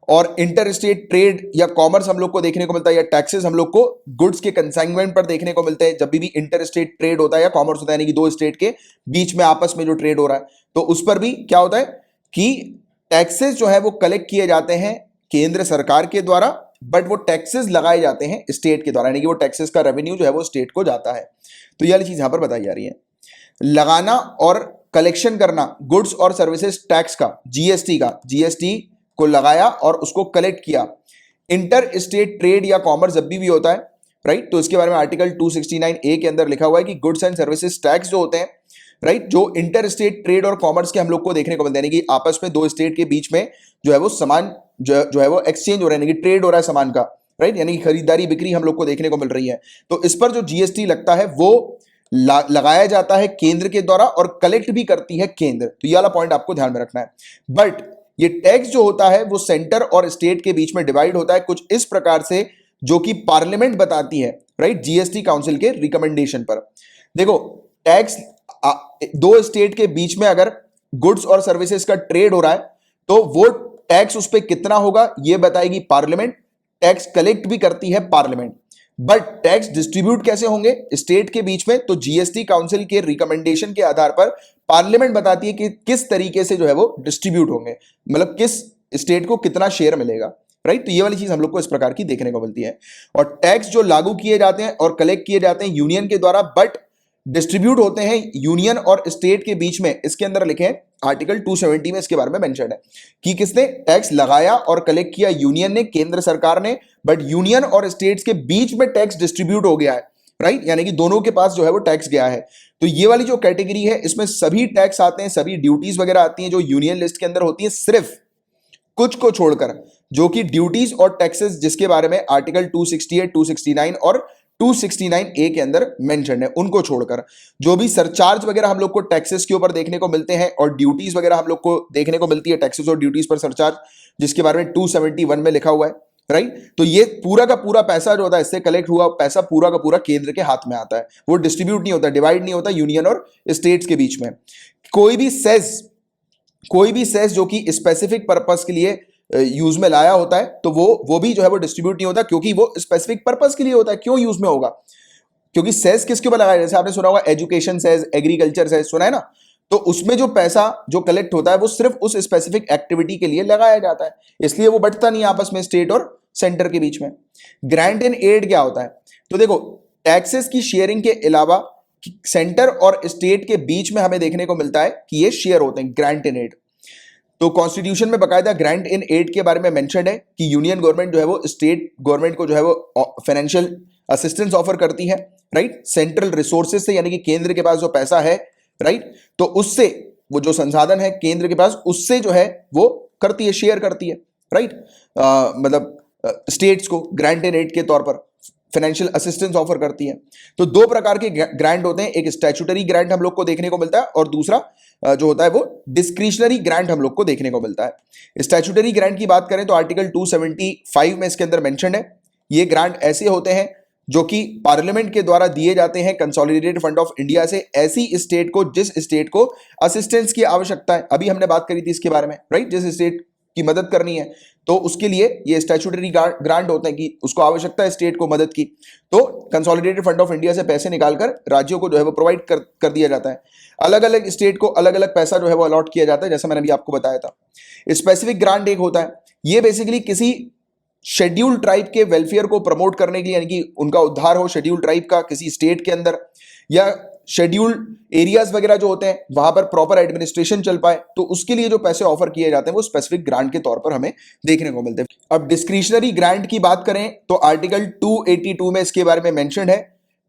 और इंटर स्टेट ट्रेड या कॉमर्स हम लोग को देखने को मिलता है, या टैक्सेस हम लोग को गुड्स के कंसाइनमेंट पर देखने को मिलते हैं। जब भी इंटर स्टेट ट्रेड होता है या कॉमर्स होता है, यानी कि दो स्टेट के बीच में आपस में जो ट्रेड हो रहा है, तो उस पर भी क्या होता है कि टैक्सेस जो है वो कलेक्ट किए जाते हैं केंद्र सरकार के द्वारा, बट वो टैक्सेस लगाए जाते हैं स्टेट के द्वारा, यानी कि वो टैक्सेस का रेवेन्यू जो है वो स्टेट को जाता है। तो ये वाली चीज यहां पर बताई जा रही है। लगाना और कलेक्शन करना गुड्स और सर्विसेज टैक्स का, जीएसटी का, जीएसटी को लगाया और उसको कलेक्ट किया। इंटर स्टेट ट्रेड या कॉमर्स जब भी होता है, राइट, तो इसके बारे में आर्टिकल 269A के अंदर लिखा हुआ है कि गुड्स एंड सर्विसेज टैक्स जो होते हैं, राइट, जो इंटर स्टेट ट्रेड और कॉमर्स के हम लोग को देखने को मिलते हैं, यानी कि आपस में दो स्टेट के बीच में जो है वो सामान जो है वो एक्सचेंज हो रहा है, यानी कि ट्रेड हो रहा है सामान का, राइट, यानी कि खरीदारी बिक्री हम लोग को देखने को मिल रही है, तो इस पर जो जीएसटी लगता है वो लगाया जाता है केंद्र के द्वारा और कलेक्ट भी करती है केंद्र। तो ये वाला पॉइंट आपको ध्यान में रखना है। बट ये टैक्स जो होता है वो सेंटर और स्टेट के बीच में डिवाइड होता है कुछ इस प्रकार से, जो कि पार्लियामेंट बताती है, राइट, जीएसटी काउंसिल के रिकमेंडेशन पर। देखो, टैक्स दो स्टेट के बीच में अगर गुड्स और सर्विसेज का ट्रेड हो रहा है तो वो टैक्स उस पर कितना होगा ये बताएगी पार्लियामेंट, टैक्स कलेक्ट भी करती है पार्लियामेंट, बट टैक्स डिस्ट्रीब्यूट कैसे होंगे स्टेट के बीच में, तो जीएसटी काउंसिल के रिकमेंडेशन के आधार पर पार्लियामेंट बताती है कि किस तरीके से जो है वो डिस्ट्रीब्यूट होंगे, मतलब किस स्टेट को कितना शेयर मिलेगा, राइट। तो ये वाली चीज हम लोग को इस प्रकार की देखने को मिलती है। और टैक्स जो लागू किए जाते हैं और कलेक्ट किए जाते हैं यूनियन के द्वारा, बट डिस्ट्रीब्यूट होते हैं यूनियन और स्टेट के बीच में, इसके अंदर लिखे आर्टिकल 270 में इसके बारे में मेंशन है कि किसने टैक्स लगाया और कलेक्ट किया, यूनियन ने, केंद्र सरकार ने, बट यूनियन और स्टेट्स के बीच में टैक्स डिस्ट्रीब्यूट हो गया है, राइट, यानी कि दोनों के पास जो है वो टैक्स गया है। तो ये वाली जो कैटेगरी है इसमें सभी टैक्स आते हैं, सभी ड्यूटीज वगैरह आती हैं जो यूनियन लिस्ट के अंदर होती है, सिर्फ कुछ को छोड़कर, जो कि ड्यूटीज और टैक्सेस जिसके बारे में आर्टिकल 268, 269 और 269A के अंदर मेंशन है, उनको छोड़कर जो भी सरचार्ज वगैरह हम लोग को टैक्सेस के ऊपर देखने को मिलते हैं और ड्यूटीज वगैरह हम लोग को देखने को मिलती है, टैक्सेस और ड्यूटीज पर सरचार्ज, जिसके बारे में 271 में लिखा हुआ है, राइट। तो ये पूरा का पूरा पैसा जो होता है, इससे कलेक्ट हुआ पैसा पूरा का पूरा केंद्र के हाथ में आता है, वो डिस्ट्रीब्यूट नहीं होता, डिवाइड नहीं होता यूनियन और स्टेट्स के बीच में। कोई भी सेस जो कि स्पेसिफिक पर्पस के लिए यूज में लाया होता है, तो वो भी जो है वो डिस्ट्रीब्यूट नहीं होता, क्योंकि वो स्पेसिफिक पर्पस के लिए होता है। क्यों यूज में होगा? क्योंकि सेस किसके ऊपर लगाया, जैसे आपने सुना होगा एजुकेशन सेस, एग्रीकल्चर सेस, सुना है ना, तो उसमें जो पैसा जो कलेक्ट होता है वो सिर्फ उस स्पेसिफिक एक्टिविटी के लिए लगाया जाता है, इसलिए वो बंटता नहीं आपस में स्टेट और सेंटर के बीच में। ग्रांट एंड एड क्या होता है? तो देखो, टैक्सेस की शेयरिंग के अलावा सेंटर और स्टेट के बीच में हमें देखने को मिलता है कि ये शेयर होते हैं, ग्रांट एंड एड। तो कॉन्स्टिट्यूशन में बकायदा ग्रांट इन एड के बारे में मेंशन है कि यूनियन गवर्नमेंट जो है वो स्टेट गवर्नमेंट को जो है वो फाइनेंशियल असिस्टेंस ऑफर करती है, राइट, सेंट्रल रिसोर्सेज से, यानी कि केंद्र के पास जो पैसा है, राइट, तो उससे वो जो संसाधन है केंद्र के पास, उससे जो है वो करती है, शेयर करती है, राइट, मतलब स्टेट्स को ग्रांट एंड एड के तौर पर फाइनेंशियल असिस्टेंस ऑफर करती है। तो दो प्रकार के ग्रांट होते हैं, एक स्टैट्यूटरी ग्रांट हम लोग को देखने को मिलता है और दूसरा जो होता है वो डिस्क्रिशनरी ग्रांट हम लोग को देखने को मिलता है। स्टैट्यूटरी ग्रांट की बात करें तो आर्टिकल 275 में इसके अंदर मेंशन है, ये ग्रांट ऐसे होते हैं जो कि पार्लियामेंट के द्वारा दिए जाते हैं कंसोलिडेटेड फंड ऑफ इंडिया से ऐसी स्टेट को जिस स्टेट को असिस्टेंस की आवश्यकता है। अभी हमने बात करी थी इसके बारे में, राइट, जिस स्टेट की मदद करनी है तो उसके लिए ये स्टैट्यूटरी ग्रांट होते हैं कि उसको आवश्यकता है स्टेट को मदद की, तो कंसोलिडेटेड फंड ऑफ इंडिया से पैसे निकालकर राज्यों को जो है वो प्रोवाइड कर दिया जाता है। अलग अलग स्टेट को अलग अलग पैसा जो है वो अलॉट किया जाता है, जैसा मैंने अभी आपको बताया था। स्पेसिफिक ग्रांट एक होता है, ये बेसिकली किसी शेड्यूल्ड ट्राइब के वेलफेयर को प्रमोट करने के लिए, यानी कि उनका उद्धार हो शेड्यूल्ड ट्राइब का किसी स्टेट के अंदर, या शेड्यूल्ड एरियाज वगैरह जो होते हैं वहां पर प्रॉपर एडमिनिस्ट्रेशन चल पाए, तो उसके लिए जो पैसे ऑफर किए जाते हैं वो स्पेसिफिक ग्रांट के तौर पर हमें देखने को मिलते हैं। अब डिस्क्रिशनरी ग्रांट की बात करें तो आर्टिकल 282 में इसके बारे में मेंशन है।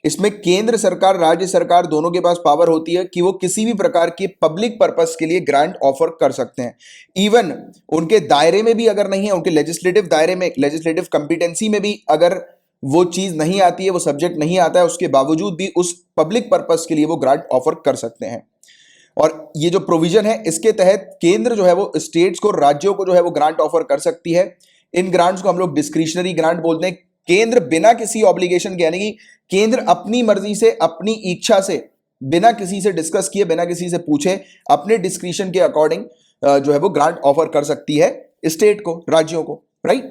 इसमें केंद्र सरकार राज्य सरकार दोनों के पास पावर होती है कि वो किसी भी प्रकार के पब्लिक पर्पस के लिए ग्रांट ऑफर कर सकते हैं। इवन उनके दायरे में भी अगर नहीं है, उनके लेजिस्लेटिव दायरे में, लेजिस्लेटिव कंपिटेंसी में भी अगर वो चीज नहीं आती है, वो सब्जेक्ट नहीं आता है, उसके बावजूद भी उस पब्लिक पर्पस के लिए वो ग्रांट ऑफर कर सकते हैं। और ये जो प्रोविजन है इसके तहत केंद्र जो है वो स्टेट्स को, राज्यों को जो है वो ग्रांट ऑफर कर सकती है। इन ग्रांट्स को हम लोग डिस्क्रिशनरी ग्रांट बोलते हैं। केंद्र बिना किसी ऑब्लिगेशन के, यानी कि केंद्र अपनी मर्जी से, अपनी इच्छा से, बिना किसी से डिस्कस किए, बिना किसी से पूछे, अपने डिस्क्रिशन के अकॉर्डिंग जो है वो ग्रांट ऑफर कर सकती है स्टेट को, राज्यों को, राइट।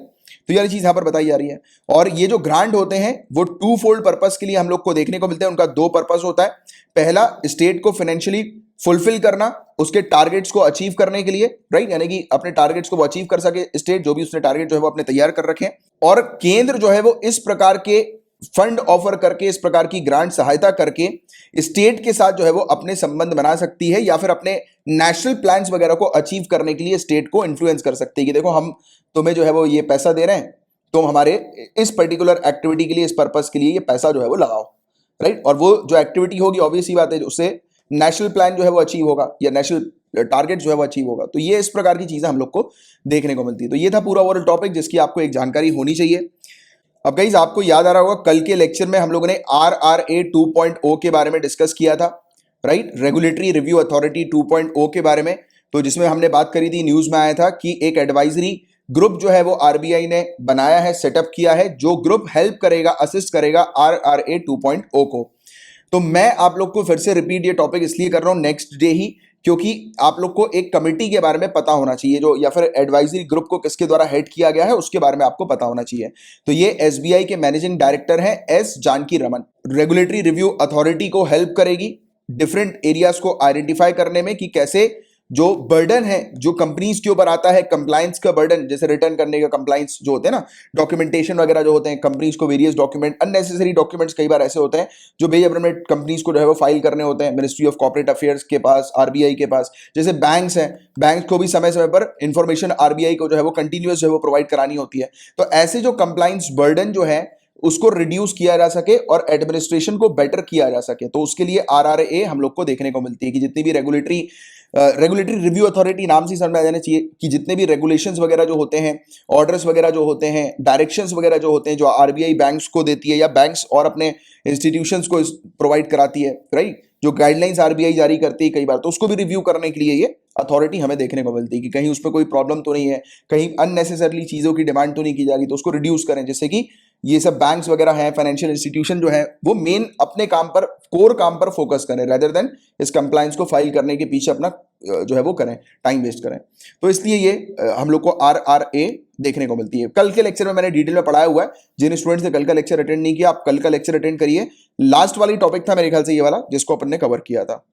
तो ये चीज यहां पर बताई जा रही है। और ये जो ग्रांट होते हैं वो टू फोल्ड पर्पस के लिए हम लोग को देखने को मिलते हैं। उनका दो पर्पस होता है। पहला, स्टेट को फाइनेंशियली फुलफिल करना, उसके टारगेट्स को अचीव करने के लिए, राइट, यानी कि अपने टारगेट्स को वो अचीव कर सके स्टेट, जो भी उसने टारगेट जो है वो अपने तैयार कर रखे हैं। और केंद्र जो है वो इस प्रकार के फंड ऑफर करके, इस प्रकार की ग्रांट सहायता करके स्टेट के साथ जो है वो अपने संबंध बना सकती है, या फिर अपने नेशनल प्लान्स वगैरह को अचीव करने के लिए स्टेट को इन्फ्लुएंस कर सकती है कि देखो हम तुम्हें जो है वो ये पैसा दे रहे हैं, तुम हमारे इस पर्टिकुलर एक्टिविटी के लिए, इस पर्पस के लिए ये पैसा जो है वो लगाओ, राइट। और वो जो एक्टिविटी होगी, ऑब्वियस ही बात है, उससे नेशनल प्लान जो है वो अचीव होगा या नेशनल टारगेट जो है वो अचीव होगा। तो ये इस प्रकार की चीजें हम लोग को देखने को मिलती है। तो ये था पूरा ओवरऑल टॉपिक जिसकी आपको एक जानकारी होनी चाहिए। अब गाइस आपको याद आ रहा होगा कल के लेक्चर में हम लोगों ने RRA 2.0 के बारे में डिस्कस किया था, राइट, रेगुलेटरी रिव्यू अथॉरिटी 2.0 के बारे में। तो जिसमें हमने बात करी थी, न्यूज में आया था कि एक एडवाइजरी ग्रुप जो है वो आरबीआई ने बनाया है, सेटअप किया है, जो ग्रुप हेल्प करेगा, असिस्ट करेगा RRA 2.0 को। तो मैं आप लोग को फिर से रिपीट ये टॉपिक इसलिए कर रहा हूं नेक्स्ट डे ही, क्योंकि आप लोग को एक कमेटी के बारे में पता होना चाहिए, जो या फिर एडवाइजरी ग्रुप को किसके द्वारा हेड किया गया है उसके बारे में आपको पता होना चाहिए। तो ये एसबीआई के मैनेजिंग डायरेक्टर हैं S Janaki Raman. Regulatory review authority को हेल्प करेगी डिफरेंट एरियाज को आइडेंटिफाई करने में कि कैसे जो बर्डन है जो कंपनीज के ऊपर आता है, कंप्लायंस का बर्डन, जैसे रिटर्न करने का कंप्लायंस जो होते हैं ना, डॉक्यूमेंटेशन वगैरह जो होते हैं, कंपनीज को वेरियस डॉक्यूमेंट, अननेसेसरी डॉक्यूमेंट्स कई बार ऐसे होते हैं जो बेजबरमेंट कंपनीज को जो है वो फाइल करने होते हैं मिनिस्ट्री ऑफ कॉर्पोरेट अफेयर्स के पास, आरबीआई के पास। जैसे बैंक्स हैं, बैंक को भी समय समय पर इंफॉर्मेशन आरबीआई को जो है वो कंटिन्यूअस जो है वो प्रोवाइड करानी होती है। तो ऐसे जो कंप्लायंस बर्डन जो है उसको रिड्यूस किया जा सके और एडमिनिस्ट्रेशन को बेटर किया जा सके, तो उसके लिए आरआरए हम लोग को देखने को मिलती है कि जितनी भी रेगुलेटरी रिव्यू अथॉरिटी नाम से समझ में आ जाना चाहिए कि जितने भी रेगुलेशंस वगैरह जो होते हैं, ऑर्डर्स वगैरह जो होते हैं, डायरेक्शंस वगैरह जो होते हैं, जो आरबीआई बैंक्स को देती है या बैंक्स और अपने इंस्टीट्यूशंस को प्रोवाइड कराती है, राइट, जो गाइडलाइंस आरबीआई जारी करती है कई बार, तो उसको भी रिव्यू करने के लिए ये अथॉरिटी हमें देखने को मिलती है कि कहीं उसमें कोई प्रॉब्लम तो नहीं है, कहीं अननेसेसरली चीजों की डिमांड तो नहीं की जा रही, तो उसको रिड्यूस करें, जिससे कि ये सब बैंक्स वगैरह हैं, फाइनेंशियल इंस्टीट्यूशन जो है वो मेन अपने काम पर, कोर काम पर फोकस करें, रेदर देन इस कंप्लायंस को फाइल करने के पीछे अपना जो है वो करें, टाइम वेस्ट करें। तो इसलिए ये हम लोग को आरआरए देखने को मिलती है। कल के लेक्चर में मैंने डिटेल में पढ़ाया हुआ है, जिन स्टूडेंट्स ने कल का लेक्चर अटेंड नहीं किया, आप कल का लेक्चर अटेंड करिए। लास्ट वाली टॉपिक था मेरे ख्याल से ये वाला, जिसको अपन ने कवर किया था,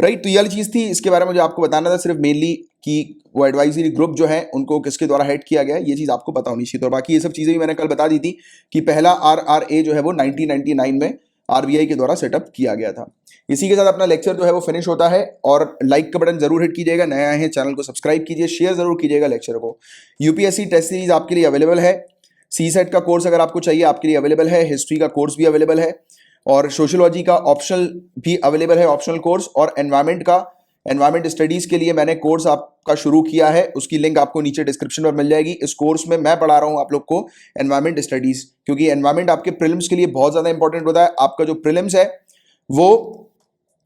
राइट। तो ये वाली चीज थी, इसके बारे में मुझे आपको बताना था सिर्फ मेनली कि वो एडवाइजरी ग्रुप जो है उनको किसके द्वारा हेड किया गया है, ये चीज आपको पता होनी चाहिए। तो बाकी ये सब चीजें भी मैंने कल बता दी थी कि पहला आरआरए जो है वो 1999 में आरबीआई के द्वारा सेटअप किया गया था। इसी के साथ अपना लेक्चर जो है वो फिनिश होता है, और लाइक का बटन जरूर हिट कीजिएगा, नए आए हैं चैनल को सब्सक्राइब कीजिए, शेयर जरूर कीजिएगा लेक्चर को। यूपीएससी टेस्ट सीरीज आपके लिए अवेलेबल है, सीसेट का कोर्स अगर आपको चाहिए आपके लिए अवेलेबल है, हिस्ट्री का कोर्स भी अवेलेबल है, और सोशियोलॉजी का ऑप्शनल भी अवेलेबल है, ऑप्शनल कोर्स, और एनवायरमेंट स्टडीज के लिए मैंने कोर्स आपका शुरू किया है, उसकी लिंक आपको नीचे डिस्क्रिप्शन में मिल जाएगी। इस कोर्स में मैं पढ़ा रहा हूं आप लोग को एनवायरमेंट स्टडीज, क्योंकि एनवायरमेंट आपके प्रीलिम्स के लिए बहुत ज्यादा इंपॉर्टेंट होता है। आपका जो प्रीलिम्स है वो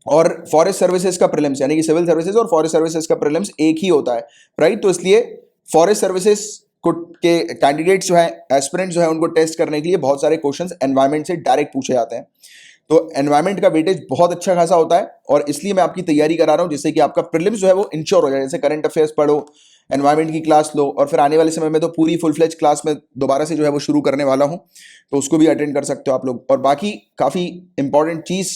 और फॉरेस्ट सर्विसेज का प्रीलिम्स, यानी कि सिविल सर्विसेज और फॉरेस्ट सर्विसेज का प्रीलिम्स एक ही होता है, राइट। तो इसलिए फॉरेस्ट सर्विसेज के कैंडिडेट्स जो है, एस्पिरेंट्स जो है, उनको टेस्ट करने के लिए बहुत सारे क्वेश्चंस एनवायरमेंट से डायरेक्ट पूछे जाते हैं। तो एनवायरमेंट का वेटेज बहुत अच्छा खासा होता है, और इसलिए मैं आपकी तैयारी करा रहा हूं, जिससे कि आपका प्रीलिम्स जो है वो इंश्योर हो जाए। जैसे करंट अफेयर्स पढ़ो, एनवायरमेंट की क्लास लो, और फिर आने वाले समय में तो पूरी फुल फ्लेज क्लास में दोबारा से जो है वो शुरू करने वाला हूं, तो उसको भी अटेंड कर सकते हो आप लोग। और बाकी काफ़ी इंपॉर्टेंट चीज़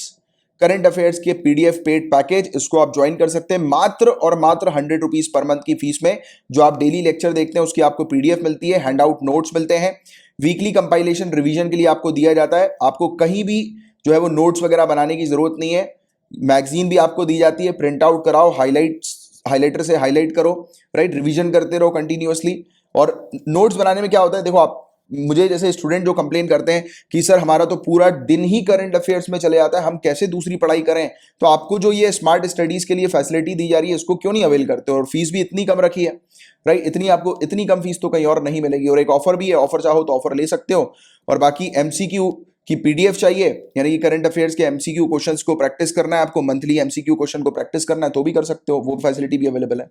करंट अफेयर्स के पीडीएफ पेड पैकेज, इसको आप ज्वाइन कर सकते हैं मात्र और मात्र 100 रुपीज पर मंथ की फीस में। जो आप डेली लेक्चर देखते हैं उसकी आपको पीडीएफ मिलती है, हैंड आउट नोट्स मिलते हैं, वीकली कंपाइलेशन रिवीजन के लिए आपको दिया जाता है, आपको कहीं भी जो है वो नोट्स वगैरह बनाने की जरूरत नहीं है, मैगजीन भी आपको दी जाती है, प्रिंट आउट कराओ, हाइलाइटर से हाईलाइट करो, राइट, रिवीजन करते रहो कंटिन्यूअसली। और नोट्स बनाने में क्या होता है, देखो आप मुझे जैसे स्टूडेंट जो कंप्लेन करते हैं कि सर हमारा तो पूरा दिन ही करंट अफेयर्स में चले जाता है, हम कैसे दूसरी पढ़ाई करें, तो आपको जो ये स्मार्ट स्टडीज के लिए फैसिलिटी दी जा रही है इसको क्यों नहीं अवेल करते हो, और फीस भी इतनी कम रखी है, राइट, इतनी आपको इतनी कम फीस तो कहीं और नहीं मिलेगी। और एक ऑफर भी है, ऑफर चाहो तो ऑफर ले सकते हो। और बाकी एमसीक्यू की पीडीएफ चाहिए, यानी कि करंट अफेयर्स के एमसीक्यू क्वेश्चंस को प्रैक्टिस करना है आपको, मंथली एमसीक्यू क्वेश्चन को प्रैक्टिस करना है तो भी कर सकते हो, वो फैसिलिटी भी अवेलेबल है।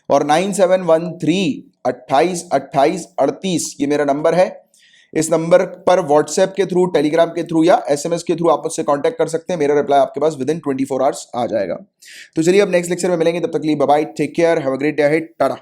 और 9713282838 ये मेरा नंबर है। इस नंबर पर व्हाट्सएप के थ्रू, टेलीग्राम के थ्रू या एसएमएस के थ्रू आप मुझसे कांटेक्ट कर सकते हैं, मेरा रिप्लाई आपके पास विद इन 24 आवर्स आ जाएगा। तो चलिए अब नेक्स्ट लेक्चर में मिलेंगे, तब तक के लिए bye bye, take care, have a great day ahead, Tata.